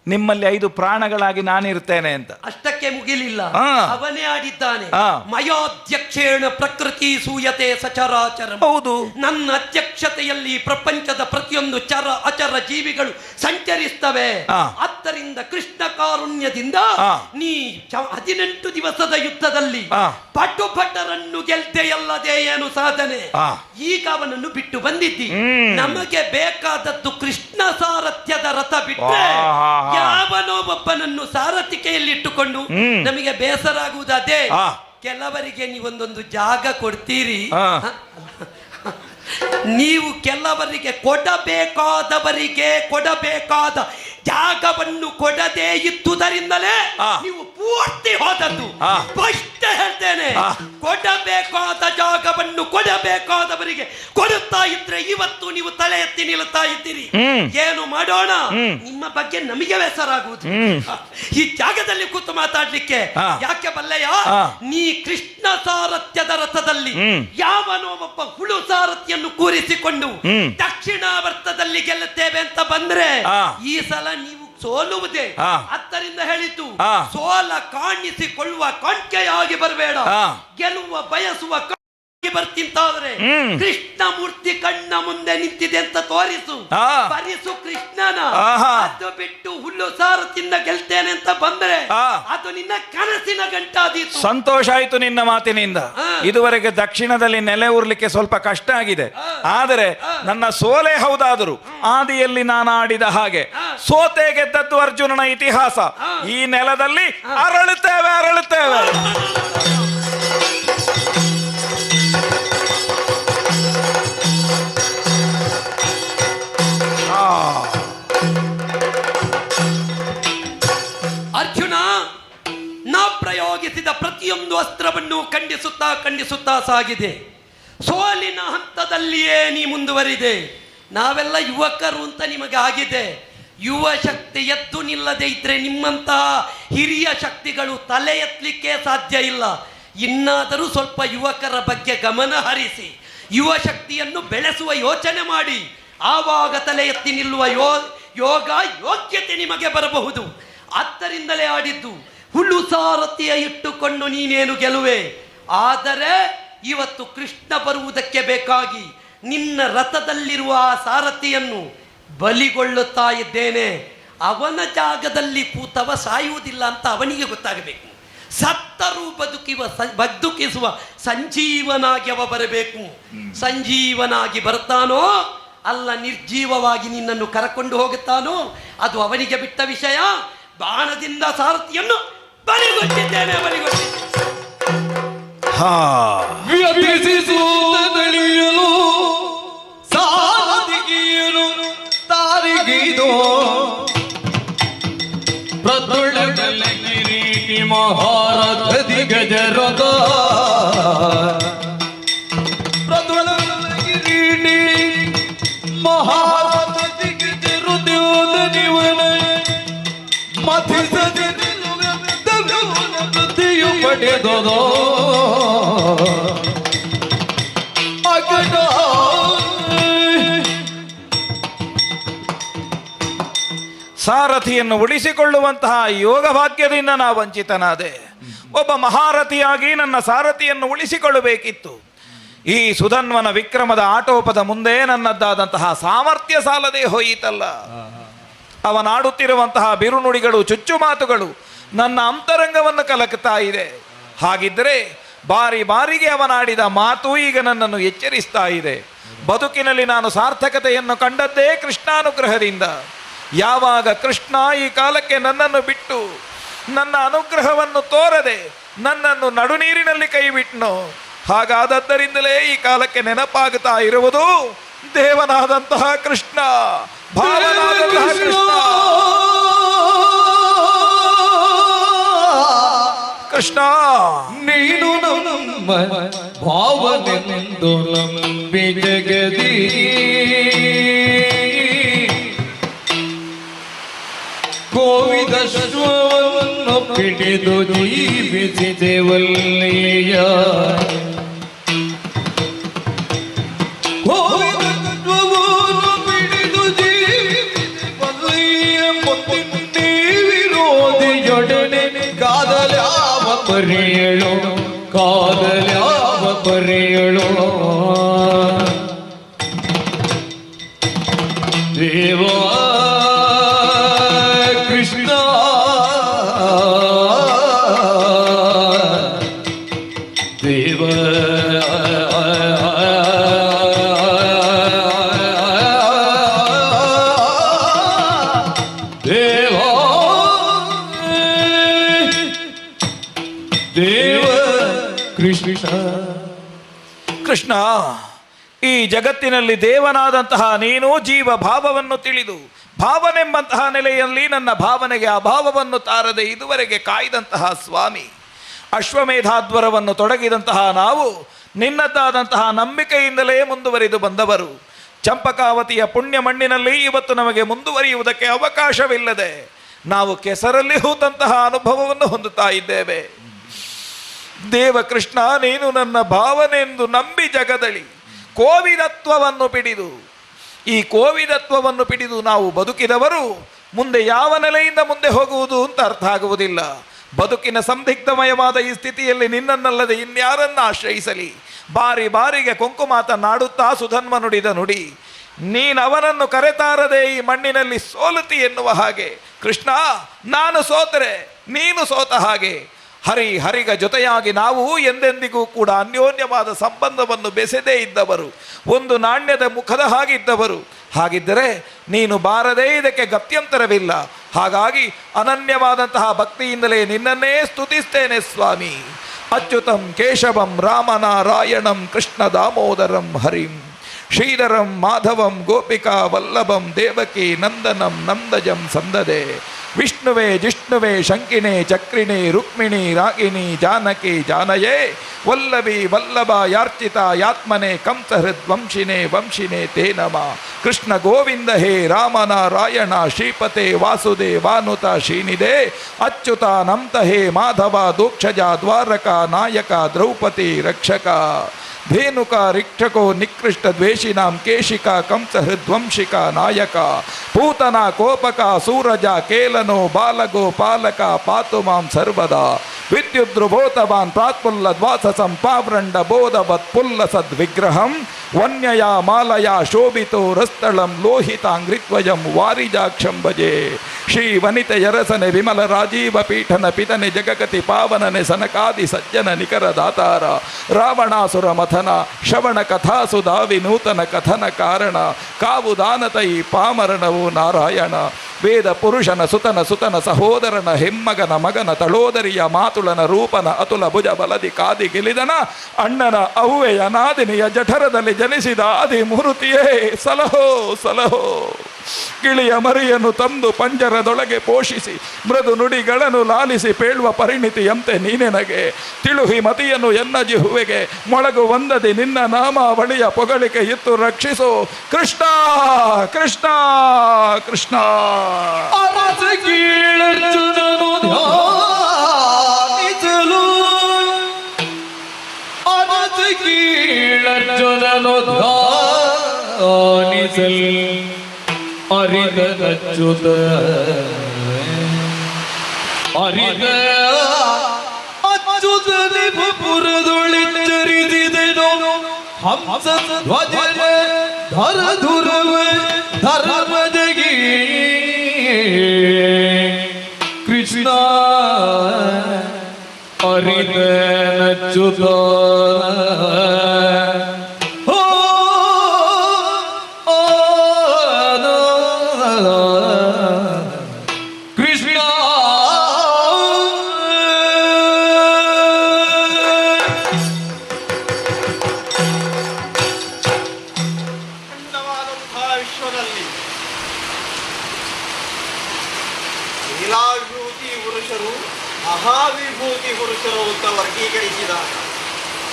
ನಿಮ್ಮಲ್ಲಿ 5 ಪ್ರಾಣಗಳಾಗಿ ನಾನಿರ್ತೇನೆ ಅಂತ. ಅಷ್ಟಕ್ಕೆ ಮುಗಿಲಿಲ್ಲ, ಆ. ಅವನೇ ಆಡಿದ್ದಾನೆ. ಆ. ಮಯೋಧ್ಯಕ್ಷೇಣ ಪ್ರಕೃತಿ ಸೂಯತೆ ಸಚರಾಚರ. ಹೌದು. ನನ್ನ ಅಧ್ಯಕ್ಷತೆಯಲ್ಲಿ ಪ್ರಪಂಚದ ಪ್ರತಿಯೊಂದು ಚರ ಅಚರ ಜೀವಿಗಳು ಸಂಚರಿಸ್ತವೆ. ಆ. ಆದ್ದರಿಂದ ಕೃಷ್ಣ ಕಾರುಣ್ಯದಿಂದ ಆ. ನೀ 18 ದಿವಸದ ಯುದ್ಧದಲ್ಲಿ ಆ. ಪಟುಭಟರನ್ನು ಗೆಲ್ದೆಯಲ್ಲದೆ ಏನು ಸಾಧನೆ. ಆ. ಈಗ ಅವನನ್ನು ಬಿಟ್ಟು ಬಂದಿದ್ದಿ. ಹ್ಮ್. ನಮಗೆ ಬೇಕಾದದ್ದು ಕೃಷ್ಣ ಸಾರಥ್ಯದ ರಥ ಬಿಟ್ಟರೆ ಆ. ಯಾವನೋ ಒಬ್ಬನನ್ನು ಸಾರಥಿಕೆಯಲ್ಲಿಟ್ಟುಕೊಂಡು ನಮಗೆ ಬೇಸರ ಆಗುವುದು ಅದೇ. ಆ. ಕೆಲವರಿಗೆ ನೀವೊಂದೊಂದು ಜಾಗ ಕೊಡ್ತೀರಿ. ಆ. ನೀವು ಕೆಲವರಿಗೆ ಕೊಡಬೇಕಾದವರಿಗೆ ಕೊಡಬೇಕಾದ ಜಾಗವನ್ನು ಕೊಡದೇ ಇದ್ದುದರಿಂದಲೇ ಆ. ನೀವು ಪೂರ್ತಿ ಹೋದದ್ದು. ಆ. ಸ್ಪಷ್ಟ ಹೇಳ್ತೇನೆ, ಆ. ಕೊಡಬೇಕಾದ ಜಾಗವನ್ನು ಕೊಡಬೇಕಾದವರಿಗೆ ಕೊಡುತ್ತಾ ಇದ್ರೆ ಇವತ್ತು ನೀವು ತಲೆ ಎತ್ತಿ ನಿಲ್ತಾ ಇದ್ದೀರಿ. ಏನು ಮಾಡೋಣ, ನಿಮ್ಮ ಬಗ್ಗೆ ನಮಗೆ ಬೇಸರಾಗುವುದು. ಈ ಜಾಗದಲ್ಲಿ ಕೂತು ಮಾತಾಡ್ಲಿಕ್ಕೆ ಆ. ಯಾಕೆ ಬಲ್ಲೆಯ? ಆ. ನೀ ಕೃಷ್ಣ ಸಾರಥ್ಯದ ರಥದಲ್ಲಿ ಯಾವನೋ ಒಬ್ಬ ಹುಳು ಸಾರಥಿಯನ್ನು ಕೂರಿಸಿಕೊಂಡು ದಕ್ಷಿಣಾವರ್ತದಲ್ಲಿ ಗೆಲ್ಲುತ್ತೇವೆ ಅಂತ ಬಂದ್ರೆ ಆ. ಈ ಸಲ ನೀವು ಸೋಲುವುದೇ. ಆ. ಆದ್ದರಿಂದ ಹೇಳಿತು, ಆ. ಸೋಲ ಕಾಣಿಸಿಕೊಳ್ಳುವ ಕಾಣ್ಕೆಯಾಗಿ ಬರಬೇಡ, ಆ. ಗೆಲ್ಲುವ ಬಯಸುವ ಬರ್ತಿಂತಾದ್ರೆ ಕೃಷ್ಣ ಮೂರ್ತಿ ಕಣ್ಣ ಮುಂದೆ ನಿಂತಿದೆ ಅಂತ ತೋರಿಸು. ಆ. ಬರಿಸು ಕೃಷ್ಣನ. ಆಹಾ. ಅದು ಬಿಟ್ಟು ಹುಲ್ಲು ಸಾರಥಿಯಿಂದ ಗೆಲ್ತೇನೆ ಅಂತ ಬಂದ್ರೆ ಆ. ಅದು ನಿನ್ನ ಕನಸಿನ ಗಂಟಾದೀತು. ಸಂತೋಷ ಆಯ್ತು ನಿನ್ನ ಮಾತಿನಿಂದ. ಆ. ಇದುವರೆಗೆ ದಕ್ಷಿಣದಲ್ಲಿ ನೆಲೆ ಊರ್ಲಿಕ್ಕೆ ಸ್ವಲ್ಪ ಕಷ್ಟ ಆಗಿದೆ. ಆದರೆ ನನ್ನ ಸೋಲೆ ಹೌದಾದರೂ ಆದಿಯಲ್ಲಿ ನಾನು ಆಡಿದ ಹಾಗೆ ಸೋತೆ ಗೆದ್ದದ್ದು ಅರ್ಜುನನ ಇತಿಹಾಸ. ಈ ನೆಲದಲ್ಲಿ ಅರಳುತ್ತೇವೆ ಅರಳುತ್ತೇವೆ. ಅರ್ಜುನ, ನಾ ಪ್ರಯೋಗಿಸಿದ ಪ್ರತಿಯೊಂದು ಅಸ್ತ್ರವನ್ನು ಖಂಡಿಸುತ್ತಾ ಸಾಗಿದೆ. ಸೋಲಿನ ಹಂತದಲ್ಲಿಯೇ ನೀ ಮುಂದುವರಿದೆ. ನಾವೆಲ್ಲ ಯುವಕರು ಅಂತ ನಿಮಗೆ ಆಗಿದೆ. ಯುವ ಶಕ್ತಿ ಎದ್ದು ನಿಲ್ಲದೆ ಇದ್ರೆ ನಿಮ್ಮಂತಹ ಹಿರಿಯ ಶಕ್ತಿಗಳು ತಲೆ ಎತ್ತಲಿಕ್ಕೆ ಸಾಧ್ಯ ಇಲ್ಲ. ಇನ್ನಾದರೂ ಸ್ವಲ್ಪ ಯುವಕರ ಬಗ್ಗೆ ಗಮನ ಹರಿಸಿ ಯುವ ಶಕ್ತಿಯನ್ನು ಬೆಳೆಸುವ ಯೋಚನೆ ಮಾಡಿ. ಆವಾಗ ತಲೆ ಎತ್ತಿ ನಿಲ್ಲುವ ಯೋಗ್ಯತೆ ನಿಮಗೆ ಬರಬಹುದು. ಆದ್ದರಿಂದಲೇ ಆಡಿದ್ದು. ಹುಲ್ಲು ಸಾರಥಿಯ ಇಟ್ಟುಕೊಂಡು ನೀನೇನು ಗೆಲುವೆ. ಆದರೆ ಇವತ್ತು ಕೃಷ್ಣ ಬರುವುದಕ್ಕೆ ಬೇಕಾಗಿ ನಿನ್ನ ರಥದಲ್ಲಿರುವ ಆ ಸಾರಥಿಯನ್ನು ಬಲಿಗೊಳ್ಳುತ್ತಾ ಇದ್ದೇನೆ. ಅವನ ಜಾಗದಲ್ಲಿ ಕೂತವ ಸಾಯುವುದಿಲ್ಲ ಅಂತ ಅವನಿಗೆ ಗೊತ್ತಾಗಬೇಕು. ಸತ್ತರೂ ಬದುಕಿಸುವ ಸಂಜೀವನಾಗಿ ಅವ ಬರಬೇಕು. ಸಂಜೀವನಾಗಿ ಬರ್ತಾನೋ ಅಲ್ಲ ನಿರ್ಜೀವವಾಗಿ ನಿನ್ನನ್ನು ಕರಕೊಂಡು ಹೋಗುತ್ತಾನೋ ಅದು ಅವನಿಗೆ ಬಿಟ್ಟ ವಿಷಯ. ಬಾಣದಿಂದ ಸಾರಥಿಯನ್ನು ಬಲಿಗೊಟ್ಟಿದ್ದೇನೆ. ವ್ಯತಿಸಿಸುತ್ತಲಿಯಲು ಸಾರಥಿಗಿಯನು ತಾರಿಗಿದೋ ಪ್ರದೊಳಗಲೆ ಕಿರೀಟಿ ಮಹಾರಥದಿ ಗಜರದ ಪ್ರದೊಳಗಲೆ ಕಿರೀಟಿ ಮಹಾರಥದಿ ಗಜರುದ್ಯೋದ ನಿವನ ಮಥಿಸದ ಪ್ರತಿಯು ಪಡೆದೋ ಸಾರಥಿಯನ್ನು ಉಳಿಸಿಕೊಳ್ಳುವಂತಹ ಯೋಗ ಭಾಗ್ಯದಿಂದ ನಾ ವಂಚಿತನಾದೆ. ಒಬ್ಬ ಮಹಾರಥಿಯಾಗಿ ನನ್ನ ಸಾರಥಿಯನ್ನು ಉಳಿಸಿಕೊಳ್ಳಬೇಕಿತ್ತು. ಈ ಸುಧನ್ವನ ವಿಕ್ರಮದ ಆಟೋಪದ ಮುಂದೆ ನನ್ನದ್ದಾದಂತಹ ಸಾಮರ್ಥ್ಯ ಸಾಲದೆ ಹೋಯಿತಲ್ಲ. ಅವನಾಡುತ್ತಿರುವಂತಹ ಬಿರುನುಡಿಗಳು, ಚುಚ್ಚು ಮಾತುಗಳು ನನ್ನ ಅಂತರಂಗವನ್ನು ಕಲಕುತ್ತಾ ಇದೆ. ಹಾಗಿದ್ದರೆ ಬಾರಿ ಬಾರಿಗೆ ಅವನಾಡಿದ ಮಾತು ಈಗ ನನ್ನನ್ನು ಎಚ್ಚರಿಸ್ತಾ ಇದೆ. ಬದುಕಿನಲ್ಲಿ ನಾನು ಸಾರ್ಥಕತೆಯನ್ನು ಕಂಡದ್ದೇ ಕೃಷ್ಣಾನುಗ್ರಹದಿಂದ. ಯಾವಾಗ ಕೃಷ್ಣ ಈ ಕಾಲಕ್ಕೆ ನನ್ನನ್ನು ಬಿಟ್ಟು ನನ್ನ ಅನುಗ್ರಹವನ್ನು ತೋರದೆ ನನ್ನನ್ನು ನಡುನೀರಿನಲ್ಲಿ ಕೈಬಿಟ್ನೋ, ಹಾಗಾದದ್ದರಿಂದಲೇ ಈ ಕಾಲಕ್ಕೆ ನೆನಪಾಗುತ್ತಾ ಇರುವುದು ದೇವನಾದಂತಹ ಕೃಷ್ಣ, ಭಾವನಾದಂತಹ ಕೃಷ್ಣ. ಕೃಷ್ಣ, ನೀನು ನಮ್ಮ ಭಾವನೆಂದು ನಂಬಿ ಜಗದಿ ಕೋವಿದಶ್ವವನ್ನು ಪಿಡಿದು ಜೀವಿಸಿದೆವಲ್ಲಿಯ. ಕೋವಿದಶ್ವವನ್ನು ಪಿಡಿದು ಜೀವಿಸಿದೆವಲ್ಲಿಯ. ಮುತ್ತಿನ ವಿರೋಧಿಯೊಡನೆ ಕಾದಲ್ಯಾವ ಪರಿಯಳು, ಕಾದಲ್ಯಾವ ಪರಿಯಳು. ದೇವಾ ಕೃಷ್ಣ, ದೇವ ದೇವ ದೇವ ಕೃಷ್ಣ. ಕೃಷ್ಣ, ಈ ಜಗತ್ತಿನಲ್ಲಿ ದೇವನಾದಂತಹ ನೀನು ಜೀವ ಭಾವವನ್ನು ತಿಳಿದು ಭಾವನೆಂಬಂತಹ ನೆಲೆಯಲ್ಲಿ ನನ್ನ ಭಾವನೆಗೆ ಅಭಾವವನ್ನು ತಾರದೆ ಇದುವರೆಗೆ ಕಾಯ್ದಂತಹ ಸ್ವಾಮಿ, ಅಶ್ವಮೇಧಾಧ್ವರವನ್ನು ತೊಡಗಿದಂತಹ ನಾವು ನಿನ್ನದ್ದಾದಂತಹ ನಂಬಿಕೆಯಿಂದಲೇ ಮುಂದುವರಿದು ಬಂದವರು. ಚಂಪಕಾವತಿಯ ಪುಣ್ಯ ಮಣ್ಣಿನಲ್ಲಿ ಇವತ್ತು ನಮಗೆ ಮುಂದುವರಿಯುವುದಕ್ಕೆ ಅವಕಾಶವಿಲ್ಲದೆ ನಾವು ಕೆಸರಲ್ಲಿ ಹೂತಂತಹ ಅನುಭವವನ್ನು ಹೊಂದುತ್ತಾ ಇದ್ದೇವೆ. ದೇವಕೃಷ್ಣ, ನೀನು ನನ್ನ ಭಾವನೆಯೆಂದು ನಂಬಿ ಜಗದಳಿ ಕೋವಿದತ್ವವನ್ನು ಪಿಡಿದು, ಈ ಕೋವಿದತ್ವವನ್ನು ಪಿಡಿದು ನಾವು ಬದುಕಿದವರು ಮುಂದೆ ಯಾವ ನೆಲೆಯಿಂದ ಮುಂದೆ ಹೋಗುವುದು ಅಂತ ಅರ್ಥ ಆಗುವುದಿಲ್ಲ. ಬದುಕಿನ ಸಂದಿಗ್ಧಮಯವಾದ ಈ ಸ್ಥಿತಿಯಲ್ಲಿ ನಿನ್ನನ್ನಲ್ಲದೆ ಇನ್ಯಾರನ್ನ ಆಶ್ರಯಿಸಲಿ? ಬಾರಿ ಬಾರಿಗೆ ಕೊಂಕುಮಾತನಾಡುತ್ತಾ ಸುಧನ್ವ ನುಡಿದ ನುಡಿ, ನೀನವನನ್ನು ಕರೆತಾರದೆ ಈ ಮಣ್ಣಿನಲ್ಲಿ ಸೋಲುತ್ತಿ ಎನ್ನುವ ಹಾಗೆ. ಕೃಷ್ಣ, ನಾನು ಸೋತರೆ ನೀನು ಸೋತ ಹಾಗೆ. ಹರಿಗ ಜೊತೆಯಾಗಿ ನಾವು ಎಂದೆಂದಿಗೂ ಕೂಡ ಅನ್ಯೋನ್ಯವಾದ ಸಂಬಂಧವನ್ನು ಬೆಸೆದೇ ಇದ್ದವರು, ಒಂದು ನಾಣ್ಯದ ಮುಖದ ಹಾಗಿದ್ದವರು. ಹಾಗಿದ್ದರೆ ನೀನು ಬಾರದೇ ಇದಕ್ಕೆ ಗತ್ಯಂತರವಿಲ್ಲ. ಹಾಗಾಗಿ ಅನನ್ಯವಾದಂತಹ ಭಕ್ತಿಯಿಂದಲೇ ನಿನ್ನನ್ನೇ ಸ್ತುತಿಸ್ತೇನೆ ಸ್ವಾಮಿ. ಅಚ್ಯುತಂ ಕೇಶವಂ ರಾಮನಾರಾಯಣಂ ಕೃಷ್ಣ ದಾಮೋದರಂ ಹರಿಂ ಶ್ರೀಧರಂ ಮಾಧವಂ ಗೋಪಿಕಾ ವಲ್ಲಭಂ ದೇವಕಿ ನಂದನಂ ನಂದಜಂ ಸಂದದೆ. ವಿಷ್ಣುವೇ ಜಿಷ್ಣುವೇ ಶಂಕಿನೇ ಚಕ್ರಿಣಿ ರುಕ್ಮಿಣಿ ರಾಗಿಣಿ ಜಾನಕಿ ಜಾನಯೇ ವಲ್ಲಭಿ ವಲ್ಲಭ ಯಾರ್ಚಿತ ಯಾತ್ಮನೆ ಕಂಸಹೃದ್ವಂಶಿನೇ ವಂಶಿನೇ ತೇ ನಮ. ಕೃಷ್ಣ ಗೋವಿಂದ ಹೇ ರಾಮನಾರಾಯಣ ಶ್ರೀಪತೆ ವಾಸುದೇವಾನುತ ಶ್ರೀನಿಧೆ ಅಚ್ಯುತ ನಂತ ಹೇ ಮಾಧವ ದೋಕ್ಷಜ ದ್ವಾರಕ ನಾಯಕ ದ್ರೌಪದಿ ರಕ್ಷಕ ಧೇನುಕ ರಿಕ್ಷಕೋ ನಿಕೃಷ್ಟ ದ್ವೇಷಿನಾಂ ಕೇಶಿಕ ಕಂಸಹೃದ್ವಂಶಿಕ ನಾಯಕ ಪೂತನ ಕೋಪಕ ಸೂರಜ ಕೇಲನೋ ಬಾಲಗೋ ಪಾಲಕ ಪಾತು ಮಾಂ ಸರ್ವದಾ. ವಿದ್ಯುದ್ರುಭೂತವಾನ್ ಪ್ರಾತ್ಪುಲ್ಲ ದ್ವಾಸಸಂ ಪಾವ್ರಂಡ ಬೋಧವತ್ ಪುಲ್ಲ ಸದ್ವಿಗ್ರಹಂ ವನ್ಯಯ ಮಾಲಯ ಶೋಭಿತೋ ರಸ್ತಳಂ ಲೋಹಿತಾಂಗ್ರಿತ್ವಯಂ ವಾರಿಜಾಕ್ಷಂ ಭಜೆ. ಶ್ರೀ ವನಿತೆಯರಸನೆ ವಿಮಲ ರಾಜೀವ ಪೀಠನ ಪಿತನೆ ಜಗಗತಿ ಪಾವನನೆ ಸನಕಾದಿ ಸಜ್ಜನ ನಿಕರ ದಾತಾರ ರಾವಣಾಸುರ ಮಥನ ಶ್ರವಣ ಕಥಾಸುಧಾ ವಿನೂತನ ಕಥನ ಕಾರಣ ಕಾವು ದಾನತೈ ಪಾಮರಣವು ನಾರಾಯಣ. ವೇದ ಪುರುಷನ ಸುತನ ಸಹೋದರನ ಹೆಮ್ಮಗನ ಮಗನ ತಳೋದರಿಯ ಮಾತುಳನ ರೂಪನ ಅತುಲ ಭುಜ ಬಲದಿ ಕಾದಿ ಗೆಲಿದನ ಅಣ್ಣನ ಅವ್ವೆಯ ನಾದಿನಿಯ ಜಠರದಲ್ಲಿ ಜನಿಸಿದ ಆದಿ ಮುರುತಿಯೇ ಸಲಹೋ ಸಲಹೋ. ಗಿಳಿಯ ಮರಿಯನ್ನು ತಂದು ಪಂಜರದೊಳಗೆ ಪೋಷಿಸಿ ಮೃದು ನುಡಿಗಳನ್ನು ಲಾಲಿಸಿ ಪೇಳುವ ಪರಿಣಿತಿಯಂತೆ ನೀನೆನಗೆ ತಿಳುಹಿ ಮತಿಯನ್ನು ಎನ್ನ ಜಿಹುವೆಗೆ ಮೊಳಗು ಒಂದದಿ ನಿನ್ನ ನಾಮಾವಳಿಯ ಪೊಗಳಿಕೆ ಇತ್ತು ರಕ್ಷಿಸು. ಕೃಷ್ಣ ಕೃಷ್ಣ ಕೃಷ್ಣ. ಕೀಳರ್ಜುನನು ಧ್ಯಾನಿಸಲು ಕೀಳರ್ಜುನನು ಧ್ಯಾನಿಸಲ್ ಅರಿದಚ್ಚುತ ಅರಿದ ಅಚ್ಚುತನೆ ಪುರದೊಳಿಚ್ಚರಿಸಿದೆನು ಧ್ವಜನ ಧರ ಧುರವ ಧರ್ಮದಗಿ ಕೃಷ್ಣ ಅರಿತ ನಚ್ಚುತ ವಿಶ್ವದಲ್ಲಿ ಲೀಲಾವಿಭೂತಿ ಪುರುಷರು ಮಹಾವಿಭೂತಿ ಪುರುಷರು ಅಂತ ವರ್ಗೀಕರಿಸಿದಾಗ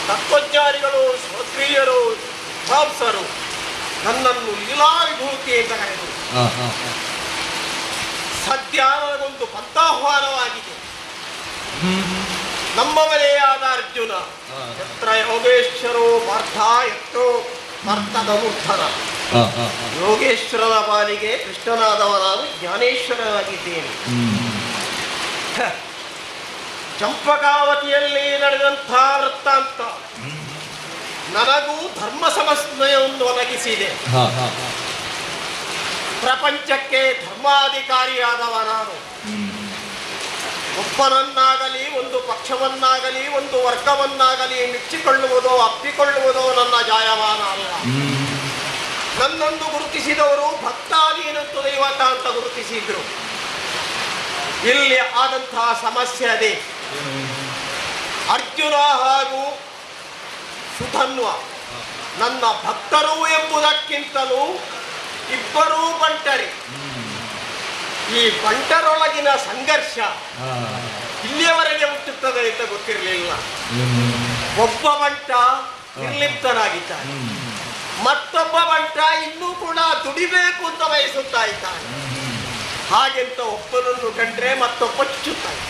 ತತ್ವಜ್ಞಾನಿಗಳು ಶ್ರೋತ್ರಿಯರು ವಿದ್ವಾಂಸರು ನನ್ನನ್ನು ಲೀಲಾವಿಭೂತಿ ಅಂತ ಕರೆದರು. ಸದ್ಯ ನನಗೊಂದು ಪಂಥಾಹ್ವಾನವಾಗಿದೆ. ನಮ್ಮವರೇ ಆದ ಅರ್ಜುನ ಯತ್ರ ಯೋಗೇಶ್ವರೋ ಪಾರ್ಥ ಯತ್ರೋ ಪಾರ್ಥದ ಮೂರ್ಧನ. ಯೋಗೇಶ್ವರನ ಪಾಲಿಗೆ ಕೃಷ್ಣನಾದವ ನಾನು ಜ್ಞಾನೇಶ್ವರನಾಗಿದ್ದೇನೆ. ಚಂಪಕಾವತಿಯಲ್ಲಿ ನಡೆದಂಥ ವೃತ್ತಾಂತ ನನಗೂ ಧರ್ಮ ಸಮನ್ವಯವನ್ನು ಒದಗಿಸಿದೆ. ಪ್ರಪಂಚಕ್ಕೆ ಧರ್ಮಾಧಿಕಾರಿಯಾದವ ನಾನು. ಒಬ್ಬನನ್ನಾಗಲಿ ಒಂದು ಪಕ್ಷವನ್ನಾಗಲಿ ಒಂದು ವರ್ಗವನ್ನಾಗಲಿ ಮೆಚ್ಚಿಕೊಳ್ಳುವುದೋ ಅಪ್ಪಿಕೊಳ್ಳುವುದೋ ನನ್ನ ಜಾಯಮಾನ ಅಲ್ಲ. ನನ್ನನ್ನು ಗುರುತಿಸಿದವರು ಭಕ್ತಾದೀನಂತು ದೈವತ ಅಂತ ಗುರುತಿಸಿದ್ರು. ಇಲ್ಲಿ ಆದಂತಹ ಸಮಸ್ಯೆ ಅದೇ. ಅರ್ಜುನ ಹಾಗೂ ಸುಧನ್ವ ನನ್ನ ಭಕ್ತರು ಎಂಬುದಕ್ಕಿಂತಲೂ ಇಬ್ಬರೂ ಬಂಟರಿ. ಈ ಬಂಟರೊಳಗಿನ ಸಂಘರ್ಷ ಇಲ್ಲಿಯವರೆಗೆ ಹುಟ್ಟುತ್ತದೆ ಅಂತ ಗೊತ್ತಿರಲಿಲ್ಲ. ಒಬ್ಬ ಬಂಟ ನಿರ್ಲಿಪ್ತನಾಗಿದ್ದಾನೆ, ಮತ್ತೊಬ್ಬ ಬಂಟ ಇನ್ನೂ ಕೂಡ ದುಡಿಬೇಕು ಅಂತ ಬಯಸುತ್ತಾ ಇದ್ದಾನೆ. ಹಾಗೆಂತ ಒಬ್ಬನನ್ನು ಕಂಡ್ರೆ ಮತ್ತೊಬ್ಬ ಚುಚ್ಚುತ್ತಾನೆ.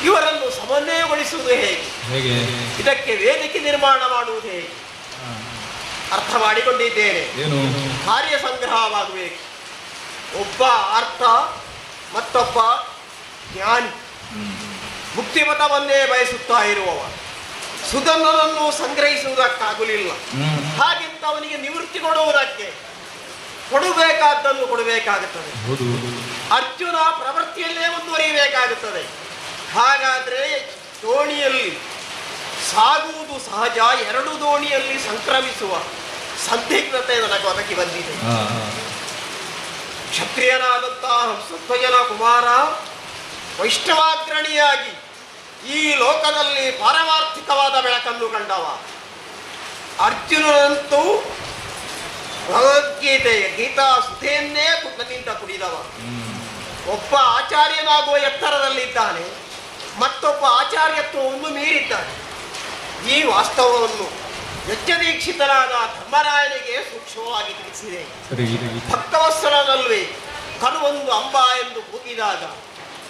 ಇವರನ್ನು ಸಮನ್ವಯಗೊಳಿಸುವುದು ಹೇಗೆ? ಇದಕ್ಕೆ ವೇದಿಕೆ ನಿರ್ಮಾಣ ಮಾಡುವುದು ಹೇಗೆ? ಅರ್ಥ ಮಾಡಿಕೊಂಡಿದ್ದೇನೆ. ಕಾರ್ಯ ಸಂಗ್ರಹವಾಗಬೇಕು. ಒಬ್ಬ ಅರ್ಥ, ಮತ್ತೊಬ್ಬ ಜ್ಞಾನಿ, ಮುಕ್ತಿಮತವನ್ನೇ ಬಯಸುತ್ತಾ ಇರುವವ. ಸುಧನ್ವನನ್ನು ಸಂಗ್ರಹಿಸುವುದಕ್ಕಾಗಲಿಲ್ಲ. ಹಾಗೆಂತ ಅವನಿಗೆ ನಿವೃತ್ತಿ ಕೊಡುವುದಕ್ಕೆ ಕೊಡಬೇಕಾದ್ದನ್ನು ಕೊಡಬೇಕಾಗುತ್ತದೆ. ಅರ್ಜುನ ಪ್ರವೃತ್ತಿಯಲ್ಲೇ ಮುಂದುವರಿಯಬೇಕಾಗುತ್ತದೆ. ಹಾಗಾದ್ರೆ ದೋಣಿಯಲ್ಲಿ ಸಾಗುವುದು ಸಹಜ. ಎರಡು ದೋಣಿಯಲ್ಲಿ ಸಂಕ್ರಮಿಸುವ ಸಂದಿಗ್ಧತೆ ನನಗೆ ಒದಗಿ ಬಂದಿದೆ. ಕ್ಷತ್ರಿಯನಾದಂತಹ ಹಂಸಧ್ವಜನ ಕುಮಾರ ವೈಷ್ಣವಾಗ್ರಣಿಯಾಗಿ ಈ ಲೋಕದಲ್ಲಿ ಪಾರಮಾರ್ಥಿಕವಾದ ಬೆಳಕನ್ನು ಕಂಡವ. ಅರ್ಜುನನಂತೂ ಭಗವದ್ಗೀತೆಯ ಗೀತಾ ಸುಧೆಯನ್ನೇ ನನ್ನಿಂದ ಕುಡಿದವ. ಒಬ್ಬ ಆಚಾರ್ಯನಾಗುವ ಎತ್ತರದಲ್ಲಿದ್ದಾನೆ, ಮತ್ತೊಬ್ಬ ಆಚಾರ್ಯತ್ವವನ್ನು ಮೀರಿದ್ದಾನೆ. ಈ ವಾಸ್ತವವನ್ನು ಯಜ್ಞದೀಕ್ಷಿತನಾದ ಧರ್ಮರಾಯನಿಗೆ ಸೂಕ್ಷ್ಮವಾಗಿ ತಿಳಿಸಿದೆ. ಭಕ್ತವತ್ಸಲನಲ್ವೇ ಕರುವೊಂದು ಅಂಬ ಎಂದು ಕೂಗಿದಾಗ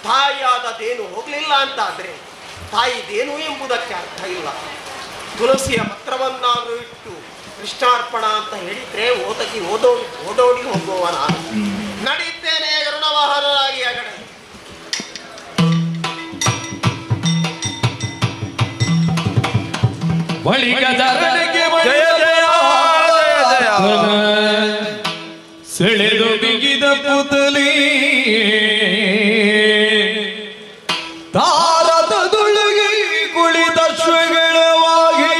ತಾಯಿಯಾದ ದೇನು ಹೋಗಲಿಲ್ಲ ಅಂತಾದ್ರೆ ತಾಯಿ ದೇನು ಎಂಬುದಕ್ಕೆ ಅರ್ಥ ಇಲ್ಲ. ತುಳಸಿಯ ಪತ್ರವನ್ನಾದರೂ ಇಟ್ಟು ಕೃಷ್ಣಾರ್ಪಣ ಅಂತ ಹೇಳಿದ್ರೆ ಓಡೋಡಿ ಹೋಗುವ ನಾನು ನಡೀತೇನೆ ಗರುಡ ವಾಹನನಾಗಿ ಆಗಡೆ. ಜಯ ಜಯ ಜಯ ಸೆಳೆದು ಬಿಗಿದ ಪುತಲಿ ತಾರದೊಳಗೆ ಕುಳಿತ ಶ್ವಗಳವಾಗಿ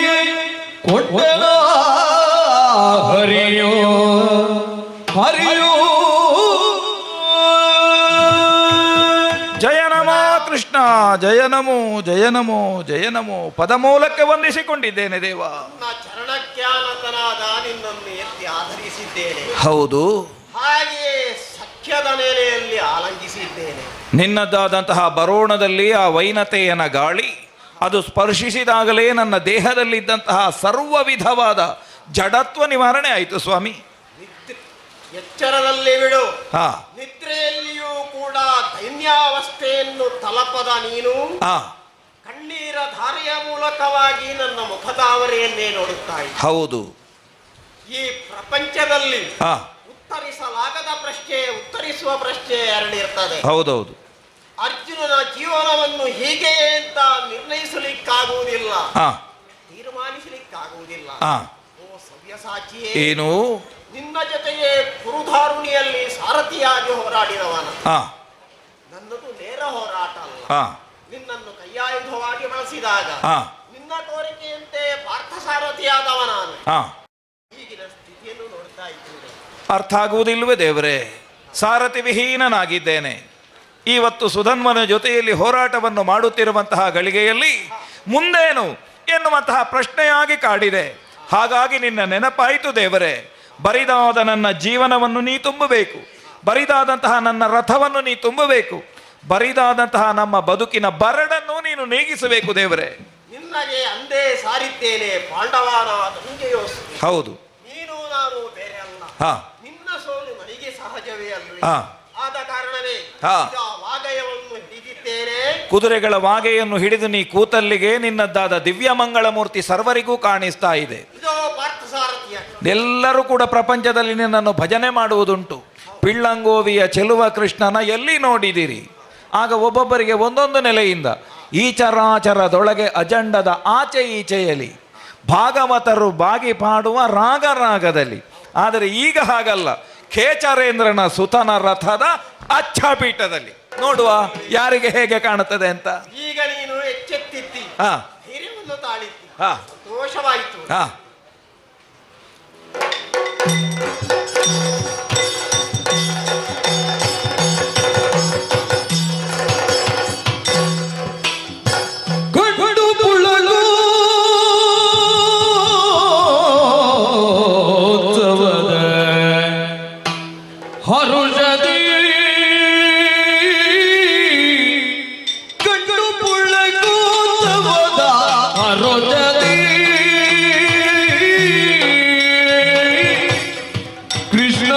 ಕೊಟ್ಟನ ಹರಿಯೋ ಹರಿಯೋ. ಜಯ ನಮೋ ಕೃಷ್ಣ, ಜಯ ನಮೋ ಜಯ ನಮೋ ಜಯ ನಮೋ. ಪದಮೂಲಕ್ಕೆ ವಂದಿಸಿಕೊಂಡಿದ್ದೇನೆ ದೇವ. ಚರಣಕ್ಯಾನಂದನಾದ ನಿನ್ನನ್ನು ಎತ್ತಿ ಆಧರಿಸಿದ್ದೇನೆ. ಹೌದು, ಹಾಗೆಯೇ ಸಖ್ಯದ ನೆಲೆಯಲ್ಲಿ ಆಲಂಗಿಸಿದ್ದೇನೆ. ನಿನ್ನದಾದಂತಹ ಬರೋಣದಲ್ಲಿ ಆ ವೈನತೆಯನ ಗಾಳಿ ಅದು ಸ್ಪರ್ಶಿಸಿದಾಗಲೇ ನನ್ನ ದೇಹದಲ್ಲಿದ್ದಂತಹ ಸರ್ವ ವಿಧವಾದ ಜಡತ್ವ ನಿವಾರಣೆ ಆಯಿತು ಸ್ವಾಮಿ. ಎಚ್ಚರದಲ್ಲಿ ಬಿಡು. ಹಾ, ನಿದ್ರೆಯಲ್ಲಿಯೂ ಕೂಡ ದೈನ್ಯಾವಸ್ಥೆಯನ್ನು ತಲಪದ ನೀನು ಕಣ್ಣೀರ ಧಾರೆಯ ಮೂಲಕವಾಗಿ ನನ್ನ ಮುಖದಾವರೆಯನ್ನೇ ನೋಡುತ್ತಾ ಇದ್ದೆ. ಹೌದು, ಈ ಪ್ರಪಂಚದಲ್ಲಿ ಹಾ, ಉತ್ತರಿಸಲಾಗದ ಪ್ರಶ್ನೆ, ಉತ್ತರಿಸುವ ಪ್ರಶ್ನೆ ಎರಡಿರ್ತದೆ. ಹೌದೌದು. ಅರ್ಜುನನ ಜೀವನವನ್ನು ಹೀಗೆ ಅಂತ ನಿರ್ಣಯಿಸಲಿಕ್ಕಾಗುವುದಿಲ್ಲ, ಹಾ, ತೀರ್ಮಾನಿಸಲಿಕ್ಕಾಗುವುದಿಲ್ಲ. ಹಾ, ಓ ಸವ್ಯಸಾಚಿಯೇ, ಏನು? ನಿನ್ನ ಜೊತೆಗೆ ಕುರುಧಾರುಣಿಯಲ್ಲಿ ಸಾರಥಿಯಾಗಿ ಹೋರಾಡಿದವನ. ಆ ನನ್ನದು ನೇರ ಹೋರಾಟ ಅಲ್ಲ. ಆ ನಿನ್ನನ್ನು ಕೈಯಾಯುಧವಾಗಿ ಬಳಸಿದಾಗ ಆ ನಿನ್ನ ಕೋರಿಕೆಯಂತೆ ಪಾರ್ಥ ಸಾರಥಿಯಾದವ ನಾನು. ಆ ಈಗಿನ ಸ್ಥಿತಿಯನ್ನು ನೋಡ್ತಾ ಇದ್ದೇನೆ. ಅರ್ಥ ಆಗುವುದಿಲ್ವೇ ದೇವರೇ? ಸಾರಥಿ ವಿಹೀನನಾಗಿದ್ದೇನೆ. ಇವತ್ತು ಸುಧನ್ವನ ಜೊತೆಯಲ್ಲಿ ಹೋರಾಟವನ್ನು ಮಾಡುತ್ತಿರುವಂತಹ ಗಳಿಗೆಯಲ್ಲಿ ಮುಂದೇನು ಎನ್ನುವಂತಹ ಪ್ರಶ್ನೆಯಾಗಿ ಕಾಡಿದೆ. ಹಾಗಾಗಿ ನಿನ್ನ ನೆನಪಾಯಿತು ದೇವರೇ. ಬರಿದಾದ ನನ್ನ ಜೀವನವನ್ನು ನೀ ತುಂಬಬೇಕು, ಬರಿದಾದಂತಹ ನನ್ನ ರಥವನ್ನು ನೀ ತುಂಬಬೇಕು, ಬರಿದಾದಂತಹ ನಮ್ಮ ಬದುಕಿನ ಬರಡನ್ನು ನೀನು ನೀಗಿಸಬೇಕು ದೇವರೇ. ನಿನ್ನಗೆ ಅಂದೇ ಸಾರಿದ್ದೇನೆ ಪಾಂಡವನ ತಂದೆಯೋಸು. ಹೌದು. ನೀನು ನಾನು ಬೇರೆ ಅಲ್ಲ. ಹಾ ನಿನ್ನ ಸೋಲು ನನಗೆ ಸಹಜವೇ ಅಲ್ವೇ? ಹಾ ಆದ ಕಾರಣವೇ ಹಾ. ಈಗ ವಾಗಯವನ್ನು ಹಿಡಿದಿದ್ದೇನೆ. ಕುದುರೆಗಳ ವಾಗೆಯನ್ನು ಹಿಡಿದು ನೀ ಕೂತಲ್ಲಿಗೆ ನಿನ್ನದ್ದಾದ ದಿವ್ಯ ಮಂಗಳ ಮೂರ್ತಿ ಸರ್ವರಿಗೂ ಕಾಣಿಸ್ತಾ ಇದೆ. ಇದೋ ಪಾರ್ಥ ಸಾರಥಿಯ. ಎಲ್ಲರೂ ಕೂಡ ಪ್ರಪಂಚದಲ್ಲಿ ನಿನ್ನನ್ನು ಭಜನೆ ಮಾಡುವುದುಂಟು. ಪಿಳ್ಳಂಗೋವಿಯ ಚೆಲುವ ಕೃಷ್ಣನ ಎಲ್ಲಿ ನೋಡಿದಿರಿ? ಆಗ ಒಬ್ಬೊಬ್ಬರಿಗೆ ಒಂದೊಂದು ನೆಲೆಯಿಂದ ಈ ಚರಾಚರದೊಳಗೆ ಅಜಂಡದ ಆಚೆ ಈಚೆಯಲ್ಲಿ ಭಾಗವತರು ಬಾಗಿ ಪಾಡುವ ರಾಗದಲ್ಲಿ. ಆದರೆ ಈಗ ಹಾಗಲ್ಲ, ಖೇಚರೇಂದ್ರನ ಸುತನ ರಥದ ಅಚ್ಛಪೀಠದಲ್ಲಿ ನೋಡುವ ಯಾರಿಗೆ ಹೇಗೆ ಕಾಣುತ್ತದೆ ಅಂತ. ಈಗ ನೀನು ಎಚ್ಚೆತ್ತಿದ್ದಿ, ಹಾ ಧೈರ್ಯವನ್ನು ತಾಳಿದ್ದಿ, ಹಾ ದೋಷವಾಯಿತು. ಹಾ ಗಂಡು ಪುಳಲು ಹರುಷದಿ ಗಂಡು ಪುಳಗೋತ್ಸವದ ಹರುಷದಿ ಕೃಷ್ಣ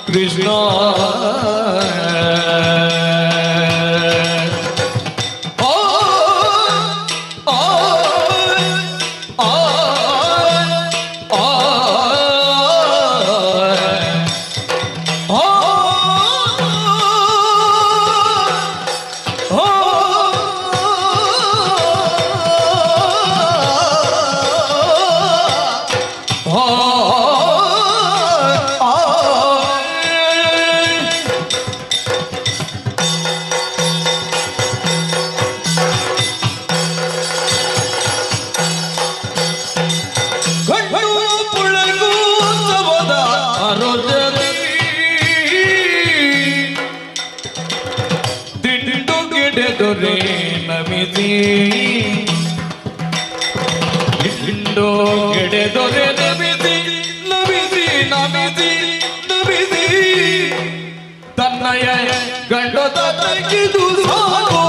ಕೃಷ್ಣ ನಮಿಸಿ ಇಂಡೋ ಗೆಡೆ ದೊರೆ ನಮಿಸಿ ನಮಿಸಿ ನಮಿಸಿ ನಮಿಸಿ ತನ್ನಯ ಗಂಡು ತನಗಿದು ಸಾಕು,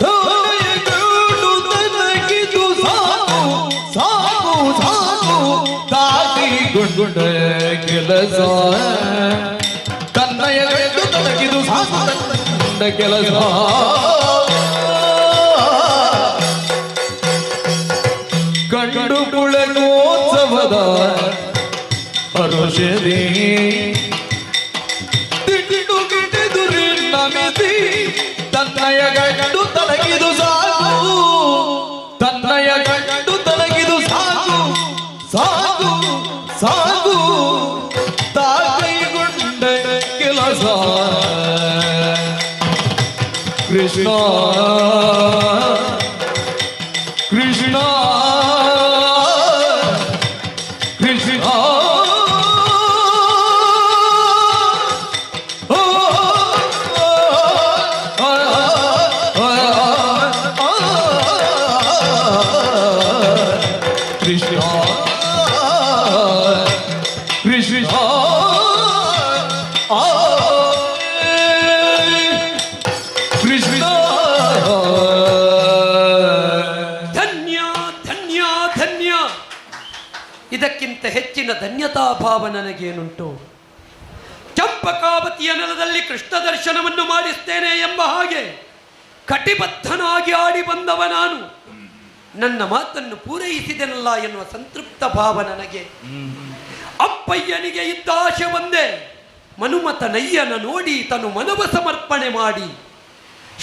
ತನ್ನಯ ಗಂಡು ತನಗಿದು ಸಾಕು ಸಾಕು ಸಾಕು ತಾಗಿ ಗುಂಡ ಕೆಲಸ. ತನ್ನಯ ಗಂಡು ತನಗಿದು ಸಾಕು ಕೆಲಸ. ಗಂಡು ಪುಳಗೋತ್ಸವದ ಹರುಷದಿ ತಿಂಡು ಗಿಡಿದುರಿ ನಮಿಸಿ ತನ್ನಯ ಗಂಡು ತನಗಿದು ಸಾಕು, ತನ್ನಯ ಗಂಡು ತನಗಿದು ಸಾಕು ಸಾಕು ಸಾಕು ತಾಕೈಗೊಂಡ ಕೆಲಸ. ಕೃಷ್ಣ ಕೃಷ್ಣ ಕೃಷ್ಣ ಕೃಷ್ಣ ಕೃಷ್ಣ ಇದಕ್ಕಿಂತ ಹೆಚ್ಚಿನ ಧನ್ಯತಾಭಾವ ನನಗೇನುಂಟು? ಚಂಪಕಾವತಿಯ ನೆಲದಲ್ಲಿ ಕೃಷ್ಣ ದರ್ಶನವನ್ನು ಮಾಡಿಸ್ತೇನೆ ಎಂಬ ಹಾಗೆ ಕಟಿಬದ್ಧನಾಗಿ ಆಡಿ ಬಂದವ ನಾನು. ನನ್ನ ಮಾತನ್ನು ಪೂರೈಸಿದೆನಲ್ಲ ಎನ್ನುವ ಸಂತೃಪ್ತ ಭಾವ ನನಗೆ. ಅಪ್ಪಯ್ಯನಿಗೆ ಇದ್ದ ಆಶೆ ಒಂದೇ, ಮನುಮತನಯ್ಯನ ನೋಡಿ ತನು ಮನವ ಸಮರ್ಪಣೆ ಮಾಡಿ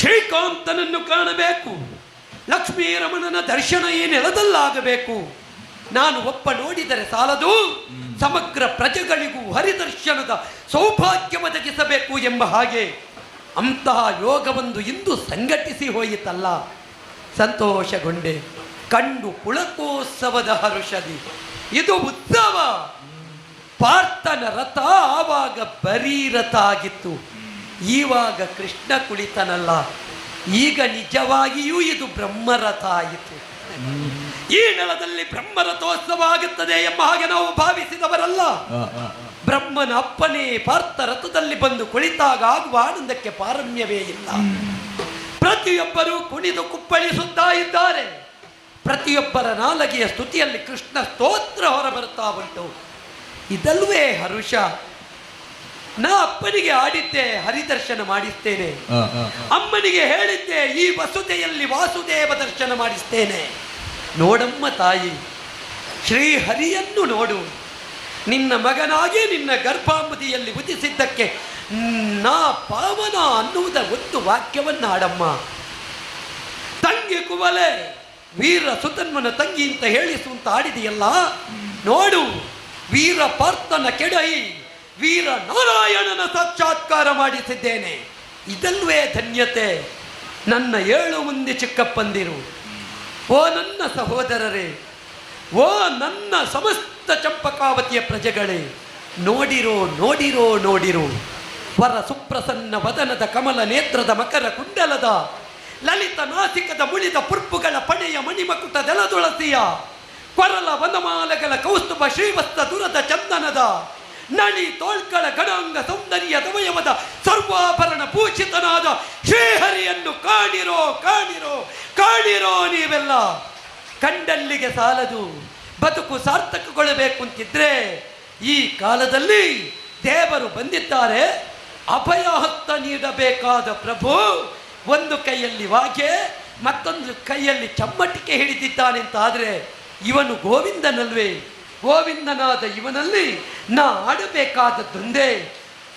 ಶ್ರೀಕಾಂತನನ್ನು ಕಾಣಬೇಕು. ಲಕ್ಷ್ಮೀ ರಮಣನ ದರ್ಶನ ಈ ನೆಲದಲ್ಲಾಗಬೇಕು. ನಾನು ಒಬ್ಬ ನೋಡಿದರೆ ಸಾಲದು, ಸಮಗ್ರ ಪ್ರಜೆಗಳಿಗೂ ಹರಿದರ್ಶನದ ಸೌಭಾಗ್ಯ ಒದಗಿಸಬೇಕು ಎಂಬ ಹಾಗೆ ಅಂತಹ ಯೋಗವೊಂದು ಇಂದು ಸಂಘಟಿಸಿ ಹೋಯಿತಲ್ಲ. ಸಂತೋಷಗೊಂಡೆ. ಕಂಡು ಪುಳಕೋತ್ಸವದ ಹರುಷದಿ. ಇದು ಉತ್ಸವ. ಪಾರ್ಥನ ರಥ ಆವಾಗ ಬರೀ ರಥ ಆಗಿತ್ತು, ಈವಾಗ ಕೃಷ್ಣ ಕುಳಿತನಲ್ಲ. ಈಗ ನಿಜವಾಗಿಯೂ ಇದು ಬ್ರಹ್ಮರಥ ಆಯಿತು. ಈ ನೆಲದಲ್ಲಿ ಬ್ರಹ್ಮರಥೋತ್ಸವ ಆಗುತ್ತದೆ ಎಂಬ ಹಾಗೆ ನಾವು ಭಾವಿಸಿದವರಲ್ಲ. ಬ್ರಹ್ಮನ ಅಪ್ಪನೇ ಪಾರ್ಥ ರಥದಲ್ಲಿ ಬಂದು ಕುಳಿತಾಗ ಆಗುವ ಆನಂದಕ್ಕೆ ಪಾರಮ್ಯವೇ ಇಲ್ಲ. ಪ್ರತಿಯೊಬ್ಬರೂ ಕುಣಿದು ಕುಪ್ಪಳಿಸುತ್ತಾ ಇದ್ದಾರೆ. ಪ್ರತಿಯೊಬ್ಬರ ನಾಲಗೆಯ ಸ್ತುತಿಯಲ್ಲಿ ಕೃಷ್ಣ ಸ್ತೋತ್ರ ಹೊರಬರುತ್ತಾ ಉಂಟು. ಇದಲ್ವೇ ಹರುಷ. ನಾ ಅಪ್ಪನಿಗೆ ಆಡಿದ್ದೆ, ಹರಿದರ್ಶನ ಮಾಡಿಸ್ತೇನೆ. ಅಮ್ಮನಿಗೆ ಹೇಳಿದ್ದೆ, ಈ ವಸುದೆಯಲ್ಲಿ ವಾಸುದೇವ ದರ್ಶನ ಮಾಡಿಸ್ತೇನೆ. ನೋಡಮ್ಮ ತಾಯಿ, ಶ್ರೀಹರಿಯನ್ನು ನೋಡು. ನಿನ್ನ ಮಗನಾಗಿ ನಿನ್ನ ಗರ್ಭಾಂಬುದಿಯಲ್ಲಿ ಉದಿಸಿದ್ದಕ್ಕೆ ನಾ ಪಾವನ ಅನ್ನುವುದ ಒಂದು ವಾಕ್ಯವನ್ನು ಆಡಮ್ಮ. ತಂಗಿ ಕುವಲೆ, ವೀರ ಸುತನ್ಮನ ತಂಗಿ ಅಂತ ಹೇಳಿಸುವಂತ ಆಡಿದೆಯಲ್ಲ. ನೋಡು, ವೀರ ಪಾರ್ಥನ ಕೆಡೈ ವೀರ ನಾರಾಯಣನ ಸಾಕ್ಷಾತ್ಕಾರ ಮಾಡಿಸಿದ್ದೇನೆ. ಇದಲ್ವೇ ಧನ್ಯತೆ. ನನ್ನ 7 ಮಂದಿ ಚಿಕ್ಕಪ್ಪಂದಿರು, ಓ ನನ್ನ ಸಹೋದರರೇ, ಓ ನನ್ನ ಸಮಸ್ತ ಚಂಪಕಾವತಿಯ ಪ್ರಜೆಗಳೇ, ನೋಡಿರೋ ನೋಡಿರೋ ನೋಡಿರೋ. ವರ ಸುಪ್ರಸನ್ನ ವದನದ ಕಮಲ ನೇತ್ರದ ಮಕರ ಕುಂಡಲದ ಲಲಿತ ನಾಸಿಕದ ಮುಳಿದ ಪುರ್ಪುಗಳ ಪಣೆಯ ಮಣಿಮಕುಟದೆಲದುಳಸಿಯ ಕೊರಲ ವನಮಾಲೆಗಳ ಕೌಸ್ತುಭ ಶ್ರೀವಸ್ತ ದುರದ ಚಂದನದ ನಳಿ ತೋಳ್ಗಳ ಗಣಾಂಗ ಸೌಂದರ್ಯ ದಮಯವದ ಸರ್ವಾಭರಣ ಭೂಷಿತನಾದ ಶ್ರೀಹರಿಯನ್ನು ಕಾಣಿರೋ ಕಾಣಿರೋ ಕಾಣಿರೋ. ನೀವೆಲ್ಲ ಕಂಡಲ್ಲಿಗೆ ಸಾಲದು. ಬದುಕು ಸಾರ್ಥಕಗೊಳ್ಳಬೇಕು ಅಂತಿದ್ರೆ ಈ ಕಾಲದಲ್ಲಿ ದೇವರು ಬಂದಿದ್ದಾರೆ. ಅಭಯ ಹಸ್ತ ನೀಡಬೇಕಾದ ಪ್ರಭು ಒಂದು ಕೈಯಲ್ಲಿ ವಾಗೆ, ಮತ್ತೊಂದು ಕೈಯಲ್ಲಿ ಚಮ್ಮಟಿಕೆ ಹಿಡಿದಿದ್ದಾನೆ ಅಂತಾದರೆ ಇವನು ಗೋವಿಂದನಲ್ವೇ? ಗೋವಿಂದನಾದ ಇವನಲ್ಲಿ ನಾ ಆಡಬೇಕಾದದ್ದೊಂದೇ.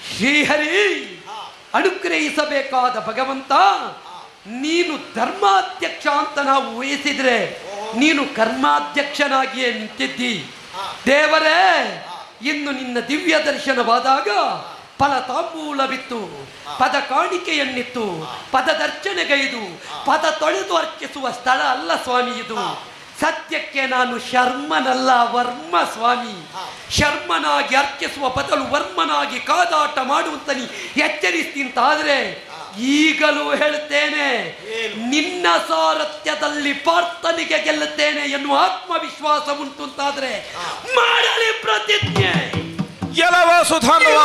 ಶ್ರೀಹರಿ ಅನುಗ್ರಹಿಸಬೇಕಾದ ಭಗವಂತ, ನೀನು ಧರ್ಮಾಧ್ಯಕ್ಷ ಅಂತ ನಾವು ಊಹಿಸಿದ್ರೆ ನೀನು ಕರ್ಮಾಧ್ಯಕ್ಷನಾಗಿಯೇ ನಿಂತಿದ್ದಿ. ದೇವರೇ, ಇನ್ನು ನಿನ್ನ ದಿವ್ಯ ದರ್ಶನವಾದಾಗ ಫಲ ತಾಂಬೂಲವಿತ್ತು, ಪದ ಕಾಣಿಕೆಯನ್ನಿತ್ತು, ಪದದರ್ಚನೆಗೈದು ಪದ ತೊಳೆದು ಅರ್ಚಿಸುವ ಸ್ಥಳ ಅಲ್ಲ ಸ್ವಾಮಿ ಇದು. ಸತ್ಯಕ್ಕೆ ನಾನು ಶರ್ಮನಲ್ಲ, ವರ್ಮ ಸ್ವಾಮಿ. ಶರ್ಮನಾಗಿ ಅರ್ಚಿಸುವ ಬದಲು ವರ್ಮನಾಗಿ ಕಾದಾಟ ಮಾಡುವಂತ ನೀ ಎಚ್ಚರಿಸ್ತಿಂತಾದ್ರೆ ಈಗಲೂ ಹೇಳುತ್ತೇನೆ, ನಿನ್ನ ಸಾರಥ್ಯದಲ್ಲಿ ಪಾರ್ಥನಿಗೆ ಗೆಲ್ಲುತ್ತೇನೆ ಎನ್ನುವ ಆತ್ಮವಿಶ್ವಾಸ ಉಂಟು ಅಂತಾದ್ರೆ ಮಾಡಲಿ ಪ್ರತಿಜ್ಞೆ. ಎಲವ ಸುಧಾನ್ವ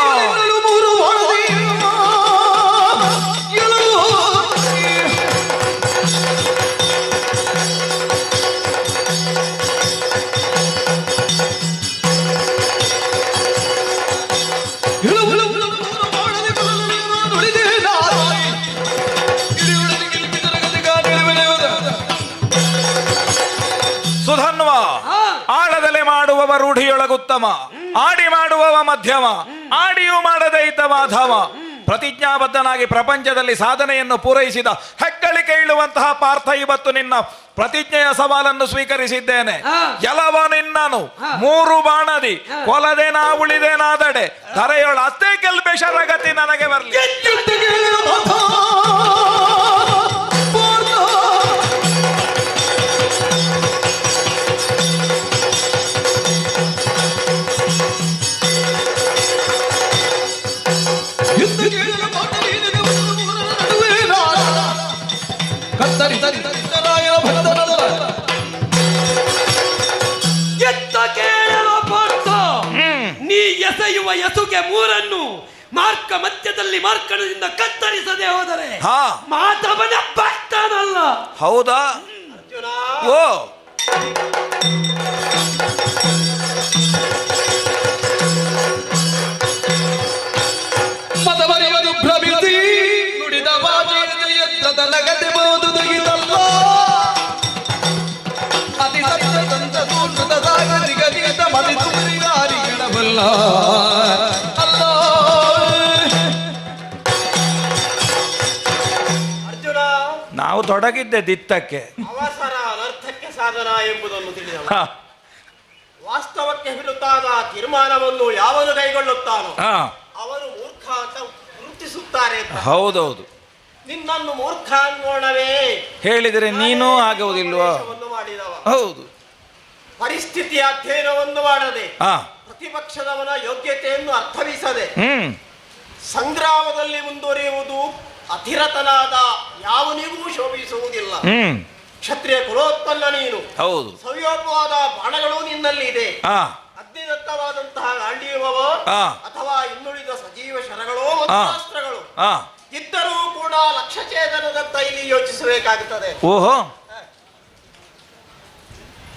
ಸುಧನ್ವ. ಆಳದಲೆ ಮಾಡುವವ ರೂಢಿಯೊಳಗುತ್ತಮ, ಆಡಿ ಮಾಡುವವ ಮಧ್ಯಮ, ಆಡಿಯೂ ಮಾಡದೇ ಇದ್ದ ಮಾಧವ. ಪ್ರತಿಜ್ಞಾಬದ್ಧನಾಗಿ ಪ್ರಪಂಚದಲ್ಲಿ ಸಾಧನೆಯನ್ನು ಪೂರೈಸಿದ ಹೆಗ್ಗಳಿಕೆ ಇಳುವಂತಹ ಪಾರ್ಥ ಇವತ್ತು ನಿನ್ನ ಪ್ರತಿಜ್ಞೆಯ ಸವಾಲನ್ನು ಸ್ವೀಕರಿಸಿದ್ದೇನೆ. ಎಲವ ನಿನ್ನನು 3 ಬಾಣದಿ ಕೊಲದೆ ನಾ ಉಳಿದೇನಾದಡೆ ಧರೆಯೊಳ ಅತ್ತೆ ಗೆಲ್ಬೆ ಶರಗತಿ ನನಗೆ ಬರಲಿ. ನೀ ಎಸೆಯುವ ಎಸುಗೆ 3 ಮಾರ್ಕ ಮಧ್ಯದಲ್ಲಿ ಮಾರ್ಕಣದಿಂದ ಕತ್ತರಿಸದೆ ಹೋದರೆ ಮಾಧವನ ಭಕ್ತನಲ್ಲ. ಹೌದಾ? ಓ ಮದವರಿಯದು ಭ್ರಮಿಸಿ ನುಡಿದ ವಾಜಿಯದ ನಗದೆ ಬೋದು ತೆಗಿದಲ್ಲ. ಅತಿ ಸತ್ಯ ಸಂತ ಸೂರ್ಣದ ಸಾಗರಿಗ ನಿಗದ ಮದಿ ತುರಿಗಾರಿಗಳಬಲ್ಲ ಅಲ್ಲ. ನಾವು ದೊಡ್ಡ ತೊಡಗಿದ್ದೆ ದಿತ್ತಕ್ಕೆ. ಅವಸರ ಅನರ್ಥಕ್ಕೆ ಸಾಧನ ಎಂಬುದನ್ನು ತಿಳಿದ ಹ, ವಾಸ್ತವಕ್ಕೆ ವಿರುದ್ಧವಾದ ತೀರ್ಮಾನವನ್ನು ಯಾವನು ಕೈಗೊಳ್ಳುತ್ತಾನೋ ಹ, ಅವನು ಮೂರ್ಖ ಅಂತ ಗುರುತಿಸುತ್ತಾರೆ ಅಂತ. ಹೌದೌದು. ನಿನ್ನನ್ನು ಮೂರ್ಖ ಅನ್ನೋಣವೇ ಹೇಳಿದರೆ ನೀನೂ ಆಗುವುದಿಲ್ವಾ? ಉಪದೇಶವನ್ನು ಮಾಡಿದವ ಹೌದು. ಪರಿಸ್ಥಿತಿಯ ಅಧ್ಯಯನವನ್ನು ಮಾಡದೆ ಹ, ಪ್ರತಿಪಕ್ಷದವನ ಯೋಗ್ಯತೆಯನ್ನು ಅರ್ಥವಿಸದೆ ಹ್ಮ್, ಸಂಗ್ರಾಮದಲ್ಲಿ ಮುಂದುವರಿಯುವುದು ಅಧಿರತನಾದ ಯಾವನಿಗೂ ಶೋಭಿಸುವುದಿಲ್ಲ. ಹ್ಮ್, ಕ್ಷತ್ರಿಯ ಕುಲೋತ್ಪನ್ನ ನೀನು, ಹೌದು. ಸವ್ಯೋಪವಾದ ಬಾಣಗಳು ನಿನ್ನಲ್ಲಿ ಇದೆ. ಹ, ಅಗ್ನಿದತ್ತವಾದಂತಹ ಗಾಂಡೀವವ ಆ. ಅಥವಾ ಇನ್ನುಳಿದ ಸಜೀವ ಶರಗಳೋ ಮತ್ತು ಆ. ಅಸ್ತ್ರಗಳು ಹ, ಇದ್ದರೂ ಕೂಡ ಲಕ್ಷ್ಯಛೇದನದತ್ತ ಇಲ್ಲಿ ಯೋಚಿಸಬೇಕಾಗುತ್ತದೆ. ಓಹೋ,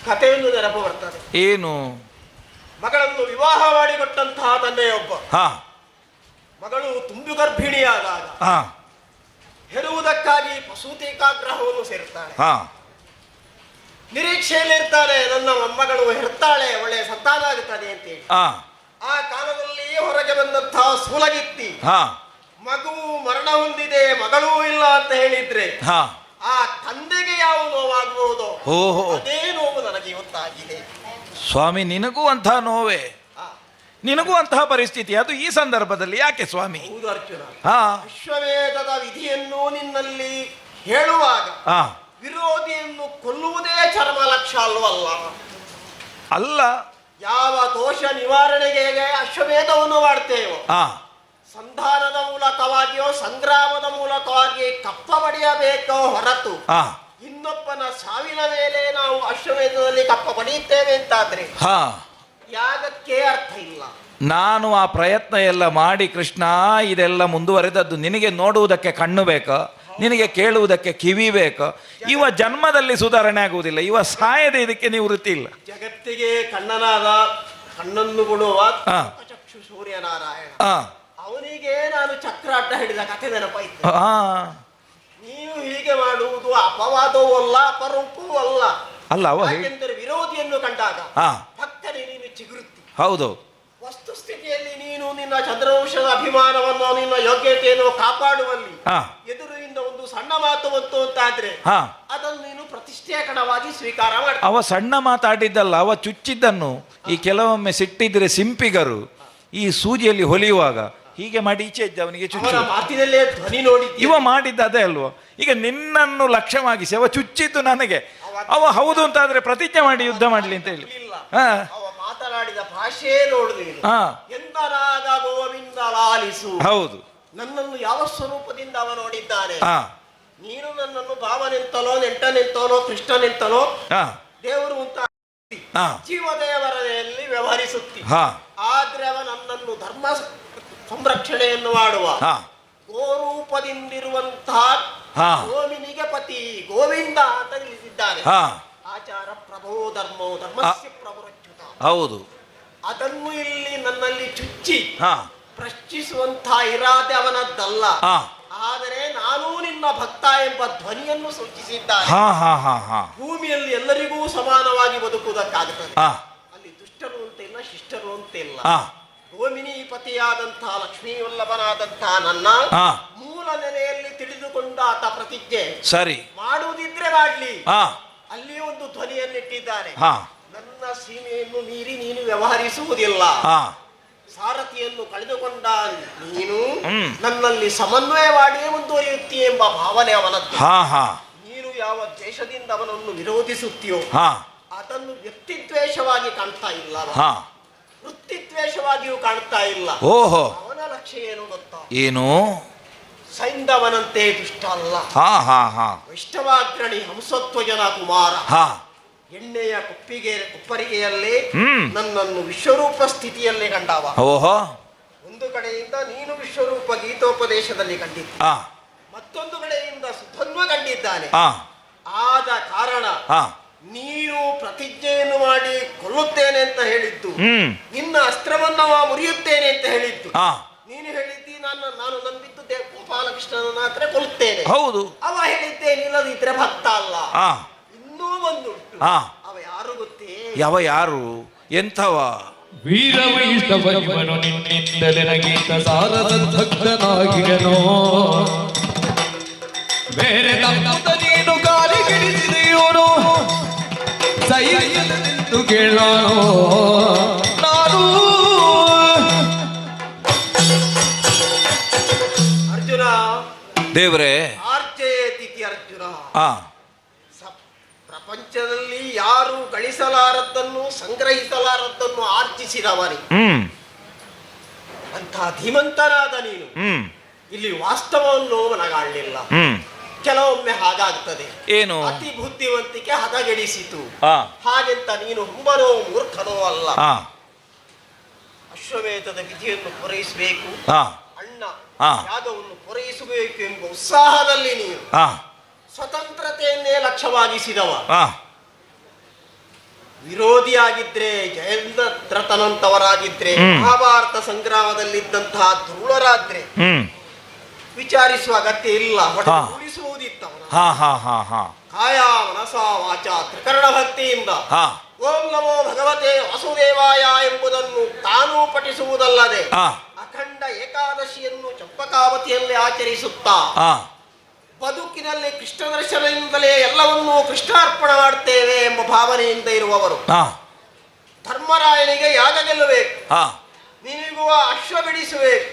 ಕಥೆಯನ್ನು ನೆನಪು ಬರ್ತದೆ. ಏನು? ಮಗಳನ್ನು ವಿವಾಹ ಮಾಡಿಕೊಟ್ಟಂತಹ ತಂದೆಯೊಬ್ಬ ಹ, ಮಗಳು ತುಂಬು ಗರ್ಭಿಣಿಯಾದಾಗ ಹ, ಹೆರುವುದಕ್ಕಾಗಿ ಪ್ರಸೂತಿಕಾಗ್ರಹವನ್ನು ಸೇರ್ತಾಳೆ. ಹ, ನಿರೀಕ್ಷೆಯಲ್ಲಿರ್ತಾರೆ, ನನ್ನ ಮೊಮ್ಮಗಳು ಹೆರ್ತಾಳೆ, ಒಳ್ಳೆಯ ಸಂತಾನ ಆಗುತ್ತದೆ ಅಂತೇಳಿ. ಹ, ಆ ಕಾಲದಲ್ಲಿ ಹೊರಗೆ ಬಂದಂತಹ ಸೂಲಗಿತ್ತಿ ಹ, ಮಗು ಮರಣ ಹೊಂದಿದೆ, ಮಗಳೂ ಇಲ್ಲ ಅಂತ ಹೇಳಿದ್ರೆ ಹ, ಆ ತಂದೆಗೆ ಯಾವ ನೋವಾಗಬಹುದೋ ಓಹೋ. ಅದೇ ನೋವು ನನಗೆ ಇವತ್ತಾಗಿದೆ. ಸ್ವಾಮಿ, ನಿನಗೂ ಅಂತಹ ನೋವೇ? ಆ, ನಿನಗೂ ಅಂತಹ ಪರಿಸ್ಥಿತಿ? ಅದು ಈ ಸಂದರ್ಭದಲ್ಲಿ ಯಾಕೆ ಸ್ವಾಮಿ? ಹೌದು ಅರ್ಜುನ. ಹಾ, ಅಶ್ವಮೇಧದ ವಿಧಿಯನ್ನು ನಿನ್ನಲ್ಲಿ ಹೇಳುವಾಗ ಹಾ, ವಿರೋಧಿಯನ್ನು ಕೊಲ್ಲುವುದೇ ಚರ್ಮ ಲಕ್ಷ್ಯ ಅಲ್ವಲ್ಲ. ಅಲ್ಲ. ಯಾವ ದೋಷ ನಿವಾರಣೆಗೆ ಅಶ್ವಮೇಧವನ್ನು ಮಾಡ್ತೇವೋ, ಹಾ, ಸಂಧಾನದ ಮೂಲಕವಾಗಿಯೋ ಸಂಗ್ರಾಮದ ಮೂಲಕವಾಗಿ ಕಪ್ಪ ಪಡೆಯಬೇಕೋ ಹೊರತು ಹಾ, ಇನ್ನೊಬ್ಬನ ಸಾವಿನ ಮೇಲೆ ನಾವು ಅಶ್ವಮೇಧದಲ್ಲಿ ಕಪ್ಪ ಪಡೆಯುತ್ತೇವೆ ಅಂತಾದ್ರೆ ಹಾ, ಯಾಗಕ್ಕೆ ಅರ್ಥ ಇಲ್ಲ. ನಾನು ಆ ಪ್ರಯತ್ನ ಎಲ್ಲ ಮಾಡಿ ಕೃಷ್ಣ, ಇದೆಲ್ಲ ಮುಂದುವರೆದದ್ದು. ನಿನಗೆ ನೋಡುವುದಕ್ಕೆ ಕಣ್ಣು ಬೇಕು, ನಿನಗೆ ಕೇಳುವುದಕ್ಕೆ ಕಿವಿ ಬೇಕು. ಇವ ಜನ್ಮದಲ್ಲಿ ಸುಧಾರಣೆ ಆಗುವುದಿಲ್ಲ, ಇವ ಸಾಯದ ಇದಕ್ಕೆ ನಿವೃತ್ತಿ ಇಲ್ಲ. ಜಗತ್ತಿಗೆ ಕಣ್ಣನಾದ, ಕಣ್ಣನ್ನು ಕೊಡುವ ಹಾ. ಚಕ್ಷು ಸೂರ್ಯನಾರಾಯಣ, ಹಾ, ಅವನಿಗೆ ನಾನು ಚಕ್ರ ಅಡ್ಡ ಹಿಡಿದ ಕಥೆ ನೆನಪಾಯ್ತು. ಹಾ, ನೀನು ಹೀಗೆ ಮಾಡುವುದು ಅಪವಾದವೂ ಅಲ್ಲ, ಅಪರೂಪವೂ ಅಲ್ಲ. ಅಲ್ಲ ಅವ ಹೇಳಿ. ಯಾಕೆಂದರೆ ವಿರೋಧಿಯನ್ನು ಕಂಡಾಗ ಹಾ, ಭಕ್ತನೇ ನೀನು ಚಿಗುರುತ್ತಿ. ಹೌದು. ವಸ್ತುಸ್ಥಿತಿಯಲ್ಲಿ ನೀನು ನಿನ್ನ ಚಂದ್ರವಂಶದ ಅಭಿಮಾನವನ್ನು, ನಿನ್ನ ಯೋಗ್ಯತೆಯನ್ನು ಕಾಪಾಡುವಲ್ಲಿ ಹಾ, ಎದುರಿನಿಂದ ಒಂದು ಸಣ್ಣ ಮಾತು ಬಂತು ಅಂತಾದ್ರೆ ಹಾ, ಅದನ್ನು ನೀನು ಪ್ರತಿಷ್ಠಾಕಣವಾಗಿ ಸ್ವೀಕಾರ ಮಾಡ್ತೀಯ. ಅವ ಸಣ್ಣ ಮಾತಾಡಿದ್ದಲ್ಲ, ಅವ ಚುಚ್ಚಿದ್ದನ್ನು. ಈ ಕೆಲವೊಮ್ಮೆ ಸಿಟ್ಟಿದ್ರೆ ಸಿಂಪಿಗರು ಈ ಸೂಜಿಯಲ್ಲಿ ಹೊಲಿಯುವಾಗ ಹೀಗೆ ಮಾಡಿ ಈಚೆ ಇದ್ದ ಅವನಿಗೆ ಅವರ ಚುಚ್ಚು. ಮಾತಿನಲ್ಲೇ ಧ್ವನಿ ನೋಡಿ ಇವ ಮಾಡಿದ್ದ ಅದೇ ಅಲ್ವಾ? ಈಗ ನಿನ್ನನ್ನು ಲಕ್ಷ್ಯವಾಗಿಸಿ ಅವ ಚುಚ್ಚಿದ್ದು ನನಗೆ. ಅವ ಹೌದು ಅಂತಾದ್ರೆ ಪ್ರತಿಜ್ಞೆ ಮಾಡಿ ಯುದ್ಧ ಮಾಡ್ಲಿ ಅಂತ ಹೇಳಿ. ಹಾ, ಅವ ಮಾತನಾಡಿದ ಭಾಷೆ ನೋಡುದಿಲ್ಲ. ಹಾ, ಎಂದರಾಗ ಗೋವಿಂದ ಲಾಲಿಸು. ಹೌದು. ನನ್ನನ್ನು ಯಾವ ಸ್ವರೂಪದಿಂದ ಅವ ನೋಡಿದ್ದಾನೆ. ಹಾ, ನೀನು ನನ್ನನ್ನು ಭಾವನೆಂತಲೋ, ನೆಂಟನೆಂತಲೋ, ಕೃಷ್ಣನೆಂತಲೋ, ಹಾ, ದೇವರು ಅಂತ ಹಾ, ಜೀವದೇವರಲ್ಲಿ ವ್ಯವಹರಿಸುತ್ತಿ. ಹಾ, ಆದ್ರೆ ಅವ ನನ್ನನ್ನು ಧರ್ಮ ಸಂರಕ್ಷಣೆಯನ್ನು ಮಾಡುವ ಹಾ, ಗೋರೂಪದಿಂದಿರುವಂತಹ ಹಾ, ಗೋವಿನಿಗೆ ಪತಿ ಗೋವಿಂದ ಅಂತ ನಿಲ್ಲಿಸಿದ್ದಾನೆ. ಹಾ, ಆಚಾರ ಪ್ರಭೋ ಧರ್ಮೋ ಧರ್ಮಸ್ಯ ಪ್ರಭುರಚ್ಯುತ. ಹೌದು. ಅದನ್ನು ಇಲ್ಲಿ ನನ್ನಲ್ಲಿ ಚುಚ್ಚಿ ಹಾ, ಪ್ರಶ್ನಿಸುವಂತಹ ಇರಾದೆ ಅವನದ್ದಲ್ಲ. ಹಾ, ಆದರೆ ನಾನು ನಿನ್ನ ಭಕ್ತ ಎಂಬ ಧ್ವನಿಯನ್ನು ಸೂಚಿಸಿದ್ದಾನೆ. ಹಾ, ಹಾ, ಹಾ, ಹಾ, ಭೂಮಿಯಲ್ಲಿ ಎಲ್ಲರಿಗೂ ಸಮಾನವಾಗಿ ಬದುಕುವುದಕ್ಕಾಗುತ್ತದೆ. ಹಾ, ಅಲ್ಲಿ ದುಷ್ಟರು ಅಂತ ಇಲ್ಲ, ಶಿಷ್ಟರು ಅಂತ ಇಲ್ಲ. ಹಾ, ಗೋಮಿನೀಪತಿಯಾದಂತಹ ಲಕ್ಷ್ಮೀವಲ್ಲಭನಾದಂತಹ ನನ್ನ ಹಾ, ಮೂಲ ನೆಲೆಯಲ್ಲಿ ತಿಳಿದುಕೊಂಡ ಆತ ಪ್ರತಿಜ್ಞೆ ಸರಿ. ಮಾಡುವುದಿದ್ರೆ ಮಾಡ್ಲಿ. ಹಾ, ಅಲ್ಲಿ ಒಂದು ಧ್ವನಿಯನ್ನಿಟ್ಟಿದ್ದಾನೆ. ಹಾ, ನನ್ನ ಸೀಮೆಯನ್ನು ಮೀರಿ ನೀನು ವ್ಯವಹರಿಸುವುದಿಲ್ಲ. ಹಾ, ಸಾರಥಿಯನ್ನು ಕಳೆದುಕೊಂಡ ನೀನು ಹ್ಮ್. ನನ್ನಲ್ಲಿ ಸಮನ್ವಯವಾಗಿಯೇ ಮುಂದುವರಿಯುತ್ತೀ ಎಂಬ ಭಾವನೆ ಅವನದ್ದು. ಹಾ, ಹಾ, ನೀನು ಯಾವ ದ್ವೇಷದಿಂದ ಅವನನ್ನು ವಿರೋಧಿಸುತ್ತೀಯೋ ಹಾ, ಅದನ್ನು ವ್ಯಕ್ತಿದ್ವೇಷವಾಗಿ ಕಾಣ್ತಾ ಇಲ್ಲ, ಹಾ, ವೃತ್ತಿದ್ವೇಷವಾಗಿಯೂ ಕಾಣ್ತಾ ಇಲ್ಲ. ಓಹೋ. ಅವನ ಲಕ್ಷ್ಯ ಏನು ಗೊತ್ತಾ? ಏನು? ಸೈಂಧವನಂತೆ ದುಷ್ಟ ಅಲ್ಲ. ಹಾ, ಹಾ, ಹಾ, ವೈಷ್ಣವಾಗ್ರಣಿ ಹಂಸತ್ವಜನ ಕುಮಾರ. ಹಾ, ಎಣ್ಣೆಯ ಕುಪ್ಪರಿಗೆಯಲ್ಲಿ ಹ್ಮ್. ನನ್ನನ್ನು ವಿಶ್ವರೂಪ ಸ್ಥಿತಿಯಲ್ಲಿ ಕಂಡವ. ಓಹೋ. ಒಂದು ಕಡೆಯಿಂದ ನೀನು ವಿಶ್ವರೂಪ ಗೀತೋಪದೇಶದಲ್ಲಿ ಕಂಡಿದ್ದ, ಹಾ, ಮತ್ತೊಂದು ಕಡೆಯಿಂದ ಸುಧನ್ವ ಕಂಡಿದ್ದಾನೆ. ಹಾ, ಆದ ಕಾರಣ ಹಾ, ನೀನು ಪ್ರತಿಜ್ಞೆಯನ್ನು ಮಾಡಿ ಕೊಲ್ಲುತ್ತೇನೆ ಅಂತ ಹೇಳಿದ್ದು, ಹ್ಮ್, ನಿನ್ನ ಅಸ್ತ್ರವನ್ನು ಮುರಿಯುತ್ತೇನೆ ಅಂತ ಹೇಳಿದ್ದು. ಹಾ, ನೀನು ಹೇಳಿದ್ದಿ ನಾನು ನಂಬಿದ್ದು ಗೋಪಾಲಕೃಷ್ಣನ ಹತ್ರ ಕೊಲ್ಲುತ್ತೇನೆ. ಹೌದು. ಅವ ಹೇಳಿದ್ದೆ ನಿಲ್ಲದಿದ್ರೆ ಭಕ್ತ ಅಲ್ಲ. ಹಾ, ಇನ್ನೂ ಒಂದುಂಟು. ಹಾ, ಅವ ಯಾರು ಗೊತ್ತೇ? ಯಾರು ಎಂಥವ? ವೀರವೈಷ್ಟವನು ನಿನ್ನಿಂದಲೇ ನಗೀತ ಸಾರದ ಭಕ್ತನಾಗಿರನೋ ಬೇರೆ ತಮ್ಮದ ನೀನು ಮೀರಿದೆಯೋನು ಸೈರಿಯಲೆಂದು ಕೇಳೋನು ನಾನು. ಅರ್ಜುನ, ದೇವ್ರೆ. ಆರ್ಚೇತಿಥಿ ಅರ್ಜುನ. ಆ ಪ್ರಪಂಚದಲ್ಲಿ ಯಾರು ಗಳಿಸಲಾರದ್ದನ್ನು ಸಂಗ್ರಹಿಸಲಾರದ್ದನ್ನು ಆರ್ಜಿಸಿದವನಿ ಅಂತ ಧೀಮಂತನಾದ ನೀನು ಇಲ್ಲಿ ವಾಸ್ತವವನ್ನು ಮನಗಾಣಲಿಲ್ಲ. ಕೆಲವೊಮ್ಮೆ ಹಾಗಾಗ್ತದೆ. ಏನು? ಅತಿ ಬುದ್ಧಿವಂತಿಕೆ ಹದಗೆಡಿಸಿತು. ಆ ಹಾಗೆಂತ ನೀನು ಹುಂಬನೋ ಮೂರ್ಖನೋ ಅಲ್ಲ. ಆ ಅಶ್ವಮೇಧದ ವಿಧಿಯನ್ನು ಪೂರೈಸಬೇಕು, ಆ ಅಣ್ಣ ಆ. ಯಾಗವನ್ನು ಪೂರೈಸಬೇಕು ಎಂಬ ಉತ್ಸಾಹದಲ್ಲಿ ನೀನು ಆ ಸ್ವತಂತ್ರತೆಯನ್ನೇ ಲಕ್ಷ್ಯವಾಗಿಸಿದವ. ಆ ವಿರೋಧಿಯಾಗಿದ್ರೆ ಜಯಂದ್ರತನಂತವರಾಗಿದ್ರೆ ಮಹಾಭಾರತ ಸಂಗ್ರಾಮದಲ್ಲಿದ್ದಂತಹ ಧ್ರುವರಾದ್ರೆ ವಿಚಾರಿಸುವ ಅಗತ್ಯ ಇಲ್ಲ. ಉಳಿಸುವುದಿತ್ತವನ ಹಾ ಹಾ ಹಾ ಹಾ ಕಾಯ ಮನಸ ವಾಚ ತ್ರಿಕರಣ ಭಕ್ತಿಯಿಂದ ಹಾ ಓಂ ನಮೋ ಭಗವತೆ ವಾಸುದೇವಾಯ ಎಂಬುದನ್ನು ತಾನೂ ಪಠಿಸುವುದಲ್ಲದೆ ಅಖಂಡ ಏಕಾದಶಿಯನ್ನು ಚಂಪಕಾವತಿಯಲ್ಲಿ ಆಚರಿಸುತ್ತಾ ಬದುಕಿನಲ್ಲಿ ಕೃಷ್ಣ ದರ್ಶನದಿಂದಲೇ ಎಲ್ಲವನ್ನೂ ಕೃಷ್ಣಾರ್ಪಣ ಮಾಡ್ತೇವೆ ಎಂಬ ಭಾವನೆಯಿಂದ ಇರುವವರು ಧರ್ಮರಾಯನಿಗೆ ಯಾಗ ಗೆಲ್ಲಬೇಕು, ನಿನಗೂ ಅಶ್ವ ಬಿಡಿಸಬೇಕು.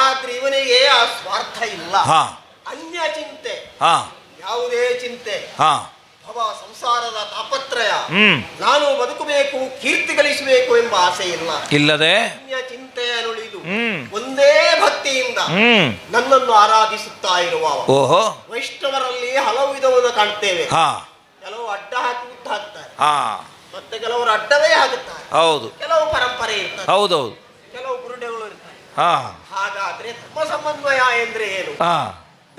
ಆದ್ರೆ ಇವನಿಗೆ ಆ ಸ್ವಾರ್ಥ ಇಲ್ಲ, ಅನ್ಯ ಚಿಂತೆ, ಯಾವುದೇ ಚಿಂತೆ, ಭವ ಸಂಸಾರದ ತಾಪತ್ರಯ, ನಾನು ಬದುಕಬೇಕು ಕೀರ್ತಿ ಗಳಿಸಬೇಕು ಎಂಬ ಆಸೆ ಇಲ್ಲ. ಇಲ್ಲದೆ ಅನ್ಯ ಚಿಂತೆಯ ನುಳಿದು ಒಂದೇ ಭಕ್ತಿಯಿಂದ ನನ್ನನ್ನು ಆರಾಧಿಸುತ್ತಾ ಇರುವ ಓಹೋ ವೈಷ್ಣವರಲ್ಲಿ ಹಲವು ವಿಧವನ್ನು ಕಾಣ್ತೇವೆ. ಕೆಲವು ಅಡ್ಡ ಹಾಕಿ ಉದ್ದ ಹಾಕ್ತಾರೆ, ಮತ್ತೆ ಕೆಲವರು ಅಡ್ಡವೇ ಹಾಕುತ್ತಾರೆ. ಹೌದು, ಕೆಲವು ಪರಂಪರೆ ಇರ್ತಾರೆ, ಹೌದೌದು, ಕೆಲವು ಗುರುಡೆಗಳು ಇರ್ತಾರೆ. ಹಾಗಾದ್ರೆ ಧರ್ಮ ಸಮನ್ವಯ ಎಂದ್ರೆ ಏನು?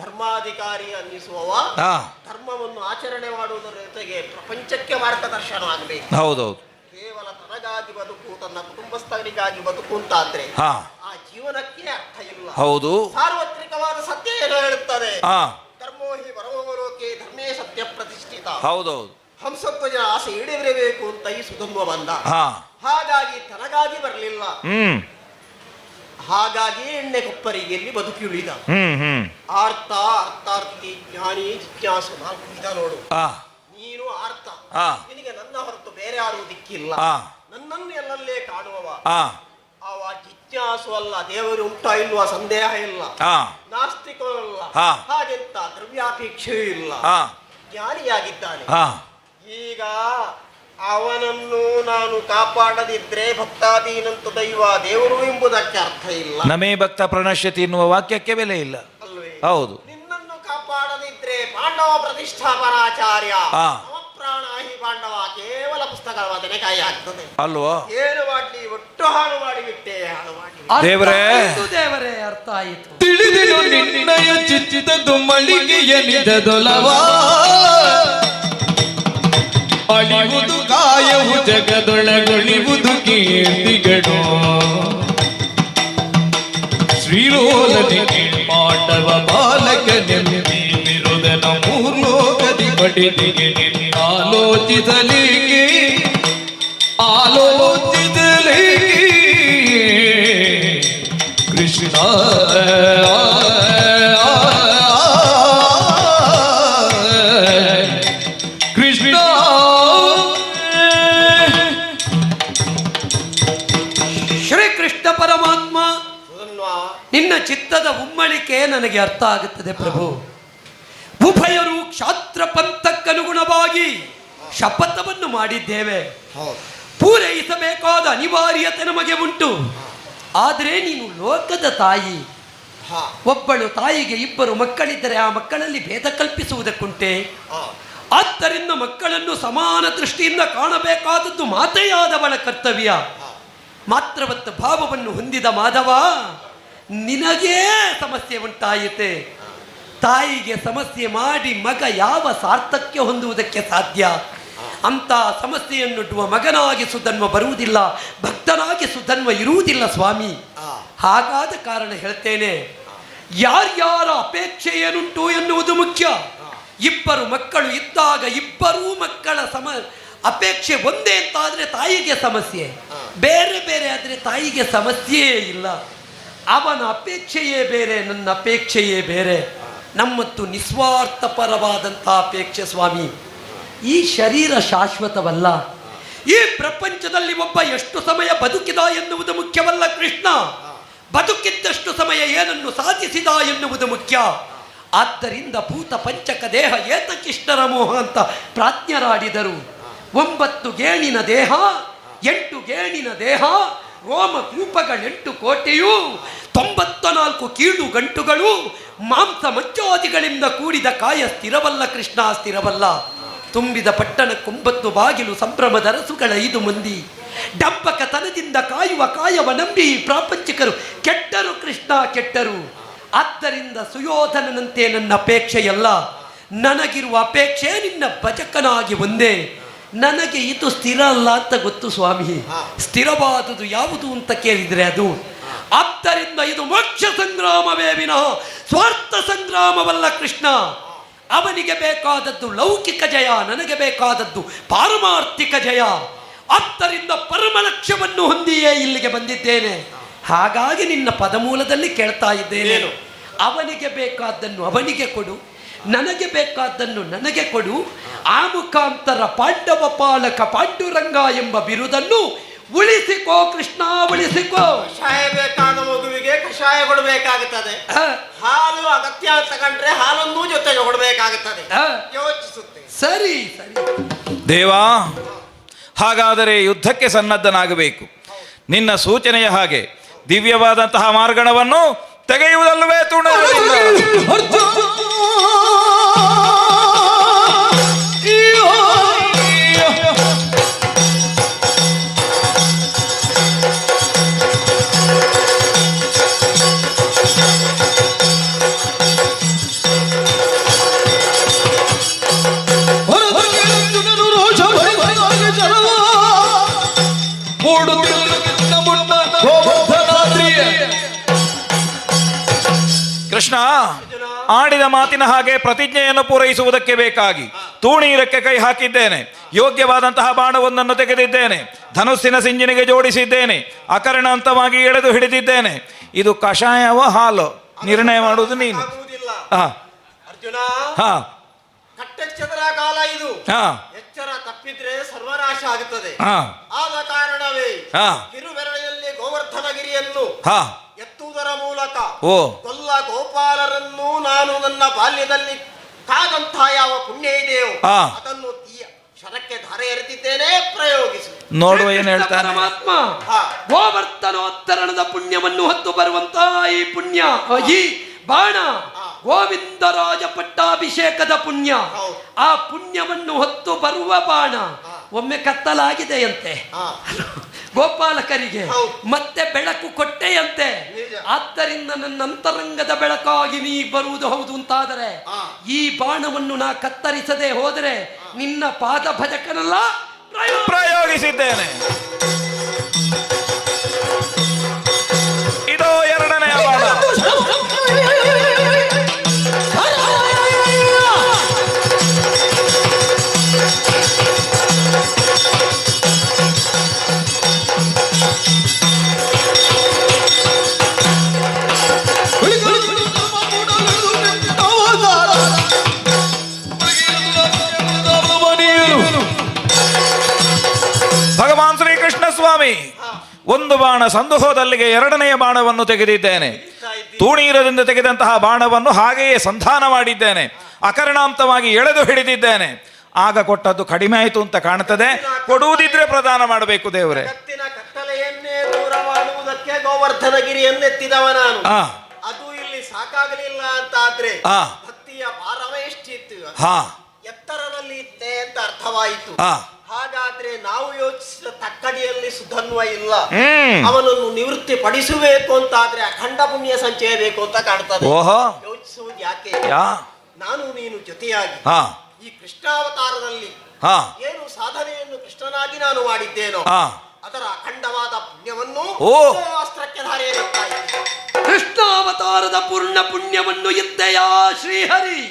ಧರ್ಮಾಧಿಕಾರಿ ಅನ್ನಿಸುವವ ಧರ್ಮವನ್ನು ಆಚರಣೆ ಮಾಡುವುದರ ಜೊತೆಗೆ ಪ್ರಪಂಚಕ್ಕೆ ಮಾರ್ಗದರ್ಶನ ಆಗಬೇಕು. ಹೌದೌದು. ಕೇವಲ ತನಗಾಗಿ ಬದುಕು, ತನ್ನ ಕುಟುಂಬಸ್ಥರಿಗಾಗಿ ಬದುಕು ಅಂತಾದ್ರೆ ಆ ಜೀವನಕ್ಕೆ ಅರ್ಥ ಇಲ್ಲ. ಹೌದು, ಸಾರ್ವತ್ರಿಕವಾದ ಸತ್ಯ ಏನು ಹೇಳುತ್ತದೆ? ಧರ್ಮೋ ಹಿ ಪರಮೋಲೋಕೆ ಧರ್ಮೇ ಸತ್ಯ ಪ್ರತಿಷ್ಠಿತ. ಹೌದೌದು. ಹಂಸಧ್ವಜನ ಆಸೆ ಈಡೇರಬೇಕು ಅಂತ ಈ ಸುಧನ್ವ ಬಂದ. ಹಾಗಾಗಿ ತನಗಾಗಿ ಬರಲಿಲ್ಲ, ಹಾಗಾಗಿ ಎಣ್ಣೆ ಕೊಪ್ಪರಿಗೆಯಲ್ಲಿ ಬದುಕಿ ಉಳಿದ. ಆರ್ತ, ಅರ್ಥಾರ್ಥಿ, ಜ್ಞಾನಿ, ಜಿಜ್ಞಾಸು ನಾಲ್ಕು ವಿಧ ನೋಡು. ನೀನು ಆರ್ತ, ನಿನಗೆ ನನ್ನ ಹೊರತು ಬೇರೆ ಯಾರೂ ದಿಕ್ಕಿಲ್ಲ, ನನ್ನನ್ನು ಎಲ್ಲಲ್ಲೇ ಕಾಣುವವ. ಅವ ಜಿಜ್ಞಾಸು ಅಲ್ಲ, ದೇವರು ಉಂಟಾ ಇಲ್ವಾ ಸಂದೇಹ ಇಲ್ಲ, ನಾಸ್ತಿಕವಲ್ಲ, ಹಾಗೆಂತ ದ್ರವ್ಯಾಪೇಕ್ಷೆಯೂ ಇಲ್ಲ, ಜ್ಞಾನಿಯಾಗಿದ್ದಾನೆ. ಈಗ ಅವನನ್ನು ನಾನು ಕಾಪಾಡದಿದ್ರೆ ಭಕ್ತಾದೀನಂತು ದೈವ ದೇವರು ಎಂಬುದಕ್ಕೆ ಅರ್ಥ ಇಲ್ಲ. ನಮೇ ಭಕ್ತ ಪ್ರಣಶ್ಯತಿ ಎನ್ನುವ ವಾಕ್ಯಕ್ಕೆ ಬೆಲೆ ಇಲ್ಲ. ಅಲ್ವೇ? ಹೌದು. ನಿನ್ನನ್ನು ಕಾಪಾಡದಿದ್ರೆ ಪಾಂಡವ ಪ್ರತಿಷ್ಠಾಪನಾಚಾರ್ಯ ಪ್ರಾಣ ಹಿ ಪಾಂಡವ ಕೇವಲ ಪುಸ್ತಕಗಳ ವಾದನೆ ಕಾಯಿ ಆಗ್ತದೆ ಅಲ್ವಾ? ಏನು ಮಾಡ್ಲಿ, ಒಟ್ಟು ಹಾಳು ಮಾಡಿಬಿಟ್ಟೆ, ಹಾಳು ಮಾಡಿ. ದೇವರೇ ಅರ್ಥ ಆಯಿತು. ತಿಳಿದಿರು ನಿನ್ನಯ ಚಿತ್ತದು ಮಳಿಗೆಯ ನಿಜದೊಲವ, ಅಳಿವುದು ಕಾಯವು ಜಗದೊಳಗೊಳಿವುದು ಕೀರ್ತಿಗಳು. ಶ್ರೀಲೋಲನೆ ಪಾಂಡವ ಬಾಲಕನೆಂದಿರುದನ ಮೂರ್ಲೋಕದಿ ಪಡಿದಿಗೆ ಆಲೋಚಿಸಲಿಕ್ಕೆ ಕೃಷ್ಣ ಕೃಷ್ಣ. ಶ್ರೀಕೃಷ್ಣ ಪರಮಾತ್ಮ, ನಿನ್ನ ಚಿತ್ತದ ಉಮ್ಮಳಿಕೆ ನನಗೆ ಅರ್ಥ ಆಗುತ್ತದೆ ಪ್ರಭು. ಉಭಯರು ಕ್ಷಾತ್ರ ಪಂಥಕ್ಕನುಗುಣವಾಗಿ ಶಪಥವನ್ನು ಮಾಡಿದ್ದೇವೆ, ಪೂರೈಸಬೇಕಾದ ಅನಿವಾರ್ಯತೆ ನಮಗೆ ಉಂಟು. ಆದರೆ ನೀನು ಲೋಕದ ತಾಯಿ, ಒಬ್ಬಳು ತಾಯಿಗೆ ಇಬ್ಬರು ಮಕ್ಕಳಿದ್ದರೆ ಆ ಮಕ್ಕಳಲ್ಲಿ ಭೇದ ಕಲ್ಪಿಸುವುದಕ್ಕುಂಟೆ? ಆದ್ದರಿಂದ ಮಕ್ಕಳನ್ನು ಸಮಾನ ದೃಷ್ಟಿಯಿಂದ ಕಾಣಬೇಕಾದದ್ದು ಮಾತೆಯಾದವಳ ಕರ್ತವ್ಯ. ಮಾತ್ರವತ್ತ ಭಾವವನ್ನು ಹೊಂದಿದ ಮಾಧವ, ನಿನಗೇ ಸಮಸ್ಯೆ ಉಂಟಾಯಿತೆ. ತಾಯಿಗೆ ಸಮಸ್ಯೆ ಮಾಡಿ ಮಗ ಯಾವ ಸಾರ್ಥಕ್ಯ ಹೊಂದುವುದಕ್ಕೆ ಸಾಧ್ಯ? ಅಂತ ಸಮಸ್ಯೆಯನ್ನುಡ್ಡುವ ಮಗನಾಗಿ ಸುಧನ್ವ ಬರುವುದಿಲ್ಲ, ಭಕ್ತನಾಗಿ ಸುಧನ್ವ ಇರುವುದಿಲ್ಲ ಸ್ವಾಮಿ. ಹಾಗಾದ ಕಾರಣ ಹೇಳ್ತೇನೆ, ಯಾರ್ಯಾರ ಅಪೇಕ್ಷೆ ಏನುಂಟು ಎನ್ನುವುದು ಮುಖ್ಯ. ಇಬ್ಬರು ಮಕ್ಕಳು ಇದ್ದಾಗ ಇಬ್ಬರೂ ಮಕ್ಕಳ ಅಪೇಕ್ಷೆ ಒಂದೇ ಅಂತಾದರೆ ತಾಯಿಗೆ ಸಮಸ್ಯೆ, ಬೇರೆ ಬೇರೆ ಆದರೆ ತಾಯಿಗೆ ಸಮಸ್ಯೆಯೇ ಇಲ್ಲ. ಅವನ ಅಪೇಕ್ಷೆಯೇ ಬೇರೆ, ನನ್ನ ಅಪೇಕ್ಷೆಯೇ ಬೇರೆ. ನಮ್ಮತ್ತು ನಿಸ್ವಾರ್ಥ ಪರವಾದಂಥ ಅಪೇಕ್ಷೆ ಸ್ವಾಮಿ. ಈ ಶರೀರ ಶಾಶ್ವತವಲ್ಲ. ಈ ಪ್ರಪಂಚದಲ್ಲಿ ಒಬ್ಬ ಎಷ್ಟು ಸಮಯ ಬದುಕಿದ ಎನ್ನುವುದು ಮುಖ್ಯವಲ್ಲ ಕೃಷ್ಣ, ಬದುಕಿದ್ದಷ್ಟು ಸಮಯ ಏನನ್ನು ಸಾಧಿಸಿದ ಎನ್ನುವುದು ಮುಖ್ಯ. ಆದ್ದರಿಂದ ಭೂತ ಪಂಚಕ ದೇಹ ಏತಕಿಷ್ಟರ ಮೋಹ ಅಂತ ಪ್ರಾಜ್ಞರಾಡಿದರು. 9 ಗೇಣಿನ ದೇಹ, 8 ಗೇಣಿನ ದೇಹ, ರೋಮ ಕೂಪಗಳೆಂಟು ಕೋಟೆಯು, 94 ಕೀಳು ಗಂಟುಗಳು, ಮಾಂಸ ಮಜ್ಜಾದಿಗಳಿಂದ ಕೂಡಿದ ಕಾಯ ಸ್ಥಿರವಲ್ಲ ಕೃಷ್ಣ, ಸ್ಥಿರವಲ್ಲ. ತುಂಬಿದ ಪಟ್ಟಣ 9 ಬಾಗಿಲು, ಸಂಭ್ರಮದ ರಸುಗಳ 5 ಮಂದಿ, ಡಂಬಕತನದಿಂದ ಕಾಯುವ ಕಾಯವ ನಂಬಿ ಪ್ರಾಪಂಚಿಕರು ಕೆಟ್ಟರು ಕೃಷ್ಣ, ಕೆಟ್ಟರು. ಆದ್ದರಿಂದ ಸುಯೋಧನನಂತೆ ನನ್ನ ಅಪೇಕ್ಷೆಯಲ್ಲ, ನನಗಿರುವ ಅಪೇಕ್ಷೆ ನಿನ್ನ ಭಜಕನಾಗಿ ಒಂದೇ. ನನಗೆ ಇದು ಸ್ಥಿರ ಅಲ್ಲ ಅಂತ ಗೊತ್ತು ಸ್ವಾಮಿ. ಸ್ಥಿರವಾದುದು ಯಾವುದು ಅಂತ ಕೇಳಿದರೆ ಅದು. ಆದ್ದರಿಂದ ಇದು ಮೋಕ್ಷ ಸಂಗ್ರಾಮವೇ ವಿನಃ ಸ್ವಾರ್ಥ ಸಂಗ್ರಾಮವಲ್ಲ ಕೃಷ್ಣ. ಅವನಿಗೆ ಬೇಕಾದದ್ದು ಲೌಕಿಕ ಜಯ, ನನಗೆ ಬೇಕಾದದ್ದು ಪಾರಮಾರ್ಥಿಕ ಜಯ. ಆದ್ದರಿಂದ ಪರಮ ಲಕ್ಷ್ಯವನ್ನು ಹೊಂದಿಯೇ ಇಲ್ಲಿಗೆ ಬಂದಿದ್ದೇನೆ. ಹಾಗಾಗಿ ನಿನ್ನ ಪದಮೂಲದಲ್ಲಿ ಕೇಳ್ತಾ ಇದ್ದೇನೆ, ಅವನಿಗೆ ಬೇಕಾದ್ದನ್ನು ಅವನಿಗೆ ಕೊಡು, ನನಗೆ ಬೇಕಾದ್ದನ್ನು ನನಗೆ ಕೊಡು. ಆ ಮುಖಾಂತರ ಪಾಂಡವ ಪಾಲಕ ಪಾಂಡುರಂಗ ಎಂಬ ಬಿರುದನ್ನು ಉಳಿಸಿಕೋ ಕೃಷ್ಣ, ಉಳಿಸಿಕೋ. ಕಷಾಯ ಬೇಕಾದ ಮಗುವಿಗೆ ಕಷಾಯ ಕೊಡಬೇಕಾಗುತ್ತದೆ. ಹಾಲು ಅಗತ್ಯ ಅಂತ ಕಂಡ್ರೆ ಹಾಲನ್ನು ಜೊತೆಗೆ ಕೊಡಬೇಕಾಗುತ್ತದೆ. ಯೋಚಿಸುತ್ತೆ. ಸರಿ ಸರಿ ದೇವಾ, ಹಾಗಾದರೆ ಯುದ್ಧಕ್ಕೆ ಸನ್ನದ್ಧನಾಗಬೇಕು. ನಿನ್ನ ಸೂಚನೆಯ ಹಾಗೆ ದಿವ್ಯವಾದಂತಹ ಮಾರ್ಗಣವನ್ನು ತೆಗೆಯುವುದಲ್ಲವೇ ತುಣರಿಂದ? ಕೃಷ್ಣ ಆಡಿದ ಮಾತಿನ ಹಾಗೆ ಪ್ರತಿಜ್ಞೆಯನ್ನು ಪೂರೈಸುವುದಕ್ಕೆ ಬೇಕಾಗಿ ತೂಣೀರಕ್ಕೆ ಕೈ ಹಾಕಿದ್ದೇನೆ. ಯೋಗ್ಯವಾದಂತಹ ಬಾಣವೊಂದನ್ನು ತೆಗೆದಿದ್ದೇನೆ, ಧನುಸ್ಸಿನ ಸಿಂಜಿನಿಗೆ ಜೋಡಿಸಿದ್ದೇನೆ, ಅಕರ್ಣಾಂತವಾಗಿ ಎಳೆದು ಹಿಡಿದಿದ್ದೇನೆ. ಇದು ಕಷಾಯವೋ ಹಾಲು ನಿರ್ಣಯ ಮಾಡುವುದು ನೀನು. ಅರ್ಜುನ, ಹಾ, ಕಟ್ಟೆಚ್ಚದರ ಕಾಲ ಇದು. ಎಚ್ಚರ ತಪ್ಪಿದ್ರೆ ಸರ್ವನಾಶ ಆಗುತ್ತದೆ. ಆದ ಕಾರಣವೇ ಕಿರುಬೆರಳಿನಲ್ಲಿ ಗೋವರ್ಧನಗಿರಿಯನ್ನು ಎತ್ತುವುದರ ಮೂಲಕ ಕೊಲ್ಲ ಗೋಪಾಲರನ್ನು ನಾನು ನನ್ನ ಬಾಲ್ಯದಲ್ಲಿ ಕಾದಂತಹ ಯಾವ ಪುಣ್ಯ ಇದೆಯೋ ಅದನ್ನು ಕ್ಷಣಕ್ಕೆ ಧಾರೆ ಎರೆದಿದ್ದೇನೆ, ಪ್ರಯೋಗಿಸು. ನೋಡುವ ಏನು ಹೇಳ್ತಾನೆ ಪರಮಾತ್ಮ. ಗೋವರ್ಧನೋತ್ತರಣದ ಪುಣ್ಯವನ್ನು ಹೊತ್ತು ಬರುವಂತ ಈ ಪುಣ್ಯ, ಈ ಬಾಣ ಗೋವಿಂದರಾಜ ಪಟ್ಟಾಭಿಷೇಕದ ಪುಣ್ಯ. ಆ ಪುಣ್ಯವನ್ನು ಹೊತ್ತು ಬರುವ ಬಾಣ ಒಮ್ಮೆ ಕತ್ತಲಾಗಿದೆಯಂತೆ ಗೋಪಾಲಕರಿಗೆ, ಮತ್ತೆ ಬೆಳಕು ಕೊಟ್ಟೆಯಂತೆ. ಆದ್ದರಿಂದ ನನ್ನ ಅಂತರಂಗದ ಬೆಳಕಾಗಿ ನೀ ಬರುವುದು ಹೌದು ಅಂತಾದರೆ ಈ ಬಾಣವನ್ನು ನಾ ಕತ್ತರಿಸದೆ ಹೋದರೆ ನಿನ್ನ ಪಾದ ಭಜಕನೆಲ್ಲ ಪ್ರಯೋಗಿಸಿದ್ದೇನೆ. ಇದು ಎರಡನೆಯ ಬಾಣ. ಭಗವಾನ್ ಶ್ರೀಕೃಷ್ಣ ಸ್ವಾಮಿ ಒಂದು ಬಾಣ ಸಂದು ಹೋದಲ್ಲಿಗೆ ಎರಡನೆಯ ಬಾಣವನ್ನು ತೆಗೆದಿದ್ದೇನೆ. ತೂಣೀರದಿಂದ ತೆಗೆದಂತಹ ಬಾಣವನ್ನು ಹಾಗೆಯೇ ಸಂಧಾನ ಮಾಡಿದ್ದೇನೆ, ಅಕರ್ಣಾಂತವಾಗಿ ಎಳೆದು ಹಿಡಿದಿದ್ದೇನೆ. ಆಗ ಕೊಟ್ಟದ್ದು ಕಡಿಮೆ ಆಯಿತು ಅಂತ ಕಾಣ್ತದೆ. ಕೊಡುವುದಿದ್ರೆ ಪ್ರದಾನ ಮಾಡಬೇಕು ದೇವರೇ. ಕತ್ತಲೆಯನ್ನೇ ದೂರ ಮಾಡುವುದಕ್ಕೆ ಗೋವರ್ಧನಗಿರಿಯನ್ನು ಎತ್ತಿದವ ನಾನು. ಅದು ಇಲ್ಲಿ ಸಾಕಾಗಲಿಲ್ಲ ಅಂತ ಆದ್ರೆ ಭಕ್ತಿಯ ಪಾರಮೇಷ್ಠಿತ್ತು ಎತ್ತರದಲ್ಲಿ ಇತ್ತೆ ಅಂತ ಅರ್ಥವಾಯಿತು. ಹಾಗಾದ್ರೆ ನಾವು ಯೋಚಿಸಿದ ತಕ್ಕಡಿಯಲ್ಲಿ ಸುಧನ್ವ ಇಲ್ಲ, ಅವನನ್ನು ನಿವೃತ್ತಿ ಪಡಿಸಬೇಕು ಅಂತ ಆದ್ರೆ ಅಖಂಡ ಪುಣ್ಯ ಸಂಚಯ ಬೇಕು ಅಂತ ಕಾಣ್ತದೆ. ಯೋಚಿಸುವುದು ಯಾಕೆ? ನಾನು ನೀನು ಜೊತೆಯಾಗಿ ಈ ಕೃಷ್ಣಾವತಾರದಲ್ಲಿ ಏನು ಸಾಧನೆಯನ್ನು ಕೃಷ್ಣನಾಗಿ ನಾನು ಮಾಡಿದ್ದೇನೋ ಅದರ ಅಖಂಡವಾದ ಪುಣ್ಯವನ್ನು ಅಸ್ತ್ರಕ್ಕೆ ಧಾರೆ ಎರೆಯುತ್ತಾ ಇದ್ದೇನೆ. ಕೃಷ್ಣಾವತಾರದ ಪೂರ್ಣ ಪುಣ್ಯವನ್ನು ಎತ್ತೆಯಾ ಶ್ರೀಹರಿ,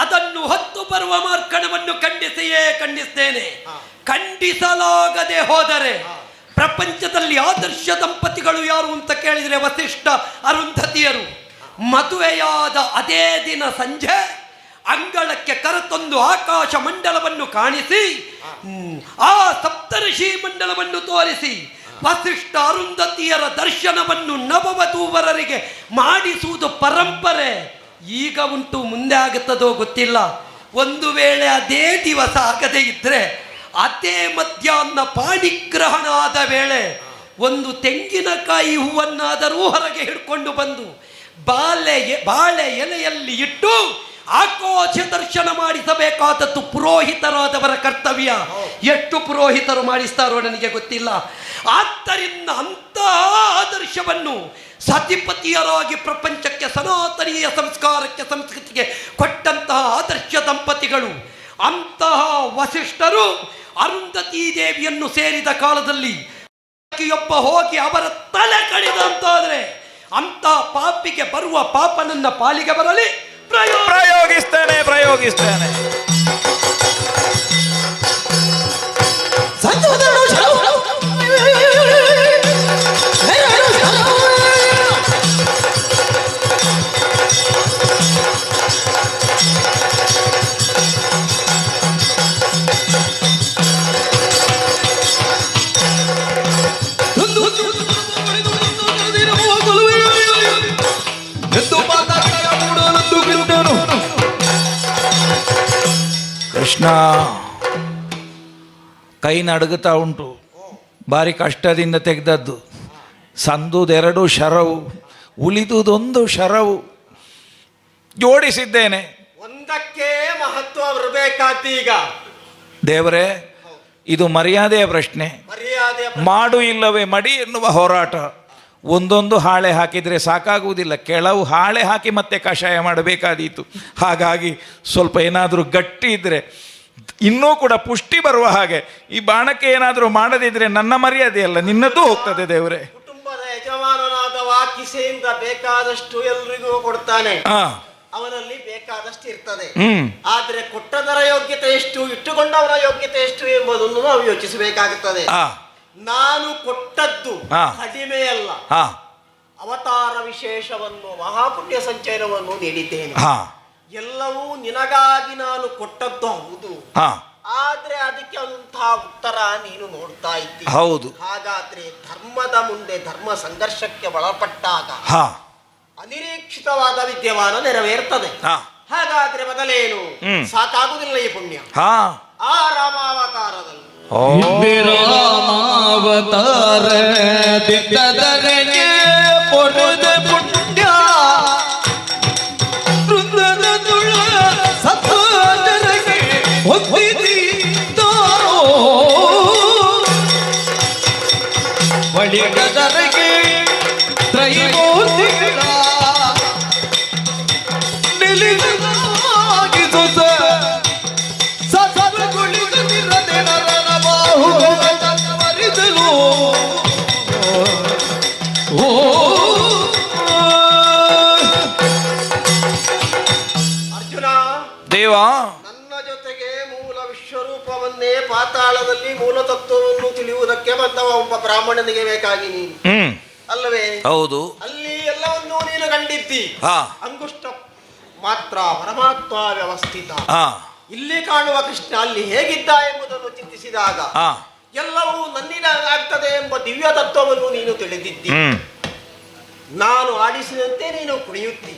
ಅದನ್ನು ಹೊತ್ತು ಬರುವ ಮಾರ್ಕಣವನ್ನು ಖಂಡಿಸ್ತೇನೆ. ಖಂಡಿಸಲಾಗದೆ ಹೋದರೆ ಪ್ರಪಂಚದಲ್ಲಿ ಆದರ್ಶ ದಂಪತಿಗಳು ಯಾರು ಅಂತ ಕೇಳಿದರೆ ವಸಿಷ್ಠ ಅರುಂಧತಿಯರು. ಮದುವೆಯಾದ ಅದೇ ದಿನ ಸಂಜೆ ಅಂಗಳಕ್ಕೆ ಕರೆತಂದು ಆಕಾಶ ಮಂಡಲವನ್ನು ಕಾಣಿಸಿ ಆ ಸಪ್ತರ್ಷಿ ಮಂಡಲವನ್ನು ತೋರಿಸಿ ವಸಿಷ್ಠ ಅರುಂಧತಿಯರ ದರ್ಶನವನ್ನು ನವವಧೂವರರಿಗೆ ಮಾಡಿಸುವುದು ಪರಂಪರೆ ಈಗ ಉಂಟು. ಮುಂದೆ ಆಗುತ್ತದೋ ಗೊತ್ತಿಲ್ಲ. ಒಂದು ವೇಳೆ ಅದೇ ದಿವಸ ಆಗದೇ ಇದ್ರೆ ಅದೇ ಮಧ್ಯಾಹ್ನ ಪಾಣಿಗ್ರಹಣ ಆದ ವೇಳೆ ಒಂದು ತೆಂಗಿನಕಾಯಿ ಹೂವನ್ನಾದರೂ ಹೊರಗೆ ಹಿಡ್ಕೊಂಡು ಬಂದು ಬಾಳೆ ಎಲೆಯಲ್ಲಿ ಇಟ್ಟು ಆಕಾಶ ದರ್ಶನ ಮಾಡಿಸಬೇಕಾದದ್ದು ಪುರೋಹಿತರಾದವರ ಕರ್ತವ್ಯ. ಎಷ್ಟು ಪುರೋಹಿತರು ಮಾಡಿಸ್ತಾರೋ ನನಗೆ ಗೊತ್ತಿಲ್ಲ. ಆದ್ದರಿಂದ ಅಂತಹ ಆದರ್ಶವನ್ನು ಸತಿಪತಿಯರಾಗಿ ಪ್ರಪಂಚಕ್ಕೆ ಸನಾತನೀಯ ಸಂಸ್ಕಾರಕ್ಕೆ ಸಂಸ್ಕೃತಿಗೆ ಕೊಟ್ಟಂತಹ ಆದರ್ಶ ದಂಪತಿಗಳು ಅಂತಹ ವಸಿಷ್ಠರು ಅರುಂಧತೀ ದೇವಿಯನ್ನು ಸೇರಿದ ಕಾಲದಲ್ಲಿ ಒಬ್ಬ ಹೋಗಿ ಅವರ ತಲೆ ಕಡಿದ ಅಂತಾದ್ರೆ ಅಂತ ಪಾಪಿಗೆ ಬರುವ ಪಾಪ ನನ್ನ ಪಾಲಿಗೆ ಬರಲಿ. ಪ್ರಯೋಗಿಸ್ತೇನೆ. ಕೃಷ್ಣ ಕೈ ನಡುಗುತ್ತಾ ಉಂಟು. ಭಾರಿ ಕಷ್ಟದಿಂದ ತೆಗೆದದ್ದು. ಸಂದುದೆರಡು ಶರವು, ಉಳಿದುದೊಂದು ಶರವು. ಜೋಡಿಸಿದ್ದೇನೆ. ಒಂದಕ್ಕೆ ಮಹತ್ವ ಬರಬೇಕಾದೀಗ. ದೇವರೇ, ಇದು ಮರ್ಯಾದೆಯ ಪ್ರಶ್ನೆ. ಮಾಡು ಇಲ್ಲವೇ ಮಡಿ ಎನ್ನುವ ಹೋರಾಟ. ಒಂದೊಂದು ಹಾಳೆ ಹಾಕಿದರೆ ಸಾಕಾಗುವುದಿಲ್ಲ. ಕೆಲವು ಹಾಳೆ ಹಾಕಿ ಮತ್ತೆ ಕಷಾಯ ಮಾಡಬೇಕಾದೀತು. ಹಾಗಾಗಿ ಸ್ವಲ್ಪ ಏನಾದರೂ ಗಟ್ಟಿ ಇದ್ದರೆ ಇನ್ನೂ ಕೂಡ ಪುಷ್ಟಿ ಬರುವ ಹಾಗೆ ಈ ಬಾಣಕ್ಕೆ ಏನಾದರೂ ಮಾಡದಿದ್ರೆ ನನ್ನ ಮರ್ಯಾದೆ ಅಲ್ಲ, ನಿನ್ನದು ಹೋಗ್ತದೆ. ದೇವರೇ, ಕುಟುಂಬದ ಯಜಮಾನನಾದವ ಕಿಸೆಯಿಂದ ಬೇಕಾದಷ್ಟು ಎಲ್ರಿಗೂ ಕೊಡ್ತಾನೆ. ಅವನಲ್ಲಿ ಬೇಕಾದಷ್ಟು ಇರ್ತದೆ. ಆದ್ರೆ ಕೊಟ್ಟದರ ಯೋಗ್ಯತೆ ಎಷ್ಟು, ಇಟ್ಟುಕೊಂಡವರ ಯೋಗ್ಯತೆ ಎಷ್ಟು ಎಂಬುದನ್ನು ನಾವು ಯೋಚಿಸಬೇಕಾಗುತ್ತದೆ. ನಾನು ಕೊಟ್ಟದ್ದು ಕಡಿಮೆಯಲ್ಲ, ಅವತಾರ ವಿಶೇಷವನ್ನು ಮಹಾಪುಣ್ಯ ಸಂಚಯನವನ್ನು ನೀಡಿದ್ದೇನೆ. ಎಲ್ಲವೂ ನಿನಗಾಗಿ ನಾನು ಕೊಟ್ಟದ್ದು ಹೌದು. ಆದ್ರೆ ಅದಕ್ಕೆ ಅಂತಹ ಉತ್ತರ ನೀನು ನೋಡ್ತಾ ಇದ್ದೀಯ. ಹೌದು. ಹಾಗಾದ್ರೆ ಧರ್ಮದ ಮುಂದೆ ಧರ್ಮ ಸಂಘರ್ಷಕ್ಕೆ ಒಳಪಟ್ಟಾಗ ಅನಿರೀಕ್ಷಿತವಾದ ವಿದ್ಯಮಾನ ನೆರವೇರ್ತದೆ. ಹಾಗಾದ್ರೆ ಮೊದಲೇನು ಸಾಕಾಗುವುದಿಲ್ಲ ಈ ಪುಣ್ಯ. ಆ ರಾಮಾವತಾರದಲ್ಲಿ ರಾಮಾವತಾರ ದಿಟ್ಟದರೆಗೆ ಪೊರೆದ ಪುಣ್ಯ ವೃಂದದ ತುಳ ಸತ್ವದರೆಗೆ ಹೊತ್ತಿದ್ದೀತೋ ಒಳಿಗದರೆಗೆ ತ್ರೈಮೂರ್ತಿಗಳ ನಿಲಿದಾಗಿಸುತ್ತ ಸತ್ವಗುಳಿಗದಿರದೆ ನರನ ಬಾಹುಗಳಿದಲು. ಅರ್ಜುನ, ದೇವ, ನನ್ನ ಜೊತೆಗೆ ಮೂಲ ವಿಶ್ವರೂಪವನ್ನೇ ಪಾತಾಳದಲ್ಲಿ ಮೂಲ ತತ್ವವನ್ನು ತಿಳಿಯುವುದಕ್ಕೆ ಬಂದವ ಒಬ್ಬ ಬ್ರಾಹ್ಮಣನಿಗೆ ಬೇಕಾಗಿ ನೀನು ಅಲ್ಲವೇ? ಹೌದು. ಅಲ್ಲಿ ಎಲ್ಲವನ್ನೂ ನೀನು ಕಂಡಿದ್ದಿ. ಅಂಗುಷ್ಟ ಮಾತ್ರ ಪರಮಾತ್ಮ ವ್ಯವಸ್ಥಿತ. ಇಲ್ಲಿ ಕಾಣುವ ಕೃಷ್ಣ ಅಲ್ಲಿ ಹೇಗಿದ್ದ ಎಂಬುದನ್ನು ಚಿಂತಿಸಿದಾಗ ಎಲ್ಲವೂ ನನ್ನಿದಾಗ್ತದೆ ಎಂಬ ದಿವ್ಯ ತತ್ವವನ್ನು ನೀನು ತಿಳಿದಿದ್ದಿ. ನಾನು ಆಡಿಸಿದಂತೆ ನೀನು ಕುಣಿಯುತ್ತಿ.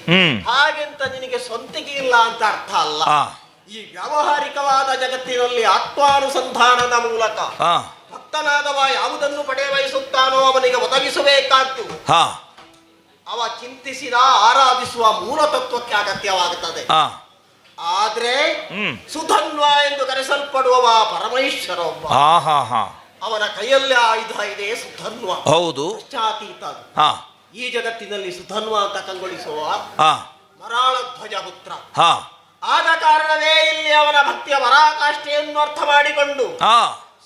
ಹಾಗೆಂತ ನಿನಗೆ ಸ್ವಂತಿಕೆ ಇಲ್ಲ ಅಂತ ಅರ್ಥ ಅಲ್ಲ. ಈ ವ್ಯಾವಹಾರಿಕವಾದ ಜಗತ್ತಿನಲ್ಲಿ ಆತ್ಮಾನುಸಂಧಾನದ ಮೂಲಕ ಭಕ್ತನಾದವ ಯಾವುದನ್ನು ಪಡೆ ಬಯಸುತ್ತಾನೋ ಅವನಿಗೆ ಒದಗಿಸಬೇಕಾದ್ದು ಅವ ಚಿಂತಿಸಿದ ಆರಾಧಿಸುವ ಮೂಲ ತತ್ವಕ್ಕೆ ಅಗತ್ಯವಾಗುತ್ತದೆ. ಆದ್ರೆ ಸುಧನ್ವ ಎಂದು ಕರೆಸಲ್ಪಡುವವ ಪರಮೇಶ್ವರ ಒಬ್ಬ. ಅವನ ಕೈಯಲ್ಲಿ ಆಯುಧ ಇದೆ, ಸುಧನ್ವ. ಹೌದು. ಪಶ್ಚಾತೀತ. ಈ ಜಗತ್ತಿನಲ್ಲಿ ಸುಧನ್ವ ಅಂತ ಕಂಗೊಳಿಸುವ ಮರಾಳ ಧ್ವಜ ಪುತ್ರ. ಆದ ಕಾರಣವೇ ಇಲ್ಲಿ ಅವನ ಭಕ್ತಿಯ ಪರಾಕಾಷ್ಠೆಯನ್ನು ಅರ್ಥ ಮಾಡಿಕೊಂಡು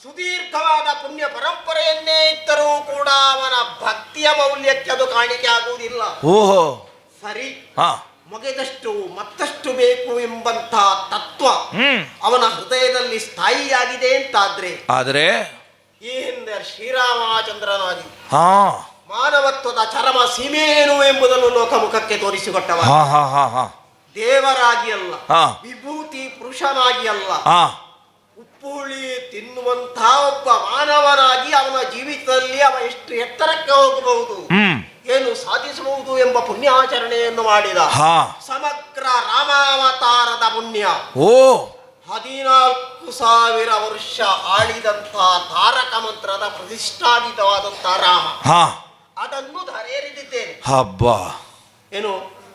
ಸುದೀರ್ಘವಾದ ಪುಣ್ಯ ಪರಂಪರೆಯನ್ನೇ ಇದ್ದರೂ ಕೂಡ ಅವನ ಭಕ್ತಿಯ ಮೌಲ್ಯಕ್ಕೆ ಅದು ಕಾಣಿಕೆ ಆಗುವುದಿಲ್ಲ. ಓಹೋ, ಸರಿ. ಮುಗಿದಷ್ಟು ಮತ್ತಷ್ಟು ಬೇಕು ಎಂಬಂತ ತತ್ವ ಅವನ ಹೃದಯದಲ್ಲಿ ಸ್ಥಾಯಿಯಾಗಿದೆ ಅಂತಾದ್ರೆ ಆದ್ರೆ ಈ ಹಿಂದೆ ಶ್ರೀರಾಮಚಂದ್ರನಾಗಿ ಮಾನವತ್ವದ ಚರಮ ಸೀಮೆಯೇನು ಎಂಬುದನ್ನು ಲೋಕಮುಖಕ್ಕೆ ತೋರಿಸಿಕೊಟ್ಟವ. ಹಾ ಹಾ ಹಾ ಹಾ ದೇವರಾಗಿ ಅಲ್ಲ, ಹಾ. ವಿಭೂತಿ ಪುರುಷನಾಗಿ ಅಲ್ಲ, ಹಾ ಉಪ್ಪುಳಿ ತಿನ್ನುವಂತ ಒಬ್ಬ ಮಾನವನಾಗಿ ಅವನ ಜೀವಿತದಲ್ಲಿ ಅವ ಎಷ್ಟು ಎತ್ತರಕ್ಕೆ ಹೋಗಬಹುದು, ಏನು ಸಾಧಿಸಬಹುದು ಎಂಬ ಪುಣ್ಯಾಚರಣೆಯನ್ನು ಮಾಡಿದ. ಹಾ ಸಮಗ್ರ ರಾಮಾವತಾರದ ಪುಣ್ಯ. ಓ 14,000 ವರ್ಷ ಆಳಿದಂತ ತಾರಕ ಮಂತ್ರದ ಪ್ರತಿಷ್ಠಾಪಿತವಾದಂತ ರಾಮ. ಹಾ ಅದನ್ನು ಧರೆಯರಿದ್ದೇನೆ. ಹಬ್ಬ ಏನು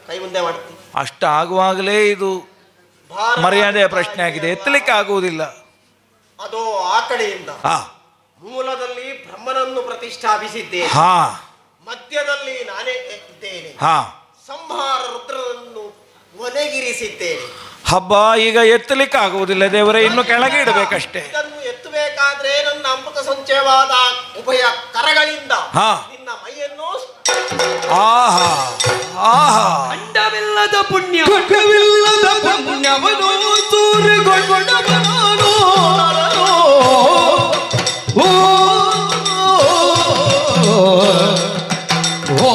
ಕೈ ಮುಂದೆ ಮಾಡ್ತೀನಿ. ಅಷ್ಟ ಆಗುವಾಗಲೇ ಇದು ಮರ್ಯಾದೆಯ ಪ್ರಶ್ನೆ ಆಗಿದೆ, ಎತ್ತಲಿಕ್ಕೆ ಆಗುವುದಿಲ್ಲ. ಅದು ಆ ಕಡೆಯಿಂದ ಹಾ ಮೂಲದಲ್ಲಿ ಬ್ರಹ್ಮನನ್ನು ಪ್ರತಿಷ್ಠಾಪಿಸಿದ್ದೇನೆ, ಹಾ ಮಧ್ಯದಲ್ಲಿ ನಾನೇ ಇದ್ದೇನೆ, ಹಾ ಸಂಹಾರ ರುದ್ರನನ್ನು ಒನೆಗಿರಿಸಿದ್ದೇನೆ. ಹಬ್ಬ ಈಗ ಎತ್ತಲಿಕ್ಕೆ ಆಗುವುದಿಲ್ಲ ದೇವರೇ, ಇನ್ನು ಕೆಳಗೆ ಇಡಬೇಕಷ್ಟೇ. ಇದನ್ನು ಎತ್ತಬೇಕಾದ್ರೆ ನನ್ನ ಅಮೃತ ಸಂಚಯವಾದ ಉಭಯ ಕರಗಳಿಂದ ಹಾ. ನಿನ್ನ ಮೈಯನ್ನು ಆಹಾ ಆಹಾ ಖಂಡವಿಲ್ಲದ ಪುಣ್ಯ, ಖಡ್ಗವಿಲ್ಲದ ಪುಣ್ಯವನು ಸೂರೆಗೊಂಡವನಾನೋ. ಓ ಓ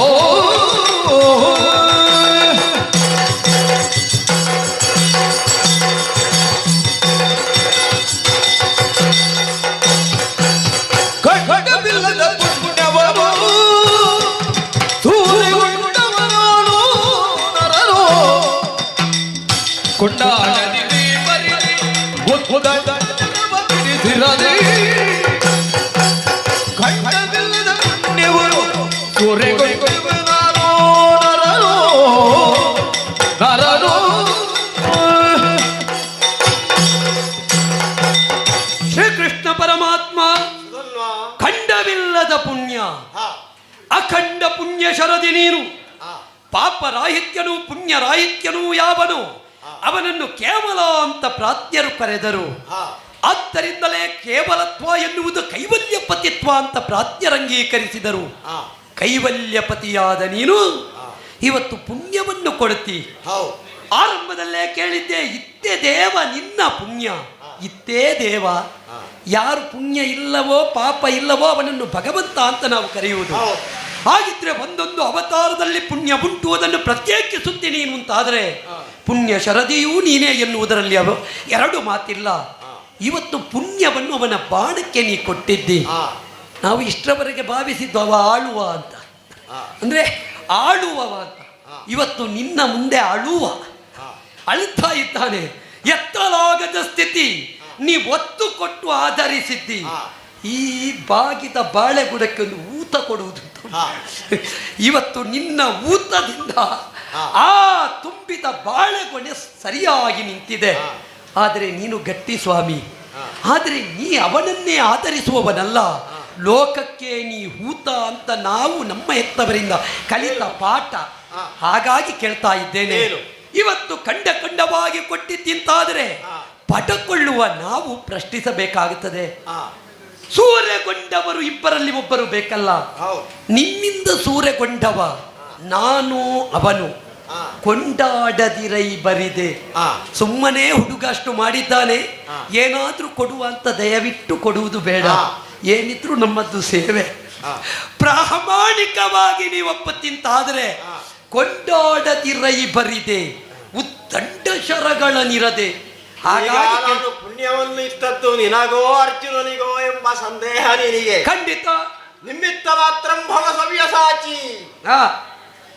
ಖಡ್ಗವಿಲ್ಲದ ಪುಣ್ಯವನು ಸೂರೆಗೊಂಡವನಾನೋ ನರನೋ. ಕೊಂಡಾಡದಿರಿ ಬರಿರಿ ಬಿಡಿಸಿರದೆ ಖಂಡವಿಲ್ಲದ ಪುಣ್ಯವರು ಸೂರೆಗೊಂಡವನಾನೋ ನರನೋ ನರನೋ. ಶ್ರೀಕೃಷ್ಣ ಪರಮಾತ್ಮ ಖಂಡವಿಲ್ಲದ ಪುಣ್ಯ, ಅಖಂಡ ಪುಣ್ಯ ಶರದಿ ನೀನು. ಪಾಪ ರಾಹಿತ್ಯನು ಪುಣ್ಯ ರಾಹಿತ್ಯನು ಯಾವನು ಅವನನ್ನು ಕೇವಲ ಅಂತ ಪ್ರಾಜ್ಞರು ಕರೆದರು. ಆದ್ದರಿಂದಲೇ ಕೇವಲತ್ವ ಎನ್ನುವುದು ಕೈವಲ್ಯಪತಿತ್ವ ಅಂತ ಪ್ರಾಜ್ಞರಂಗೀಕರಿಸಿದರು. ಕೈವಲ್ಯಪತಿಯಾದ ನೀನು ಇವತ್ತು ಪುಣ್ಯವನ್ನು ಕೊಡುತ್ತಿ. ಆರಂಭದಲ್ಲೇ ಕೇಳಿದ್ದೆ, ಇತ್ತೇ ದೇವ ನಿನ್ನ ಪುಣ್ಯ, ಇತ್ತೇ ದೇವ. ಯಾರು ಪುಣ್ಯ ಇಲ್ಲವೋ ಪಾಪ ಇಲ್ಲವೋ ಅವನನ್ನು ಭಗವಂತ ಅಂತ ನಾವು ಕರೆಯುವುದು. ಹಾಗಿದ್ರೆ ಒಂದೊಂದು ಅವತಾರದಲ್ಲಿ ಪುಣ್ಯ ಉಂಟು, ಅದನ್ನು ಪ್ರತ್ಯೇಕಿಸುತ್ತಿ ನೀನು ಅಂತಾದರೆ ಪುಣ್ಯ ಶರದಿಯೂ ನೀನೇ ಎನ್ನುವುದರಲ್ಲಿ ಎರಡು ಮಾತಿಲ್ಲ. ಇವತ್ತು ಪುಣ್ಯವನ್ನು ಅವನ ಬಾಣಕ್ಕೆ ನೀ ಕೊಟ್ಟಿದ್ದಿ. ನಾವು ಇಷ್ಟರವರೆಗೆ ಭಾವಿಸಿದ್ದು ಅವ ಆಳುವ ಅಂತ, ಅಂದ್ರೆ ಆಳುವವ ಅಂತ. ಇವತ್ತು ನಿನ್ನ ಮುಂದೆ ಅಳುತ್ತಾ ಇದ್ದಾನೆ. ಎತ್ತಲಾಗದ ಸ್ಥಿತಿ, ನೀ ಒತ್ತು ಕೊಟ್ಟು ಆಧರಿಸಿದ್ದಿ. ಈ ಬಾಗಿದ ಬಾಳೆಗುಡಕ್ಕೆ ಒಂದು ಊತ ಕೊಡುವುದು. ಇವತ್ತು ನಿನ್ನ ಊತದಿಂದ ಆ ತುಂಬಿದ ಬಾಳೆಗೊನೆ ಸರಿಯಾಗಿ ನಿಂತಿದೆ. ಆದರೆ ನೀನು ಗಟ್ಟಿ ಸ್ವಾಮಿ, ಆದರೆ ನೀ ಅವನನ್ನೇ ಆಧರಿಸುವವನಲ್ಲ. ಲೋಕಕ್ಕೆ ನೀ ಹೂತ ಅಂತ ನಾವು ನಮ್ಮ ಹೆತ್ತವರಿಂದ ಕಲಿತ ಪಾಠ. ಹಾಗಾಗಿ ಕೇಳ್ತಾ ಇದ್ದೇನೆ, ಇವತ್ತು ಖಂಡವಾಗಿ ಕೊಟ್ಟಿದ್ದಿಂತಾದರೆ ಪಟಕೊಳ್ಳುವ ನಾವು ಪ್ರಶ್ನಿಸಬೇಕಾಗುತ್ತದೆ. ಸೂರೆಗೊಂಡವರು ಇಬ್ಬರಲ್ಲಿ ಒಬ್ಬರು ಬೇಕಲ್ಲ. ನಿನ್ನಿಂದ ಸೂರೆಗೊಂಡವ ನಾನು ಅವನು, ಕೊಂಡಾಡದಿರೈ ಬರಿದೆ. ಸುಮ್ಮನೆ ಹುಡುಗ ಅಷ್ಟು ಮಾಡಿದ್ದಾನೆ, ಏನಾದ್ರೂ ಕೊಡುವ ಅಂತ ದಯವಿಟ್ಟು ಕೊಡುವುದು ಬೇಡ. ಏನಿದ್ರು ನಮ್ಮದ್ದು ಸೇವೆ. ಪ್ರಾಮಾಣಿಕವಾಗಿ ನೀವಪ್ಪ ತಿಂತಾದರೆ ಕೊಂಡಾಡದಿರೈ ಬರಿದೆ, ಉದ್ದಂಡ ಶರಗಳನಿರದೆ. ಹಾಗಾಗಿ ಪುಣ್ಯವನ್ನು ಇತ್ತದ್ದು ನಿನಗೋ ಅರ್ಜುನನಿಗೋ ಎಂಬ ಸಂದೇಹ ನಿನಗೆ. ಖಂಡಿತ ನಿಮಿತ್ತ ಮಾತ್ರ ಭವ ಸವ್ಯಸಾಚಿ.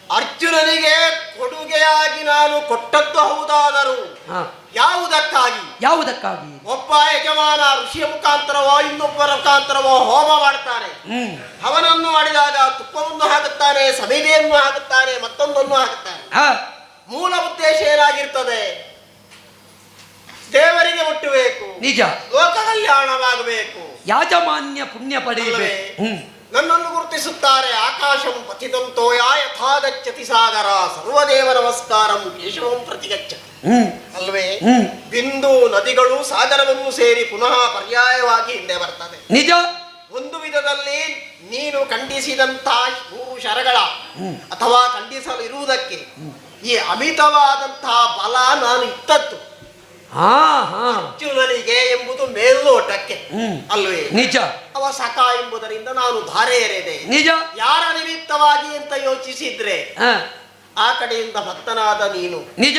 ಅರ್ಜುನನಿಗೆ ಕೊಡುಗೆಯಾಗಿ ನಾನು ಕೊಟ್ಟದ್ದು ಹೌದಾದರೂ ಯಾವುದಕ್ಕಾಗಿ ಒಬ್ಬ ಯಜಮಾನ ಋಷಿಯ ಮುಖಾಂತರವೋ ಇನ್ನೊಬ್ಬರ ಮುಖಾಂತರವೋ ಹೋಮ ಮಾಡ್ತಾನೆ. ಅವನನ್ನು ಮಾಡಿದಾಗ ತುಪ್ಪವನ್ನು ಹಾಕುತ್ತಾನೆ, ಸಮಿತಿಯನ್ನು ಹಾಕುತ್ತಾನೆ, ಮತ್ತೊಂದನ್ನು ಹಾಕುತ್ತಾನೆ. ಮೂಲ ಉದ್ದೇಶ ಏನಾಗಿರ್ತದೆ? ದೇವರಿಗೆ ಮುಟ್ಟಬೇಕು, ನಿಜ, ಲೋಕ ಕಲ್ಯಾಣವಾಗಬೇಕು, ಯಾಜಮಾನ್ಯ ಪುಣ್ಯ ಪಡೆಯಬೇಕು. ನನ್ನನ್ನು ಗುರುತಿಸುತ್ತಾರೆ. ಆಕಾಶಂ ಪತಿತಂತೋಯ ಯಥಾಗಚ್ಚತಿ ಸಾಗರ, ಸರ್ವದೇವ ನಮಸ್ಕಾರಂ ಕೇಶವಂ ಪ್ರತಿಗಚ್ಚತಿ. ಅಲ್ವೇ? ಬಿಂದು ನದಿಗಳು ಸಾಗರವನ್ನು ಸೇರಿ ಪುನಃ ಪರ್ಯಾಯವಾಗಿ ಹಿಂದೆ ಬರ್ತದೆ. ನಿಜ. ಒಂದು ವಿಧದಲ್ಲಿ ನೀನು ಖಂಡಿಸಿದಂತ 3 ಶರಗಳ ಅಥವಾ ಖಂಡಿಸಲು ಇರುವುದಕ್ಕೆ ಈ ಅಮಿತವಾದಂತಹ ಬಲ ನಾನು ಇತ್ತದ್ದು. ಹಾ ಹಾ ಅರ್ಜುನನಿಗೆ ಎಂಬುದು ಮೇಲ್ನೋಟಕ್ಕೆ ಅಲ್ವೇ ನಿಜ. ಅವ ಸಖ ಎಂಬುದರಿಂದ ನಾನು ಧಾರೆ ಎರೆದೆ. ನಿಜ. ಯಾರ ನಿಮಿತ್ತವಾಗಿ ಅಂತ ಯೋಚಿಸಿದ್ರೆ ಹಾ ಆ ಕಡೆಯಿಂದ ಭಕ್ತನಾದ ನೀನು, ನಿಜ.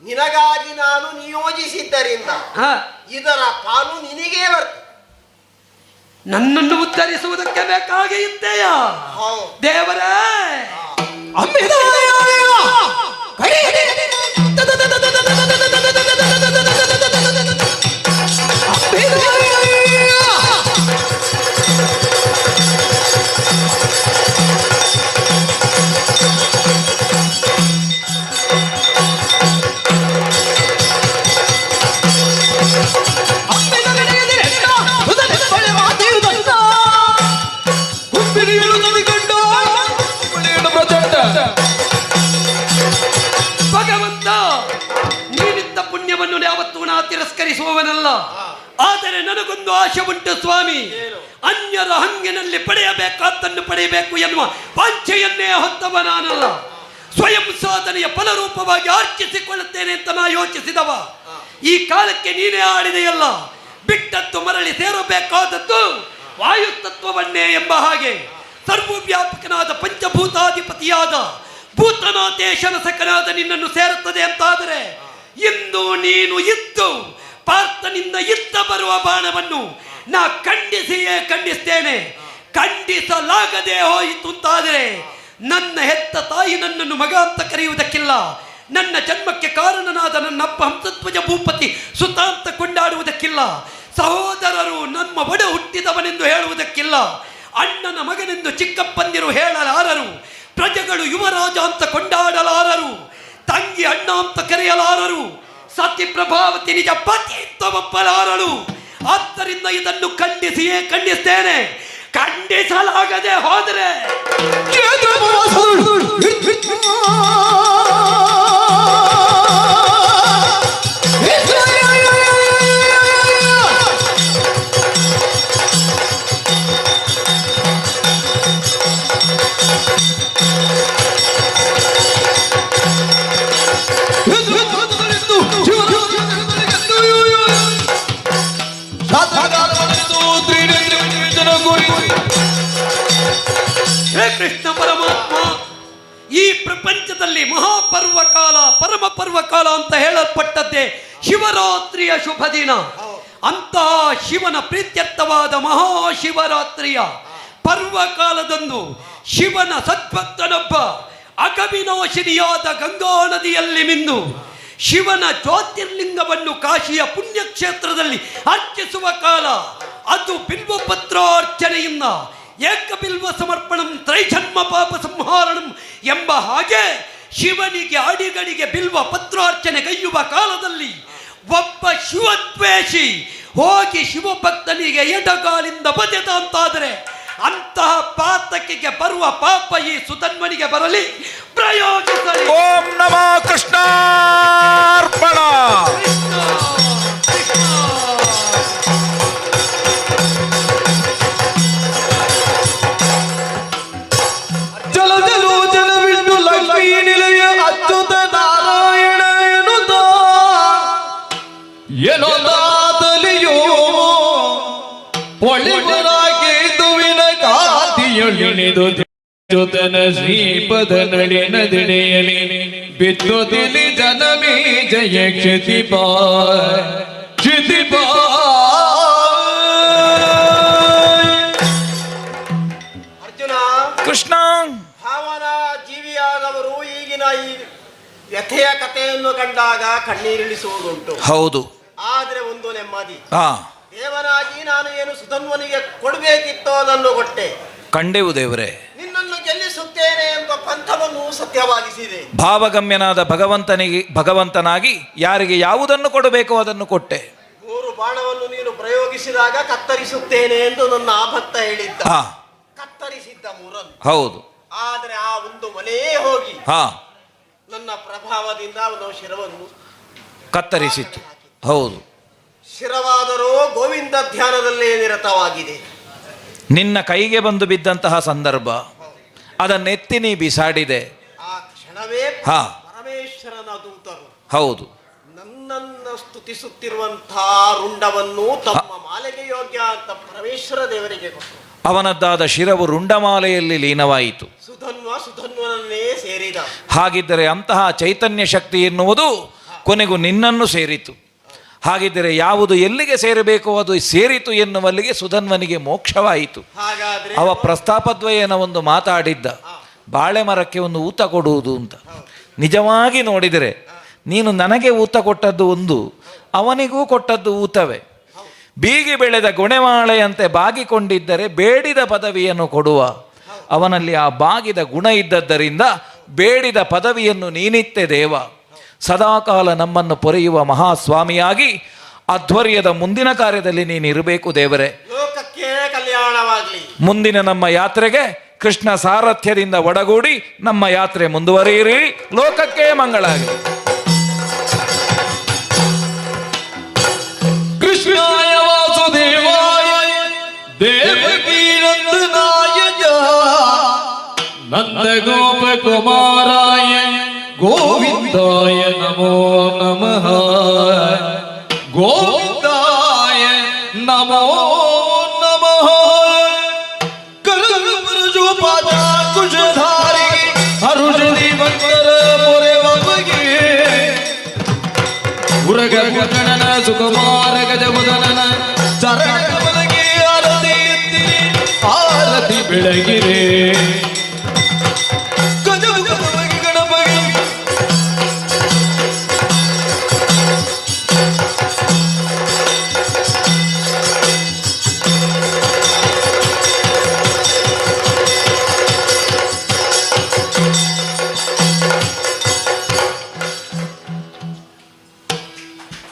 ನಿನಗಾಗಿ ನಾನು ನಿಯೋಜಿಸಿದ್ದರಿಂದ ಹಾ ಇದರ ಪಾಲು ನಿನಗೇ ಬರ್ತದೆ. ನನ್ನನ್ನು ಉತ್ತರಿಸುವುದಕ್ಕೆ ಬೇಕಾಗಿ ಇದ್ದೇಯ ಹೌದು. ದೇವರೇ. ಭಗವಂತ, ನೀನಿದ್ದ ಪುಣ್ಯವನ್ನು ಯಾವತ್ತೂ ನಾ ತಿರಸ್ಕರಿಸುವವನಲ್ಲ. ಆದರೆ ನನಗೊಂದು ಆಶೆ ಉಂಟು ಸ್ವಾಮಿ. ಅನ್ಯರ ಹಂಗಿನಲ್ಲಿ ಪಡೆಯಬೇಕಾದ್ದನ್ನು ಪಡೆಯಬೇಕು ಎನ್ನುವ ವಾಂಛೆಯನ್ನೇ ಹೊತ್ತವ ನಾನಲ್ಲ. ಸ್ವಯಂ ಸಾಧನೆಯ ಫಲರೂಪವಾಗಿ ಆರ್ಚಿಸಿಕೊಳ್ಳುತ್ತೇನೆ ಅಂತ ನಾ ಯೋಚಿಸಿದವ. ಈ ಕಾಲಕ್ಕೆ ನೀನೇ ಆಡಿದೆಯಲ್ಲ, ಬಿಟ್ಟದ್ದು ಮರಳಿ ಸೇರಬೇಕಾದದ್ದು ವಾಯುತತ್ವವನ್ನೇ ಎಂಬ ಹಾಗೆ ಸರ್ವವ್ಯಾಪಕನಾದ ಪಂಚಭೂತಾಧಿಪತಿಯಾದ ಭೂತನಾಥೇಶನ ಸಕನಾದ ನಿನ್ನನ್ನು ಸೇರುತ್ತದೆ ಅಂತಾದರೆ, ಇಂದು ನೀನು ಇದ್ದು ಪಾರ್ಥನಿಂದ ಇದ್ದ ಬರುವ ಬಾಣವನ್ನು ನಾ ಖಂಡಿಸ್ತೇನೆ. ಖಂಡಿಸಲಾಗದೆ ಹೋಯಿತು ಅಂತಾದರೆ ನನ್ನ ಹೆತ್ತ ತಾಯಿ ನನ್ನನ್ನು ಮಗ ಅಂತ ಕರೆಯುವುದಕ್ಕಿಲ್ಲ. ನನ್ನ ಜನ್ಮಕ್ಕೆ ಕಾರಣನಾದ ನನ್ನ ಅಪ್ಪ ಹಂಸಧ್ವಜ ಭೂಪತಿ ಸುತ ಅಂತ ಕೊಂಡಾಡುವುದಕ್ಕಿಲ್ಲ. ಸಹೋದರರು ನಮ್ಮ ಒಡ ಹುಟ್ಟಿದವನೆಂದು ಹೇಳುವುದಕ್ಕಿಲ್ಲ. ಅಣ್ಣನ ಮಗನೆಂದು ಚಿಕ್ಕಪ್ಪಂದಿರು ಹೇಳಲಾರರು. ಪ್ರಜೆಗಳು ಯುವರಾಜ ಅಂತ ಕೊಂಡಾಡಲಾರರು. ತಂಗಿ ಅಣ್ಣ ಅಂತ ಕರೆಯಲಾರರು. ಸತಿ ಪ್ರಭಾವತಿ ನಿಜ ಪತಿ ಅಂತ ಒಪ್ಪಲಾರರು. ಆದ್ದರಿಂದ ಇದನ್ನು ಖಂಡಿಸ್ತೇನೆ. ಖಂಡಿಸಲಾಗದೆ ಹೋದರೆ ಕೃಷ್ಣ ಪರಮಾತ್ಮ, ಈ ಪ್ರಪಂಚದಲ್ಲಿ ಮಹಾಪರ್ವಕಾಲ, ಪರಮ ಪರ್ವಕಾಲ ಅಂತ ಹೇಳಲ್ಪಟ್ಟದ್ದೇ ಶಿವರಾತ್ರಿಯ ಶುಭ ದಿನ. ಅಂತಹ ಶಿವನ ಪ್ರೀತ್ಯರ್ಥವಾದ ಮಹಾಶಿವರಾತ್ರಿಯ ಪರ್ವಕಾಲದಂದು ಶಿವನ ಸದ್ಭಕ್ತನೊಬ್ಬ ಅಗವಿನಾಶಿನಿಯಾದ ಗಂಗಾ ನದಿಯಲ್ಲಿ ಮಿಂದು ಶಿವನ ಜ್ಯೋತಿರ್ಲಿಂಗವನ್ನು ಕಾಶಿಯ ಪುಣ್ಯಕ್ಷೇತ್ರದಲ್ಲಿ ಅರ್ಚಿಸುವ ಕಾಲ. ಅದು ಬಿಲ್ವಪತ್ರಾರ್ಚನೆಯಿಂದ ಏಕಬಿಲ್ವ ಸಮರ್ಪಣಂ ತ್ರೈಜನ್ಮ ಪಾಪ ಸಂಹಾರಣಂ ಎಂಬ ಹಾಗೆ ಶಿವನಿಗೆ ಅಡಿಗಳಿಗೆ ಬಿಲ್ವ ಪತ್ರಾರ್ಚನೆ ಗೈಯುವ ಕಾಲದಲ್ಲಿ ಒಬ್ಬ ಶಿವದ್ವೇಷಿ ಹೋಗಿ ಶಿವಭಕ್ತನಿಗೆ ಎಡಗಾಲಿಂದ ಬದೆದ ಅಂತಾದರೆ ಅಂತಹ ಪಾತಕಿಗೆ ಬರುವ ಪಾಪ ಈ ಸುಧನ್ವನಿಗೆ ಬರಲಿ, ಪ್ರಯೋಗಿಸಲಿ. ಓಂ ನಮಃ ಕೃಷ್ಣಾರ್ಪಣ. ುತನ ಶ್ರೀಪದ ನಳಿನದಿಡೆಯಲಿ ಬಿತ್ತುದಿಲಿ ಜನಮೇ ಜಯ ಕ್ಷಿತಿಪಾ ಅರ್ಜುನ, ಕೃಷ್ಣ, ಭಾವನ ಜೀವಿಯಾದವರು ಈಗಿನ ಈ ವ್ಯಥೆಯ ಕಥೆಯನ್ನು ಕಂಡಾಗ ಕಣ್ಣೀರಿಳಿಸುವುದುಂಟು. ಹೌದು. ಆದ್ರೆ ಒಂದು ನೆಮ್ಮದಿ. ಹಾ, ದೇವನಾಗಿ ನಾನು ಏನು ಸುಧನ್ವನಿಗೆ ಕೊಡಬೇಕಿತ್ತೋ ಅದನ್ನು ಕೊಟ್ಟೆ. ಕಂಡೆವು ದೇವರೇ. ನಿನ್ನನ್ನು ಗೆಲ್ಲಿಸುತ್ತೇನೆ ಎಂಬ ಪಂಥವನ್ನು ಸತ್ಯವಾಗಿಸಿದೆ. ಭಾವಗಮ್ಯನಾದ ಭಗವಂತನಾಗಿ ಯಾರಿಗೆ ಯಾವುದನ್ನು ಕೊಡಬೇಕೋ ಅದನ್ನು ಕೊಟ್ಟೆ. 3 ಬಾಣವನ್ನು ನೀನು ಪ್ರಯೋಗಿಸಿದಾಗ ಕತ್ತರಿಸುತ್ತೇನೆ ಎಂದು ನನ್ನ ಆಭಕ್ತ ಹೇಳಿದ್ದ. ಕತ್ತರಿಸಿದ್ದ 3. ಹೌದು. ಆದ್ರೆ ಆ ಒಂದು ಮನೇ ಹೋಗಿ ಹಾ, ನನ್ನ ಪ್ರಭಾವದಿಂದ ಅವನ ಶಿರವನ್ನು ಕತ್ತರಿಸಿತ್ತು. ಹೌದು. ಶಿರವಾದರೂ ಗೋವಿಂದ ಧ್ಯಾನದಲ್ಲೇ ನಿರತವಾಗಿದೆ. ನಿನ್ನ ಕೈಗೆ ಬಂದು ಬಿದ್ದಂತಹ ಸಂದರ್ಭ, ಅದನ್ನೆತ್ತಿ ನೀ ಬಿಸಾಡಿದೆ. ಆ ಕ್ಷಣವೇ ಹಾ, ಪರಮೇಶ್ವರನ ದೂತರು ಹೌದು, ನನ್ನನ್ನು ಸ್ತುತಿಸುತ್ತಿರುವಂತಹ ರುಂಡವನ್ನು ತಮ್ಮ ಮಾಲೆಗೆ ಯೋಗ್ಯ ಅಂತ ಪರಮೇಶ್ವರ ದೇವರಿಗೆ ಕೊಟ್ಟು ಅವನದ್ದಾದ ಶಿರವು ರುಂಡಮಾಲೆಯಲ್ಲಿ ಲೀನವಾಯಿತು. ಸುಧನ್ವನನ್ನೇ ಸೇರಿದ. ಹಾಗಿದ್ದರೆ ಅಂತಹ ಚೈತನ್ಯ ಶಕ್ತಿ ಎನ್ನುವುದು ಕೊನೆಗೂ ನಿನ್ನನ್ನು ಸೇರಿತು. ಹಾಗಿದ್ದರೆ ಯಾವುದು ಎಲ್ಲಿಗೆ ಸೇರಬೇಕು ಅದು ಸೇರಿತು ಎನ್ನುವಲ್ಲಿಗೆ ಸುಧನ್ವನಿಗೆ ಮೋಕ್ಷವಾಯಿತು. ಹಾಗಾದ್ರೆ ಅವ ಪ್ರಸ್ತಾಪದ್ವಯನ ಒಂದು ಮಾತಾಡಿದ್ದ, ಬಾಳೆ ಮರಕ್ಕೆ ಒಂದು ಊತ ಕೊಡುವುದು ಅಂತ. ನಿಜವಾಗಿ ನೋಡಿದರೆ ನೀನು ನನಗೆ ಊತ ಕೊಟ್ಟದ್ದು ಒಂದು, ಅವನಿಗೂ ಕೊಟ್ಟದ್ದು ಊತವೇ. ಬೀಗಿ ಬೆಳೆದ ಗೊಣೆಮಾಳೆಯಂತೆ ಬಾಗಿಕೊಂಡಿದ್ದರೆ ಬೇಡಿದ ಪದವಿಯನ್ನು ಕೊಡುವ. ಅವನಲ್ಲಿ ಆ ಬಾಗಿದ ಗುಣ ಇದ್ದದ್ದರಿಂದ ಬೇಡಿದ ಪದವಿಯನ್ನು ನೀನಿತ್ತೆ ದೇವ. ಸದಾಕಾಲ ನಮ್ಮನ್ನು ಪೊರೆಯುವ ಮಹಾಸ್ವಾಮಿಯಾಗಿ ಅಧ್ವರ್ಯದ ಮುಂದಿನ ಕಾರ್ಯದಲ್ಲಿ ನೀನಿರಬೇಕು ದೇವರೇ. ಲೋಕಕ್ಕೆ ಕಲ್ಯಾಣವಾಗಲಿ. ಮುಂದಿನ ನಮ್ಮ ಯಾತ್ರೆಗೆ ಕೃಷ್ಣ ಸಾರಥ್ಯದಿಂದ ಒಡಗೂಡಿ ನಮ್ಮ ಯಾತ್ರೆ ಮುಂದುವರಿಯಿರಿ. ಲೋಕಕ್ಕೆ ಮಂಗಳ ಆಗಲಿ. ಕೃಷ್ಣಾಯ ವಾಸುದೇವಾಯ ದೇವಕೀ ನಂದನಾಯ ನಂದ ಗೋಪ ಕುಮಾರಾಯ ಗೋವಿಂದಾಯ ನಮೋ ನಮಃ. ಗೋವಿಂದಾಯ ನಮೋ ನಮಃ. ಕುಶಧಾರಿ ಅರುಜುದಿ ಭಕ್ತರ ಮೊರೆ ಬಗೆ ಉರಗ ಗಗನನ ಸುಕುಮಾರ ಗಜವದನನ ಚರಣ ಕಮಲಗೆ ಆರತಿ ಎತ್ತಿರಿ ಆರತಿ ಬೆಳಗಿರೆ.